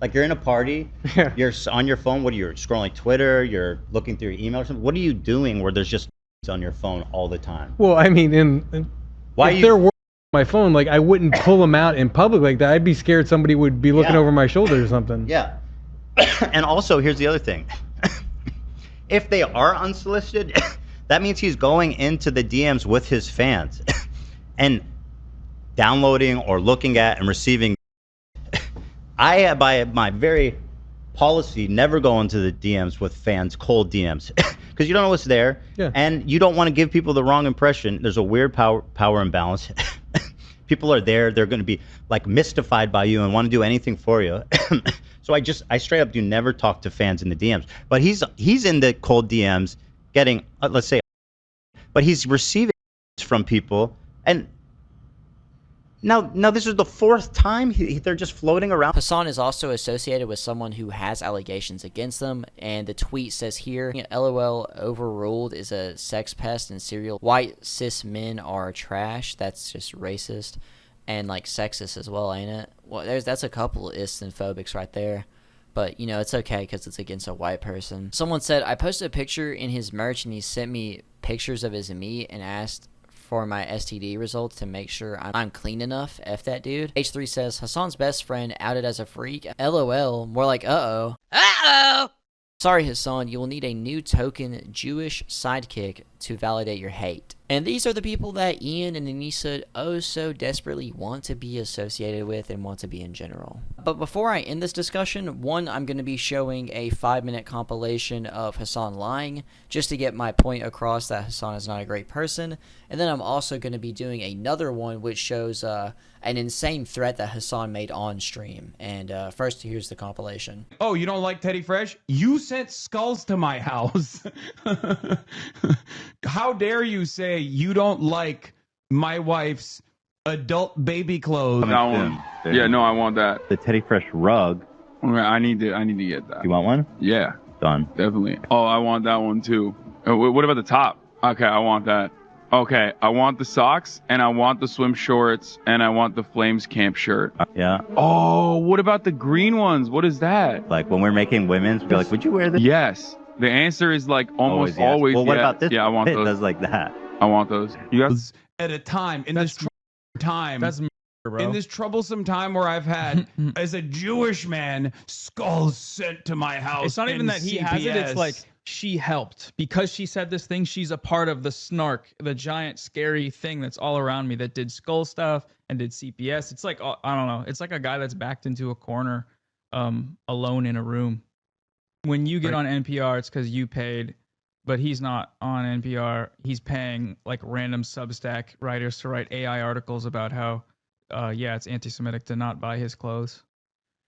Like, you're in a party, you're on your phone, what are you, scrolling Twitter, you're looking through your email or something? What are you doing where there's just on your phone all the time? Well, I mean, if they're working on my phone, like, I wouldn't pull them out in public like that. I'd be scared somebody would be looking over my shoulder or something. Yeah. And also, here's the other thing. If they are unsolicited, that means he's going into the DMs with his fans and downloading or looking at and receiving. I, by my very policy, never go into the DMs with fans, cold DMs, because you don't know what's there, and you don't want to give people the wrong impression. There's a weird power imbalance. People are there; they're going to be like mystified by you and want to do anything for you. So I straight up do never talk to fans in the DMs. But he's in the cold DMs, getting let's say, but he's receiving from people and. Now this is the 4th time they're just floating around. Hasan is also associated with someone who has allegations against them, and the tweet says here, LOL overruled is a sex pest and serial white cis men are trash. That's just racist and like sexist as well, ain't it? Well, that's a couple of ists and phobics right there. But, you know, it's okay because it's against a white person. Someone said, I posted a picture in his merch and he sent me pictures of his meat and asked for my STD results to make sure I'm clean enough. F that dude. H3 says, Hasan's best friend outed as a freak. LOL. More like uh-oh. Uh-oh! Sorry, Hasan. You will need a new token Jewish sidekick to validate your hate. And these are the people that Ian and Anisa oh so desperately want to be associated with and want to be in general. But before I end this discussion, one, I'm going to be showing a 5-minute compilation of Hasan lying, just to get my point across that Hasan is not a great person. And then I'm also going to be doing another one which shows an insane threat that Hasan made on stream. And first, here's the compilation. Oh, you don't like Teddy Fresh? You sent skulls to my house. How dare you say you don't like my wife's adult baby clothes? That one. Yeah, no, I want that. The Teddy Fresh rug. Okay, I need to get that. You want one? Yeah. Done. Definitely. Oh, I want that one too. What about the top? Okay, I want that. Okay, I want the socks, and I want the swim shorts, and I want the Flames camp shirt. Yeah. Oh, what about the green ones? What is that? Like when we're making women's, we're like, would you wear this? Yes. The answer is like almost yes. always Well, what yes. about this? Yeah, I want It those. does like that. I want those. You guys? At a time, in this time. That's bro. In this troublesome time where I've had, as a Jewish man, skulls sent to my house. It's not even in that he has it. It's CPS. like she helped because she said this thing. She's a part of the snark, the giant scary thing that's all around me that did skull stuff and did CPS. It's like, I don't know. It's like a guy that's backed into a corner, alone in a room. When you get on NPR, it's because you paid, but he's not on NPR. He's paying like random Substack writers to write AI articles about how, it's anti-Semitic to not buy his clothes.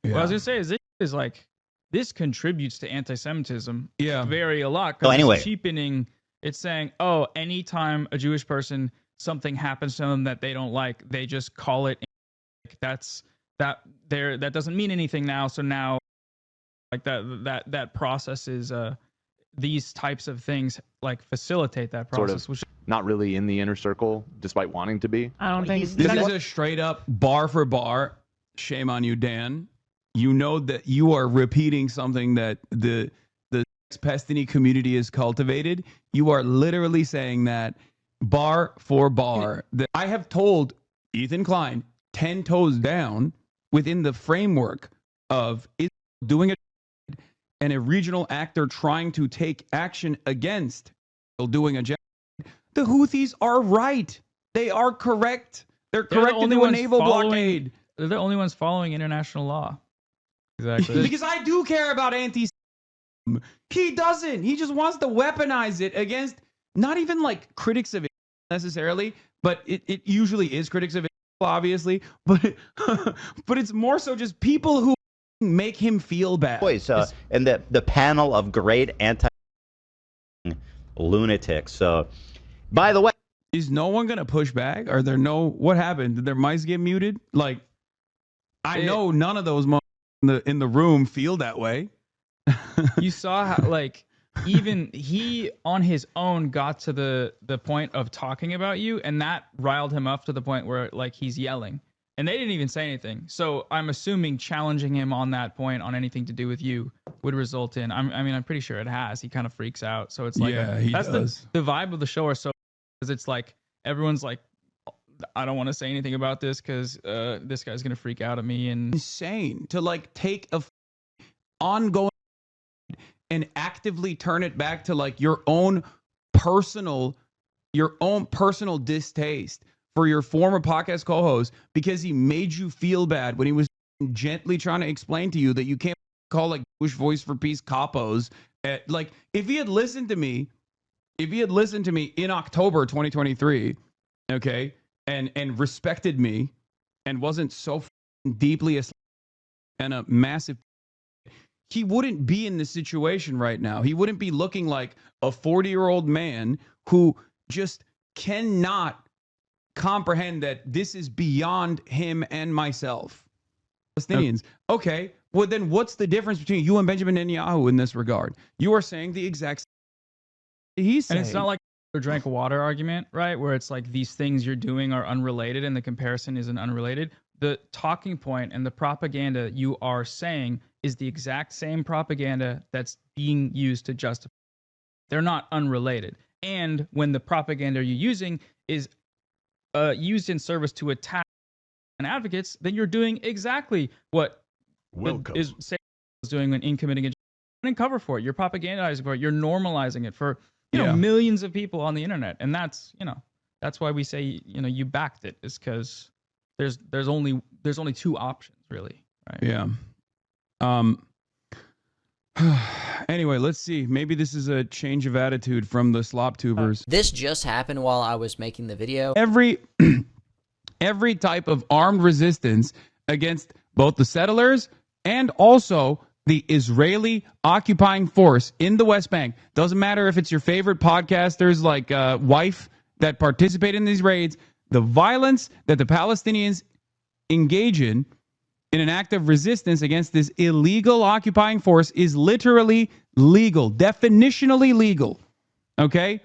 What I was gonna say is this contributes to anti-Semitism. Yeah, very a lot. So anyway, it's cheapening. It's saying, oh, anytime a Jewish person something happens to them that they don't like, they just call it. That doesn't mean anything now. So now, like that process is these types of things like facilitate that process. Sort of not really in the inner circle, despite wanting to be. I don't think this is a straight up bar for bar. Shame on you, Dan. You know that you are repeating something that the Pestini community has cultivated. You are literally saying that bar for bar. That I have told Ethan Klein 10 toes down within the framework of doing it and a regional actor trying to take action against doing a job. The Houthis are right. They are correct. They're correct to do a naval blockade. They're the only ones following international law. Exactly. Because I do care about anti-Semitism. He doesn't. He just wants to weaponize it against not even like critics of it necessarily, but it usually is critics of it, obviously. But but it's more so just people who make him feel bad. Boys, and the panel of great anti-lunatics. So, by the way, is no one gonna push back? Are there no? What happened? Did their mics get muted? Like, I know none of those in the room feel that way. You saw how like even he on his own got to the point of talking about you, and that riled him up to the point where like he's yelling, and they didn't even say anything. So I'm assuming challenging him on that point on anything to do with you would result in. I'm pretty sure it has. He kind of freaks out. So it's like that's the vibe of the show. Or so because it's like everyone's like, I don't want to say anything about this because this guy's gonna freak out at me. And insane to like take a ongoing and actively turn it back to like your own personal distaste for your former podcast co-host because he made you feel bad when he was gently trying to explain to you that you can't call like Jewish Voice for Peace capos. Like if he had listened to me in October 2023, okay, and respected me and wasn't so deeply and a massive, he wouldn't be in this situation right now. He wouldn't be looking like a 40-year-old man who just cannot comprehend that this is beyond him and myself. Palestinians. Okay, well then what's the difference between you and Benjamin Netanyahu in this regard? You are saying the exact same he's saying. And it's not like a drank water argument, right? Where it's like these things you're doing are unrelated and the comparison isn't unrelated. The talking point and the propaganda you are saying is the exact same propaganda that's being used to justify. They're not unrelated. And when the propaganda you're using is used in service to attack advocates, then you're doing exactly what is doing when in committing a and cover for it. You're propagandizing for it. You're normalizing it for millions of people on the internet, and that's that's why we say you backed it, is because there's only two options really, right? Yeah. Anyway, let's see. Maybe this is a change of attitude from the slop tubers. This just happened while I was making the video. Every type of armed resistance against both the settlers and also the Israeli occupying force in the West Bank. Doesn't matter if it's your favorite podcasters like Wife that participate in these raids. The violence that the Palestinians engage in an act of resistance against this illegal occupying force is literally legal, definitionally legal. Okay?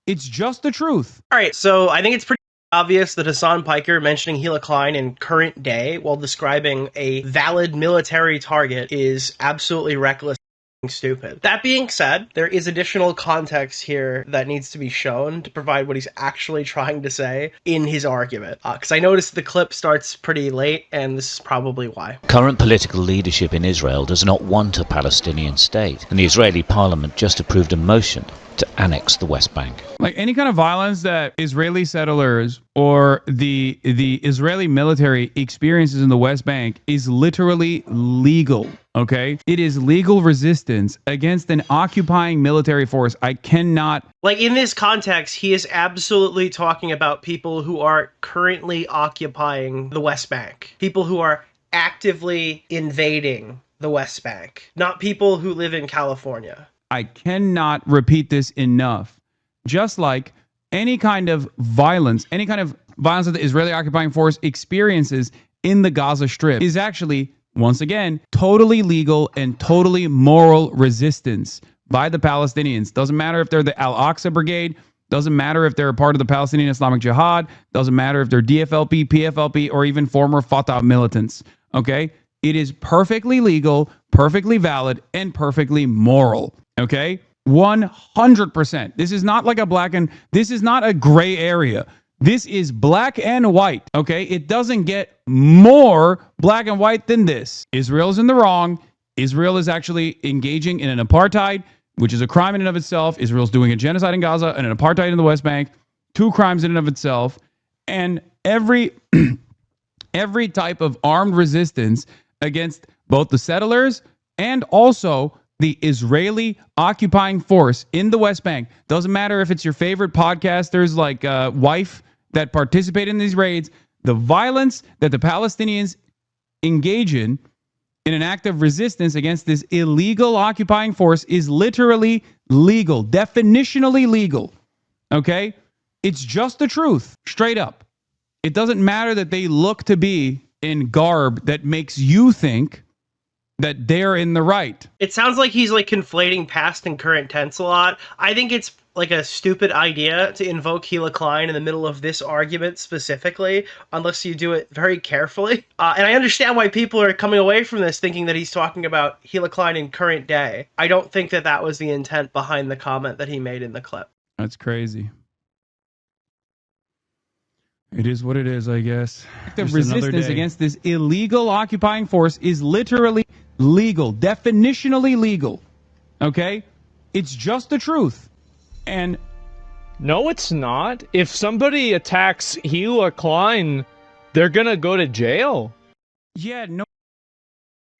It's just the truth. All right, so I think it's pretty obvious that Hasan Piker mentioning Hila Klein in current day while describing a valid military target is absolutely reckless and stupid. That being said, there is additional context here that needs to be shown to provide what he's actually trying to say in his argument. Because I noticed the clip starts pretty late, and this is probably why. Current political leadership in Israel does not want a Palestinian state, and the Israeli parliament just approved a motion to annex the West Bank. Like any kind of violence that Israeli settlers or the Israeli military experiences in the West Bank is literally legal, okay? It is legal resistance against an occupying military force. I cannot... Like, in this context, he is absolutely talking about people who are currently occupying the West Bank. People who are actively invading the West Bank. Not people who live in California. I cannot repeat this enough. Just like any kind of violence that the Israeli occupying force experiences in the Gaza Strip is actually, once again, totally legal and totally moral resistance by the Palestinians. Doesn't matter if they're the Al-Aqsa Brigade, doesn't matter if they're a part of the Palestinian Islamic Jihad, doesn't matter if they're DFLP, PFLP, or even former Fatah militants, okay? It is perfectly legal, perfectly valid, and perfectly moral. Okay? 100%. This is not like this is not a gray area. This is black and white. Okay? It doesn't get more black and white than this. Israel's in the wrong. Israel is actually engaging in an apartheid, which is a crime in and of itself. Israel's doing a genocide in Gaza and an apartheid in the West Bank. 2 crimes in and of itself. And every type of armed resistance against both the settlers and also the Israeli occupying force in the West Bank. Doesn't matter if it's your favorite podcasters like Wife that participate in these raids. The violence that the Palestinians engage in an act of resistance against this illegal occupying force is literally legal, definitionally legal. Okay? It's just the truth, straight up. It doesn't matter that they look to be in garb that makes you think that they're in the right. It sounds like he's like conflating past and current tense a lot. I think it's like a stupid idea to invoke Hila Klein in the middle of this argument specifically, unless you do it very carefully. And I understand why people are coming away from this thinking that he's talking about Hila Klein in current day. I don't think that that was the intent behind the comment that he made in the clip. That's crazy. It is what it is, I guess. The resistance against this illegal occupying force is literally legal, definitionally legal. Okay? It's just the truth. And no, it's not. If somebody attacks Hila Klein, they're gonna go to jail. Yeah, no,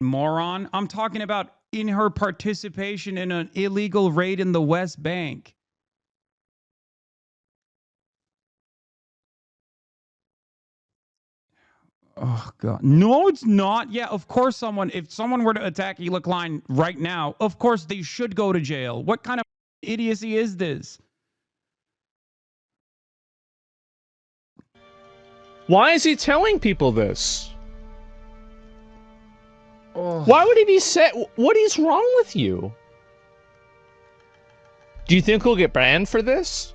moron. I'm talking about in her participation in an illegal raid in the West Bank. Oh, God. No, it's not. Yeah, of course if someone were to attack Hila Klein right now, of course they should go to jail. What kind of idiocy is this? Why is he telling people this? Why would he be what is wrong with you? Do you think he'll get banned for this?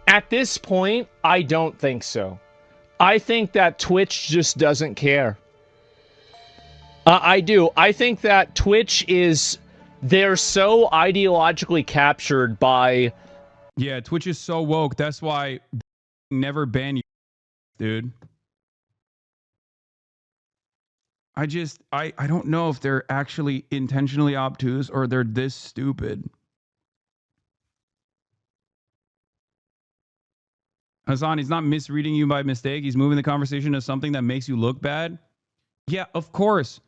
At this point, I don't think so. I think that Twitch just doesn't care. I do. I think that Twitch they're so ideologically captured by... Yeah, Twitch is so woke. That's why they never ban you, dude. I don't know if they're actually intentionally obtuse or they're this stupid. Hasan, he's not misreading you by mistake. He's moving the conversation to something that makes you look bad. Yeah, of course.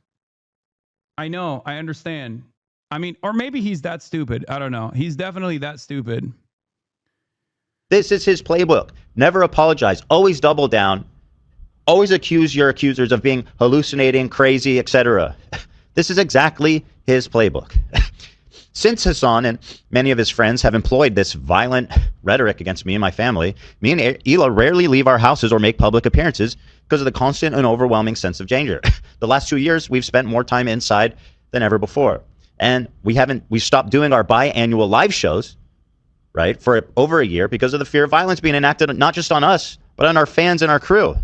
I know. I understand. I mean, or maybe he's that stupid. I don't know. He's definitely that stupid. This is his playbook. Never apologize. Always double down. Always accuse your accusers of being hallucinating, crazy, etc. This is exactly his playbook. Since Hasan and many of his friends have employed this violent rhetoric against me and my family, me and Hila rarely leave our houses or make public appearances because of the constant and overwhelming sense of danger. The last 2 years, we've spent more time inside than ever before. And we stopped doing our biannual live shows, right, for over a year because of the fear of violence being enacted not just on us, but on our fans and our crew.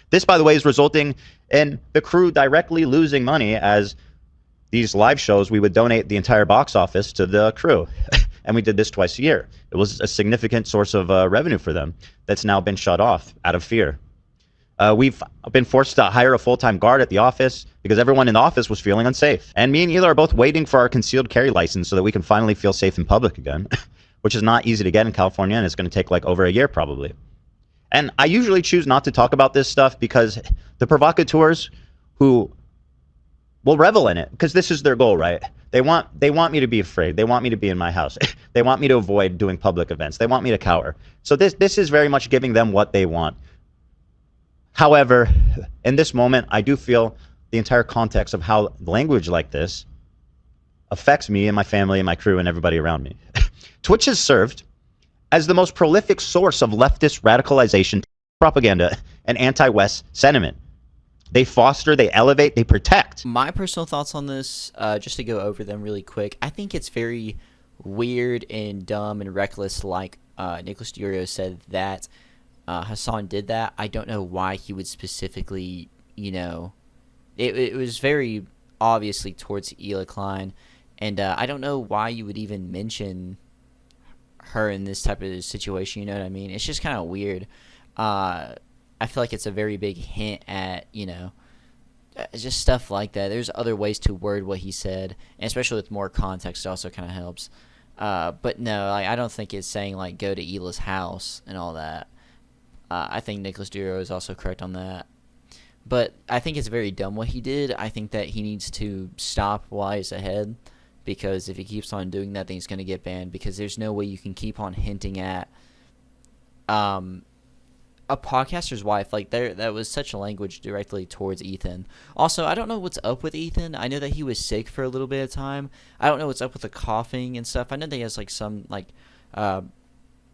This, by the way, is resulting in the crew directly losing money as these live shows, we would donate the entire box office to the crew. And we did this twice a year. It was a significant source of revenue for them that's now been shut off out of fear. We've been forced to hire a full-time guard at the office because everyone in the office was feeling unsafe. And me and Hila are both waiting for our concealed carry license so that we can finally feel safe in public again, which is not easy to get in California, and it's going to take like over a year probably. And I usually choose not to talk about this stuff because the provocateurs who will revel in it, because this is their goal, right? They want me to be afraid. They want me to be in my house. They want me to avoid doing public events. They want me to cower. So this is very much giving them what they want. However, in this moment, I do feel the entire context of how language like this affects me and my family and my crew and everybody around me. Twitch has served as the most prolific source of leftist radicalization, propaganda, and anti-West sentiment. They foster, they elevate, they protect. My personal thoughts on this, just to go over them really quick, I think it's very weird and dumb and reckless, like Nicholas Durio said that Hasan did that. I don't know why he would specifically, you know, it was very obviously towards Hila Klein, and I don't know why you would even mention her in this type of situation, you know what I mean? It's just kind of weird. I feel like it's a very big hint at, you know, just stuff like that. There's other ways to word what he said, and especially with more context, it also kind of helps. But no, like, I don't think it's saying, like, go to Hila's house and all that. I think Nicholas Duro is also correct on that. But I think it's very dumb what he did. I think that he needs to stop while he's ahead, because if he keeps on doing that, then he's going to get banned, because there's no way you can keep on hinting at a podcaster's wife. Like, that was such a language directly towards Ethan. Also, I don't know what's up with Ethan. I know that he was sick for a little bit of time. I don't know what's up with the coughing and stuff. I know that he has, like, some, like,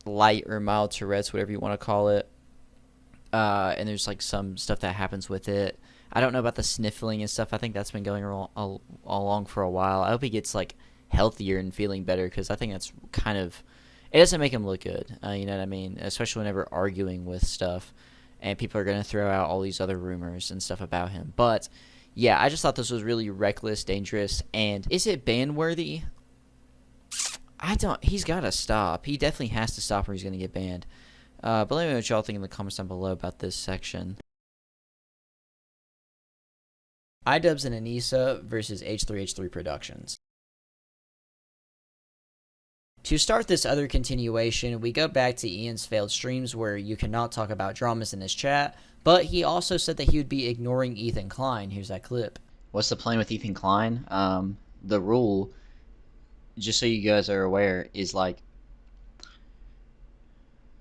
light or mild Tourette's, whatever you want to call it. And there's, like, some stuff that happens with it. I don't know about the sniffling and stuff. I think that's been going along for a while. I hope he gets, like, healthier and feeling better, because I think that's kind of... It doesn't make him look good, you know what I mean? Especially whenever arguing with stuff, and people are going to throw out all these other rumors and stuff about him. But, yeah, I just thought this was really reckless, dangerous, and is it ban-worthy? He's got to stop. He definitely has to stop or he's going to get banned. But let me know what y'all think in the comments down below about this section. iDubbbz and Anisa versus h3h3Productions. To start this other continuation, we go back to Ian's failed streams where you cannot talk about dramas in his chat, but he also said that he would be ignoring Ethan Klein. Here's that clip. What's the plan with Ethan Klein? The rule, just so you guys are aware, is like,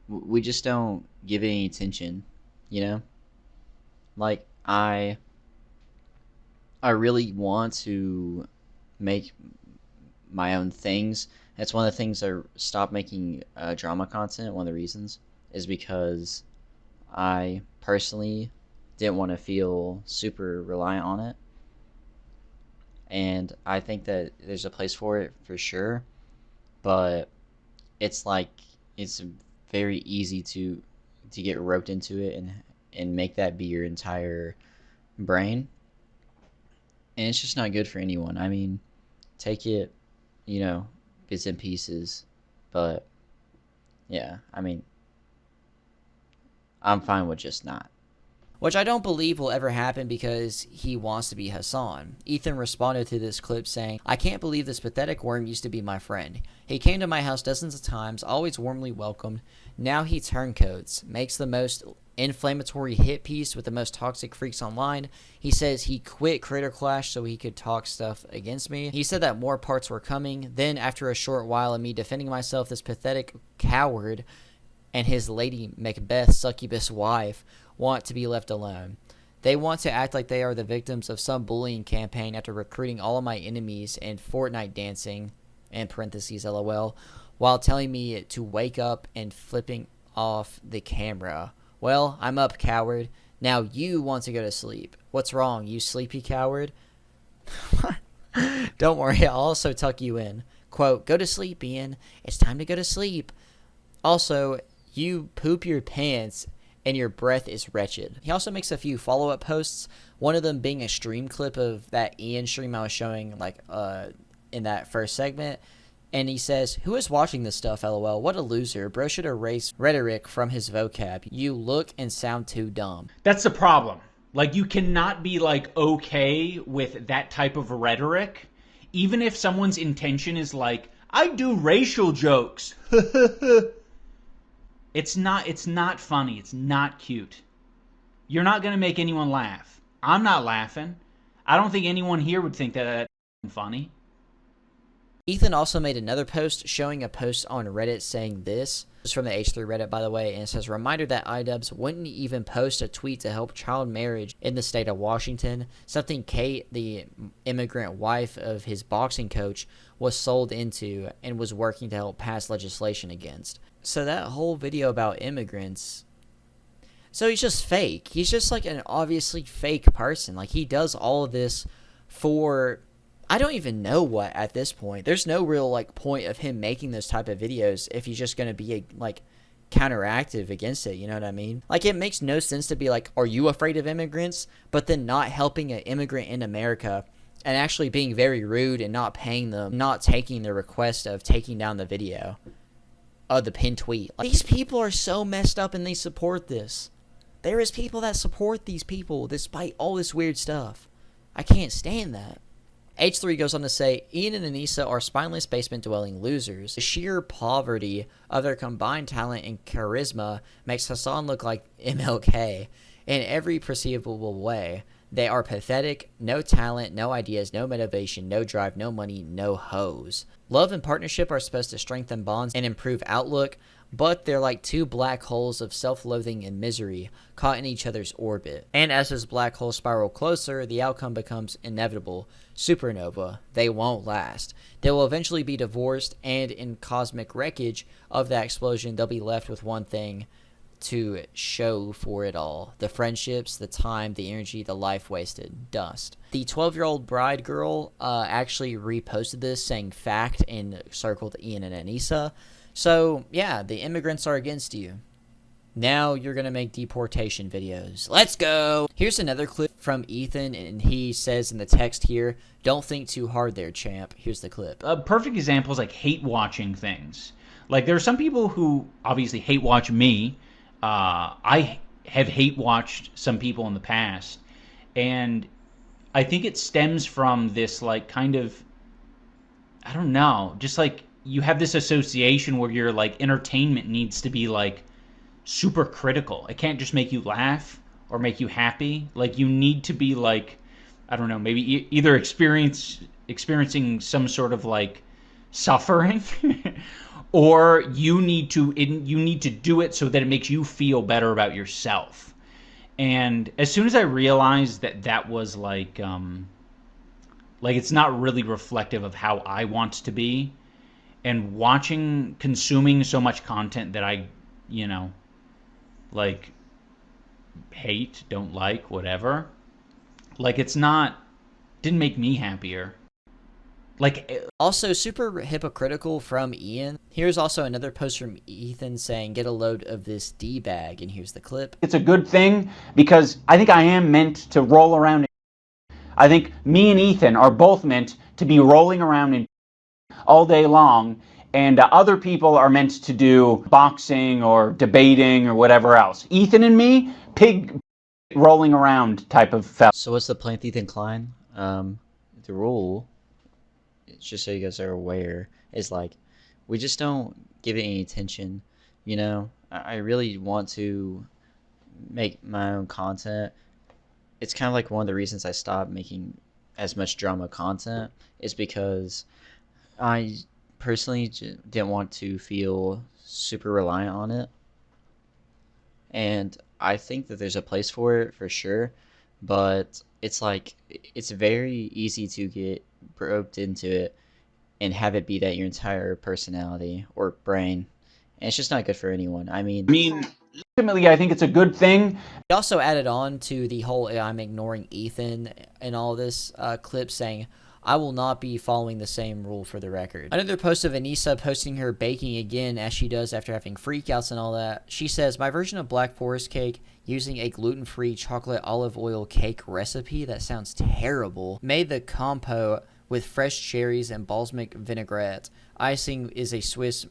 we just don't give any attention, you know? Like, I really want to make my own things. That's one of the things I stopped making drama content. One of the reasons is because I personally didn't want to feel super reliant on it. And I think that there's a place for it for sure, but it's like, it's very easy to get roped into it and make that be your entire brain. And it's just not good for anyone. I mean, take it, you know, bits and pieces, but yeah, I mean, I'm fine with just not. which I don't believe will ever happen because he wants to be Hasan. Ethan responded to this clip saying, "I can't believe this pathetic worm used to be my friend. He came to my house dozens of times, always warmly welcomed. Now he turncoats, makes the most inflammatory hit piece with the most toxic freaks online. He says he quit Creator Clash so he could talk stuff against me. He said that more parts were coming. Then after a short while of me defending myself, this pathetic coward and his Lady Macbeth succubus wife want to be left alone. They want to act like they are the victims of some bullying campaign after recruiting all of my enemies in Fortnite dancing, in parentheses LOL, while telling me to wake up and flipping off the camera. Well, I'm up, coward. Now you want to go to sleep. What's wrong, you sleepy coward?" Don't worry, I'll also tuck you in. Quote, "Go to sleep, Ian. It's time to go to sleep. Also, you poop your pants and your breath is wretched." He also makes a few follow-up posts, one of them being a stream clip of that Ian stream I was showing in that first segment. And he says, "Who is watching this stuff, lol? What a loser. Bro should erase rhetoric from his vocab. You look and sound too dumb." That's the problem. Like, you cannot be, like, okay with that type of rhetoric, even if someone's intention is like, "I do racial jokes." It's not funny. It's not cute. You're not going to make anyone laugh. I'm not laughing. I don't think anyone here would think that that's funny. Ethan also made another post showing a post on Reddit saying this. This is from the H3 Reddit, by the way, and it says, "Reminder that iDubbbz wouldn't even post a tweet to help child marriage in the state of Washington, something Kate, the immigrant wife of his boxing coach, was sold into and was working to help pass legislation against." So that whole video about immigrants, so he's just fake. He's just like an obviously fake person. Like, he does all of this for, I don't even know what at this point. There's no real like point of him making those type of videos if he's just going to be like counteractive against it, you know what I mean? Like, it makes no sense to be like, "Are you afraid of immigrants?" but then not helping an immigrant in America and actually being very rude and not paying them, not taking the request of taking down the video of the pinned tweet. Like, these people are so messed up and they support this. There is people that support these people despite all this weird stuff. I can't stand that. H3 goes on to say, "Ian and Anisa are spineless basement-dwelling losers. The sheer poverty of their combined talent and charisma makes Hasan look like MLK in every perceivable way. They are pathetic, no talent, no ideas, no motivation, no drive, no money, no hoes. Love and partnership are supposed to strengthen bonds and improve outlook, but they're like two black holes of self-loathing and misery caught in each other's orbit. And as those black holes spiral closer, the outcome becomes inevitable. Supernova. They won't last. They will eventually be divorced, and in cosmic wreckage of that explosion, they'll be left with one thing to show for it all: the friendships, the time, the energy, the life wasted. Dust." The 12-year-old bride girl actually reposted this saying fact and circled Ian and Anisa. So, yeah, the immigrants are against you. Now you're going to make deportation videos. Let's go! Here's another clip from Ethan, and he says in the text here, "Don't think too hard there, champ." Here's the clip. A perfect example is like hate watching things. Like, there are some people who obviously hate watch me. I have hate watched some people in the past, and I think it stems from this, like, kind of, I don't know, just like you have this association where your like entertainment needs to be like super critical. It can't just make you laugh or make you happy. Like, you need to be like, I don't know, maybe either experiencing some sort of like suffering or you need to do it so that it makes you feel better about yourself. And as soon as I realized that that was like it's not really reflective of how I want to be, and consuming so much content that I, like, hate, don't like, whatever, like, didn't make me happier. Like, also super hypocritical from Ian. Here's also another post from Ethan saying, "Get a load of this D-bag," and here's the clip. It's a good thing because I think I am meant to roll around. I think me and Ethan are both meant to be rolling around in all day long, and other people are meant to do boxing or debating or whatever else. Ethan and me, pig rolling around type of fella. So what's the plan with Ethan Klein? The rule, just so you guys are aware, is like, we just don't give it any attention. You know, I really want to make my own content. It's kind of like one of the reasons I stopped making as much drama content is because I personally didn't want to feel super reliant on it. And I think that there's a place for it for sure, but it's like, it's very easy to get roped into it and have it be that your entire personality or brain. And it's just not good for anyone. I mean, ultimately, I think it's a good thing. He also added on to the whole I'm ignoring Ethan and all this clip saying, I will not be following the same rule for the record. Another post of Anisa posting her baking again as she does after having freakouts and all that. She says, my version of Black Forest cake using a gluten-free chocolate olive oil cake recipe that sounds terrible. Made the compote with fresh cherries and balsamic vinaigrette. Icing is a Swiss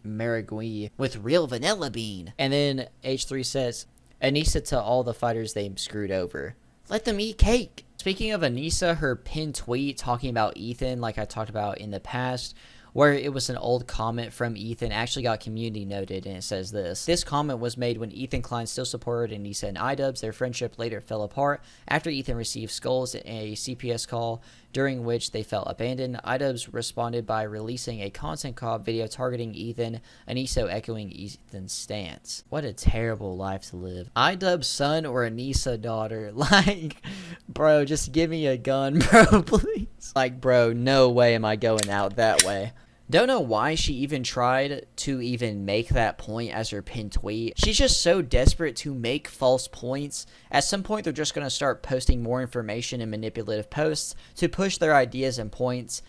marigouille with real vanilla bean. And then H3 says, Anisa to all the fighters they screwed over. Let them eat cake. Speaking of Anisa, her pinned tweet talking about Ethan, like I talked about in the past, where it was an old comment from Ethan, actually got community noted, and it says this. This comment was made when Ethan Klein still supported Anisa and iDubbbz. Their friendship later fell apart after Ethan received skulls in a CPS call, during which they felt abandoned. iDubbbz responded by releasing a content cop video targeting Ethan, Anisa echoing Ethan's stance. What a terrible life to live. iDubbbz son or Anisa daughter? Like, bro, just give me a gun, bro, please. Like, bro, no way am I going out that way. Don't know why she even tried to even make that point as her pinned tweet. She's just so desperate to make false points. At some point, they're just going to start posting more information and manipulative posts to push their ideas and points.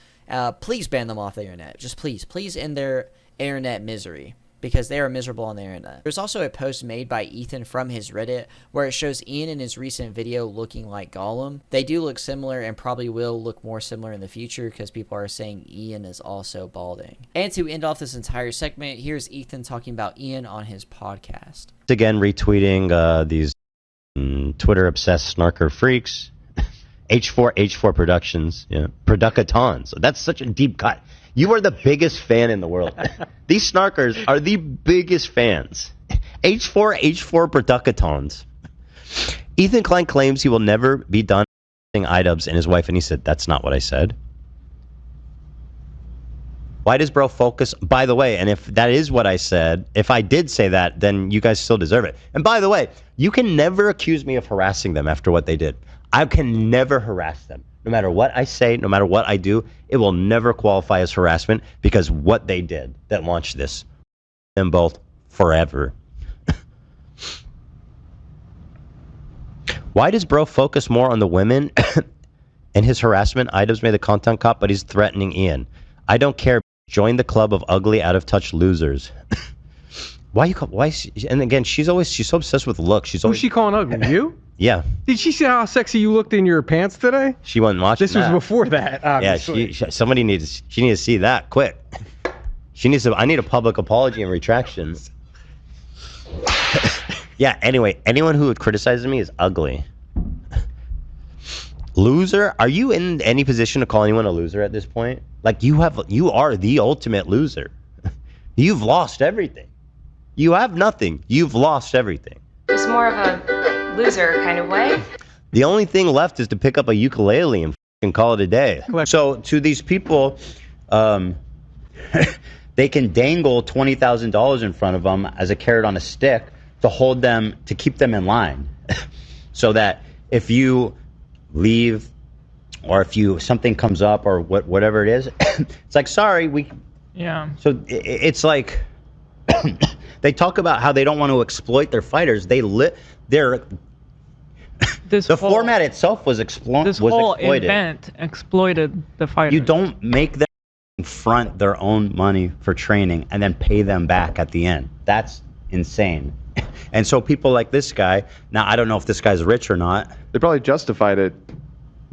Please ban them off the internet. Just please end their internet misery, because they are miserable on the internet. There's also a post made by Ethan from his Reddit where it shows Ian in his recent video looking like Gollum. They do look similar and probably will look more similar in the future because people are saying Ian is also balding. And to end off this entire segment, here's Ethan talking about Ian on his podcast. Again, retweeting these Twitter-obsessed snarker freaks. h3h3Productions, yeah, Productions. That's such a deep cut. You are the biggest fan in the world. These snarkers are the biggest fans. h3h3Productions. Ethan Klein claims he will never be done iDubbbz and his wife, and he said, that's not what I said. Why does bro focus? By the way, and if that is what I said, if I did say that, then you guys still deserve it. And by the way, you can never accuse me of harassing them after what they did. I can never harass them. No matter what I say, no matter what I do, it will never qualify as harassment because what they did that launched this, them both forever. Why does bro focus more on the women and his harassment? iDubbbz made the content cop, but he's threatening Ian. I don't care. Join the club of ugly, out of touch losers. Why? And again, she's so obsessed with looks. She's always. Who's she calling ugly? You? Yeah. Did she see how sexy you looked in your pants today? She wasn't watching. This was before that, obviously. Yeah, somebody needs. She needs to see that quick. She needs to. I need a public apology and retraction. Yeah. Anyway, anyone who criticizes me is ugly. Loser? Are you in any position to call anyone a loser at this point? Like you are the ultimate loser. You've lost everything. You have nothing. You've lost everything. Just more of a loser kind of way. The only thing left is to pick up a ukulele and f***ing call it a day. So to these people, they can dangle $20,000 in front of them as a carrot on a stick to hold them, to keep them in line. So that if you leave or if something comes up or whatever it is, it's like, sorry, Yeah. So it's like they talk about how they don't want to exploit their fighters. The format itself was exploited. This whole event exploited the fighters. You don't make them front their own money for training and then pay them back at the end. That's insane. And so people like this guy, now I don't know if this guy's rich or not. They probably justified it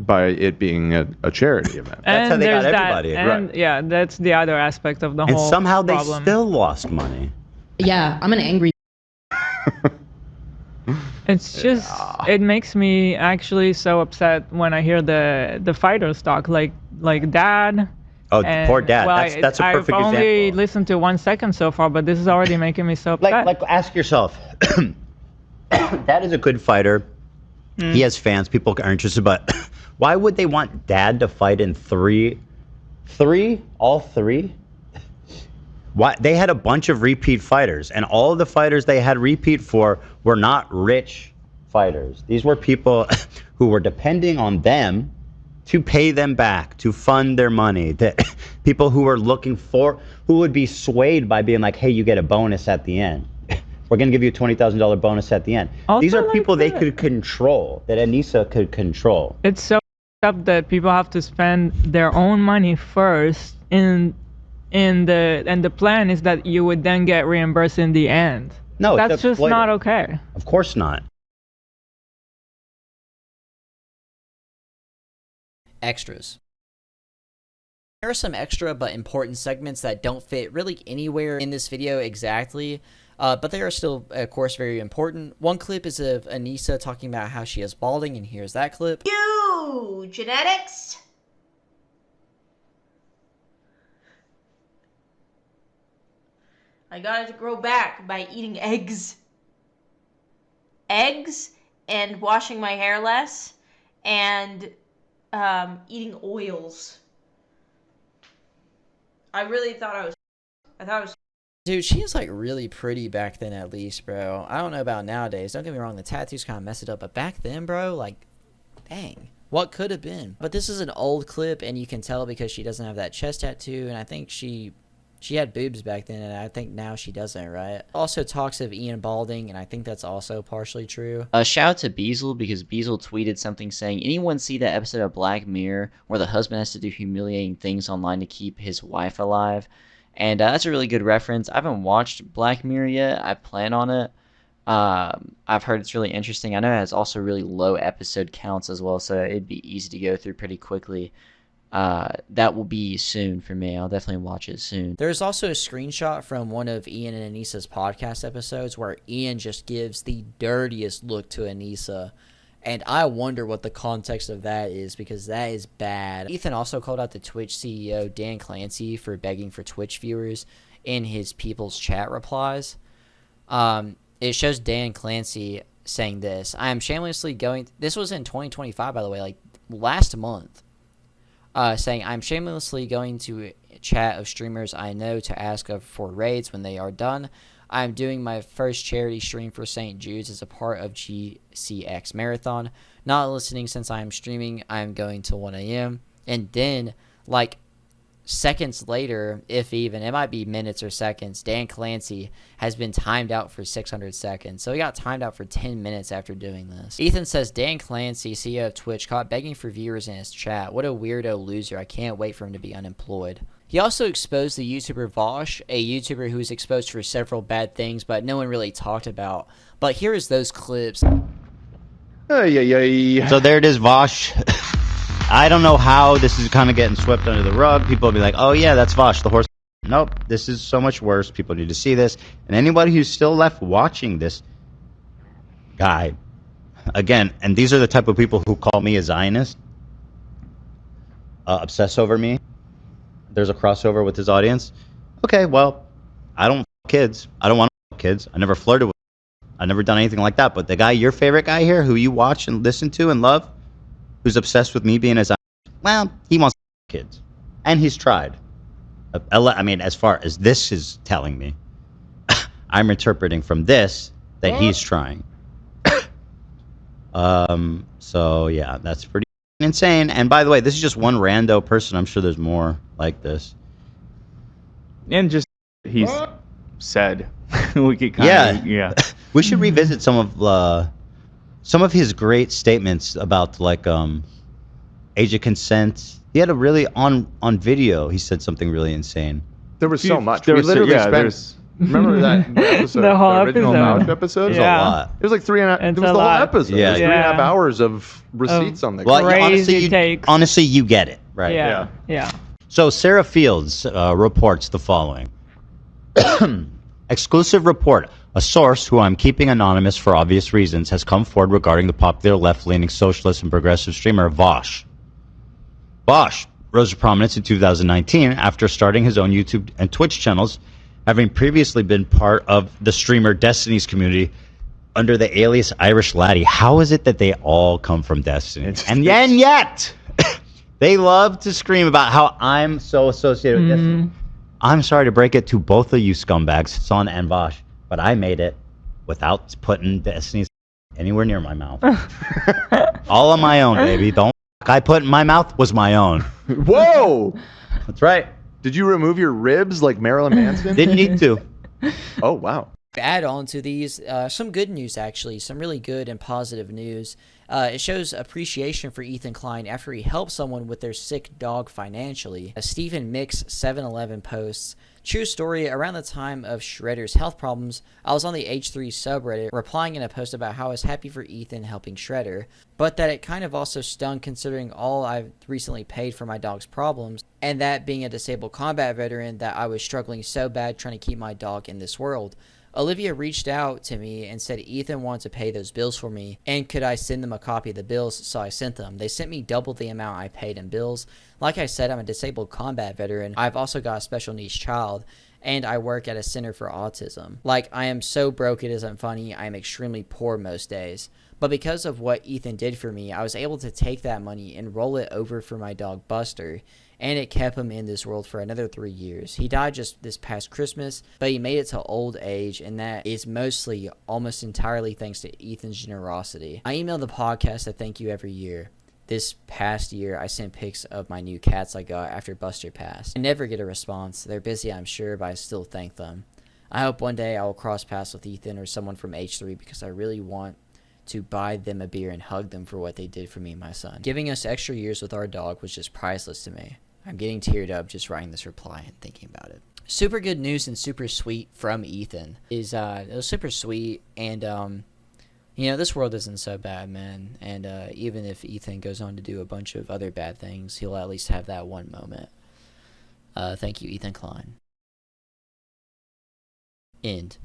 by it being a charity event. That's how they got everybody. And yeah, that's the other aspect of the whole And somehow they problem. still lost money. Yeah, I'm an angry. It's just it makes me actually so upset when I hear the fighters talk like dad. Oh, and, poor dad. Well, That's a perfect I've only example. listened to 1 second so far, but this is already making me so upset. Like ask yourself, dad is a good fighter. He has fans. People are interested, but why would they want dad to fight in all three? Why they had a bunch of repeat fighters, and all of the fighters they had repeat for were not rich fighters. These were people who were depending on them to pay them back, to fund their money. That people who were who would be swayed by being like, "Hey, you get a bonus at the end. We're gonna give you a $20,000 bonus at the end." These are people they could control, that Anisa could control. It's so up that people have to spend their own money first and the plan is that you would then get reimbursed in the end. No, that's just not okay. Of course not. Extras. There are some extra but important segments that don't fit really anywhere in this video exactly, but they are still, of course, very important. One clip is of Anisa talking about how she is balding, and here's that clip. You genetics. I got it to grow back by eating eggs. Eggs and washing my hair less and eating oils. I really thought I was Dude, she was like really pretty back then, at least, bro. I don't know about nowadays. Don't get me wrong, the tattoos kind of messed it up, but back then, bro, like, dang, what could have been? But this is an old clip, and you can tell because she doesn't have that chest tattoo, and I think she had boobs back then, and I think now she doesn't, right? Also talks of Ian balding, and I think that's also partially true. Shout out to Beazle, because Beazle tweeted something saying, anyone see that episode of Black Mirror where the husband has to do humiliating things online to keep his wife alive? And that's a really good reference. I haven't watched Black Mirror yet. I plan on it. I've heard it's really interesting. I know it has also really low episode counts as well, so it'd be easy to go through pretty quickly. That will be soon for me. I'll definitely watch it soon. There's also a screenshot from one of Ian and Anisa's podcast episodes where Ian just gives the dirtiest look to Anisa. And I wonder what the context of that is, because that is bad. Ethan also called out the Twitch CEO, Dan Clancy, for begging for Twitch viewers in his People's Chat replies. It shows Dan Clancy saying this. I am shamelessly going... This was in 2025, by the way, like last month. Saying, I'm shamelessly going to chat of streamers I know to ask for raids when they are done. I'm doing my first charity stream for St. Jude's as a part of GCX Marathon. Not listening since I am streaming. I'm going till 1 a.m. And then, like, seconds later, if even, it might be minutes or seconds, Dan Clancy has been timed out for 600 seconds. So he got timed out for 10 minutes after doing this. Ethan says, Dan Clancy, CEO of Twitch, caught begging for viewers in his chat. What a weirdo loser. I can't wait for him to be unemployed. He also exposed the YouTuber Vosh, a YouTuber who was exposed for several bad things, but no one really talked about. But here is those clips. So there it is, Vosh. I don't know how this is kind of getting swept under the rug. People will be like, oh yeah, that's Vosh, the horse. Nope, this is so much worse. People need to see this. And anybody who's still left watching this guy, again, and these are the type of people who call me a Zionist, obsess over me. There's a crossover with his audience. Okay, well, I don't kids. I don't want kids. I never flirted with. I've never done anything like that. But the guy, your favorite guy here, who you watch and listen to and love, who's obsessed with me being a Zionist, well, he wants kids, and he's tried. I mean, as far as this is telling me, I'm interpreting from this that he's trying. So yeah, that's pretty insane. And by the way, this is just one rando person. I'm sure there's more like this. And just he's said we could kind of, yeah. We should revisit some of his great statements about like age of consent. He had a really on video. He said something really insane. There was so much. We literally spent. Remember that episode? The whole original Mouch episode? It was a lot. It was like 3.5. It was the whole episode. Yeah. It was 3.5 hours of receipts on the. Well, honestly, you get it, right? Yeah. So Sarah Fields reports the following. Exclusive report. A source, who I'm keeping anonymous for obvious reasons, has come forward regarding the popular left-leaning socialist and progressive streamer Vosh. Vosh rose to prominence in 2019 after starting his own YouTube and Twitch channels, having previously been part of the streamer Destiny's community under the alias Irish Laddie. How is it that they all come from Destiny? And yet, they love to scream about how I'm so associated with Destiny. I'm sorry to break it to both of you scumbags, Son and Vosh, but I made it without putting Destiny's anywhere near my mouth. All on my own, baby. The only I put in my mouth was my own. Whoa! That's right. Did you remove your ribs like Marilyn Manson? Didn't need to. Oh, wow. Add on to these, some good news actually, some really good and positive news. It shows appreciation for Ethan Klein after he helped someone with their sick dog financially. Stephen Mix 711 posts, true story, around the time of Shredder's health problems, I was on the H3 subreddit replying in a post about how I was happy for Ethan helping Shredder, but that it kind of also stung considering all I've recently paid for my dog's problems, and that being a disabled combat veteran that I was struggling so bad trying to keep my dog in this world. Olivia reached out to me and said Ethan wanted to pay those bills for me, and could I send them a copy of the bills, so I sent them. They sent me double the amount I paid in bills. Like I said, I'm a disabled combat veteran. I've also got a special needs child, and I work at a center for autism. Like, I am so broke it isn't funny. I am extremely poor most days. But because of what Ethan did for me, I was able to take that money and roll it over for my dog Buster, and it kept him in this world for another 3 years. He died just this past Christmas, but he made it to old age, and that is mostly, almost entirely thanks to Ethan's generosity. I email the podcast a thank you every year. This past year, I sent pics of my new cats I got after Buster passed. I never get a response. They're busy, I'm sure, but I still thank them. I hope one day I will cross paths with Ethan or someone from H3 because I really want to buy them a beer and hug them for what they did for me and my son. Giving us extra years with our dog was just priceless to me. I'm getting teared up just writing this reply and thinking about it. Super good news and super sweet from Ethan. It was super sweet, and you know, this world isn't so bad, man. And even if Ethan goes on to do a bunch of other bad things, he'll at least have that one moment. Thank you, Ethan Klein. End.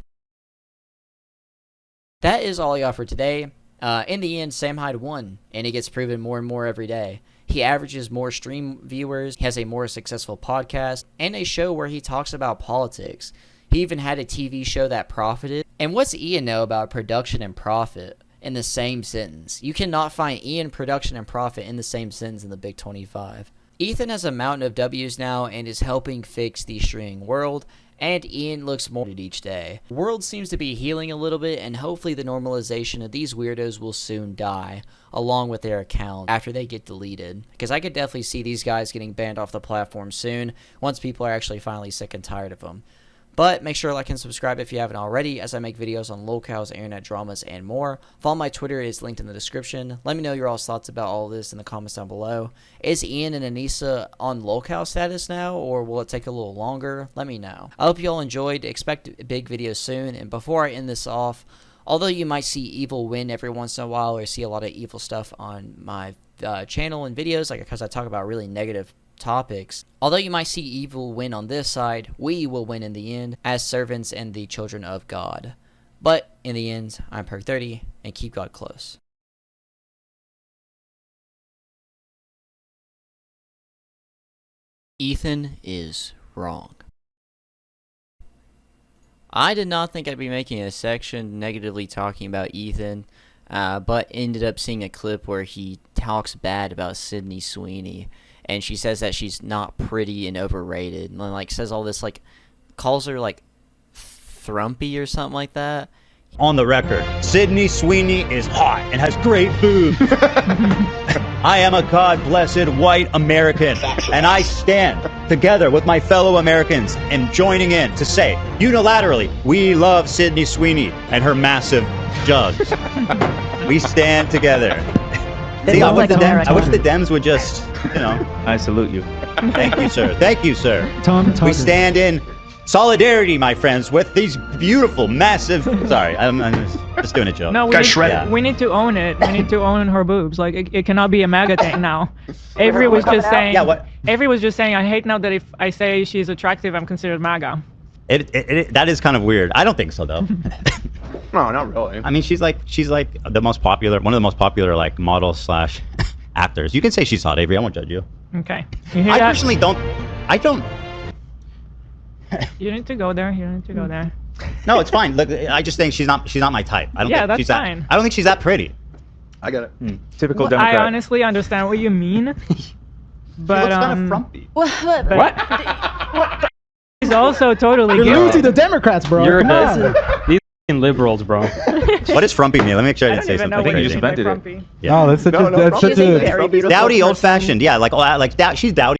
That is all I got for today. In the end, Sam Hyde won, and it gets proven more and more every day. He averages more stream viewers, he has a more successful podcast, and a show where he talks about politics. He even had a TV show that profited. And what's Ian know about production and profit in the same sentence? You cannot find Ian, production, and profit in the same sentence in the Big 25. Ethan has a mountain of W's now and is helping fix the streaming world, and Ian looks more each day. The world seems to be healing a little bit, and hopefully the normalization of these weirdos will soon die, along with their accounts after they get deleted. Because I could definitely see these guys getting banned off the platform soon, once people are actually finally sick and tired of them. But make sure to like and subscribe if you haven't already, as I make videos on locales, internet dramas, and more. Follow my Twitter, it is linked in the description. Let me know your all's thoughts about all of this in the comments down below. Is Ian and Anisa on locale status now, or will it take a little longer? Let me know. I hope you all enjoyed. Expect big videos soon. And before I end this off, although you might see evil win every once in a while, or see a lot of evil stuff on my channel and videos, like because I talk about really negative topics. Although you might see evil win on this side, we will win in the end as servants and the children of God. But in the end, I'm PERK30, and keep God close. Ethan is wrong. I did not think I'd be making a section negatively talking about Ethan, but ended up seeing a clip where he talks bad about Sydney Sweeney. And she says that she's not pretty and overrated. And like says all this, like calls her like thrumpy or something like that. On the record, Sydney Sweeney is hot and has great boobs. I am a God-blessed white American, and I stand together with my fellow Americans in joining in to say, unilaterally, we love Sydney Sweeney and her massive jugs. We stand together. See, I wish the Dems would just, you know. I salute you. Thank you, sir. Thank you, sir. We stand in solidarity, my friends, with these beautiful, massive... Sorry, I'm just doing a joke. No, we need to own it. We need to own her boobs. Like, it cannot be a MAGA thing now. Avery was just saying... Yeah, what? Avery was just saying, I hate now that if I say she's attractive, I'm considered MAGA. That is kind of weird. I don't think so though. No, not really. I mean, she's like the most popular, one of the most popular like models slash actors. You can say she's hot, Avery. I won't judge you. Okay. You hear I that? personally don't. I don't. You need to go there. You need to go there. No, it's fine. Look, I just think she's not my type. I don't Yeah, think that's she's fine. I don't think she's that pretty. I get it. Typical Well, Democrat. I honestly understand what you mean. But looks kind of frumpy. What? He's also totally You're guilty. losing to Democrats, bro. You're Come on. these f***ing liberals, bro. What is frumpy mean? Let me make sure I didn't say something. I think you just mean by invented it. frumpy. Yeah. No, that's such a dowdy, old fashioned. Yeah, like she's dowdy.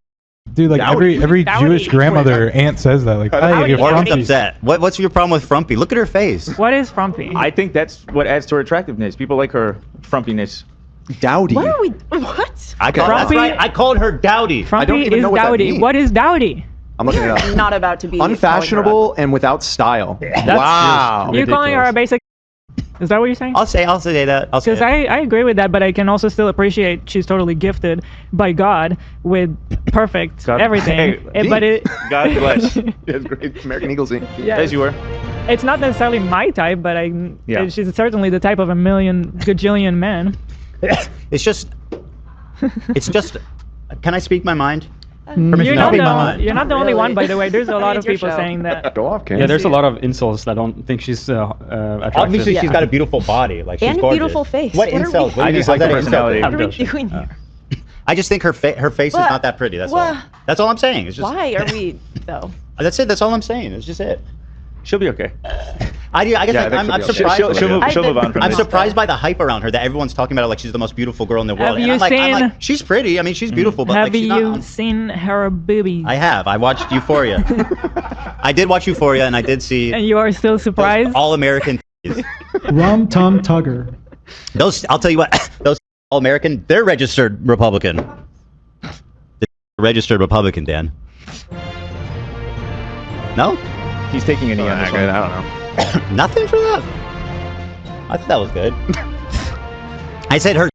dude. Like every Jewish grandmother aunt says that. Like, hey, you're Or frumpy. upset. What's your problem with frumpy? Look at her face. What is frumpy? I think that's what adds to her attractiveness. People like her frumpiness. Dowdy. What are we? What? That's right. I called her dowdy. Frumpy is dowdy. What is dowdy? I'm looking it up. Not about to be Unfashionable and without style. Wow. You're calling her a basic. Is that what you're saying? I'll say that. I'll say Because it. I agree with that, but I can also still appreciate she's totally gifted by God with perfect everything. But it, God bless. That's great. American Eagles. Yeah. As you were. it's not necessarily my type, but she's certainly the type of a million gajillion men. It's just. Can I speak my mind? You're not the only one, by the way. There's a lot of people saying that. Go off, Ken. Yeah, there's a lot of insults that don't think she's attractive. Obviously, she's got a beautiful body. Like she's And gorgeous. beautiful face. What What are insults? we- What do you I mean? just like How's the that personality. insult? What are we doing here? I just think her face is What? not that pretty. That's What? all. That's all I'm saying. It's just. Why are we though? That's it. That's all I'm saying. It's just it. She'll be okay. I guess Yeah, I think I'm she'll be surprised. okay. She'll move on from I'm this. surprised by the hype around her that everyone's talking about her like she's the most beautiful girl in the world. Have And you I'm seen- like, she's pretty. I mean, she's beautiful, but Have like she's you not. seen her boobies? I have. I watched Euphoria. I did watch Euphoria, and I did see And you are still surprised? all-American. Rum Tum Tugger. Those, I'll tell you what. Those all-American, they're registered Republican. They're registered Republican, Dan. No? He's taking a knee on this one. I don't know. Nothing for that. I thought that was good. I said her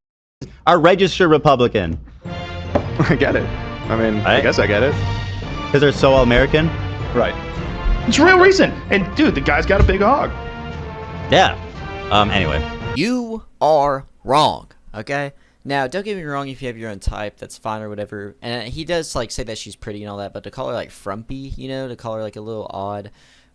are registered Republican. I get it. I mean, I guess I get it. Because they're so American? Right. It's a real reason. And dude, the guy's got a big hog. Yeah. Anyway. You are wrong, okay? Now, don't get me wrong, if you have your own type, that's fine or whatever. And he does, like, say that she's pretty and all that, but to call her, like, frumpy, you know, to call her, like, a little odd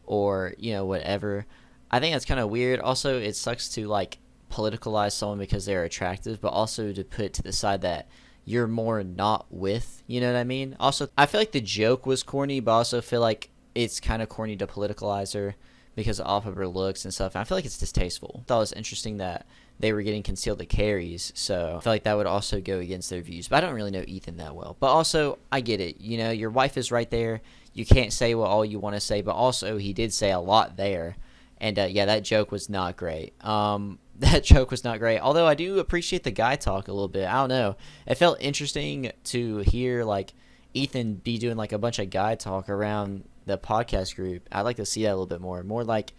or, you know, whatever, I think that's kind of weird. Also, it sucks to, like, politicalize someone because they're attractive, but also to put to the side that you're more not with, you know what I mean? Also, I feel like the joke was corny, but I also feel like it's kind of corny to politicalize her because off of her looks and stuff. And I feel like it's distasteful. I thought it was interesting that they were getting concealed carries, so I feel like that would also go against their views. But I don't really know Ethan that well. But also, I get it. You know, your wife is right there. You can't say what all you want to say, but also he did say a lot there. And yeah, that joke was not great. That joke was not great. Although I do appreciate the guy talk a little bit. I don't know. It felt interesting to hear like Ethan be doing like a bunch of guy talk around the podcast group. I'd like to see that a little bit more. More like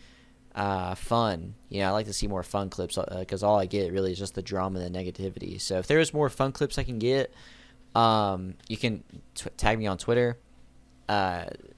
fun. You know, I like to see more fun clips because all I get really is just the drama and the negativity. So if there's more fun clips I can get, you can tag me on Twitter.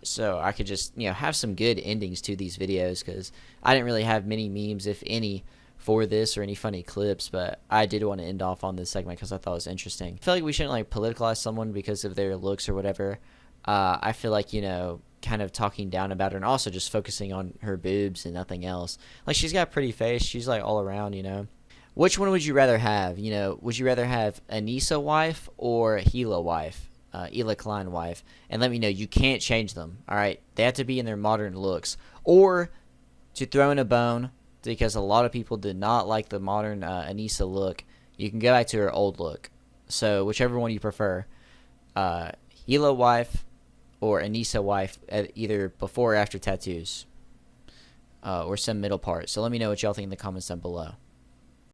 So I could just, you know, have some good endings to these videos because I didn't really have many memes, if any, for this or any funny clips, but I did want to end off on this segment because I thought it was interesting. I feel like we shouldn't like politicalize someone because of their looks or whatever. I feel like, you know, kind of talking down about her and also just focusing on her boobs and nothing else. Like, she's got a pretty face. She's like all around, you know. Which one would you rather have? You know, would you rather have Anisa wife or Hila wife? Hila Klein wife? And let me know. You can't change them, all right? They have to be in their modern looks. Or to throw in a bone, because a lot of people did not like the modern Anisa look, you can go back to her old look. So whichever one you prefer. Hila wife or Anisa wife, either before or after tattoos. Or some middle part. So let me know what y'all think in the comments down below.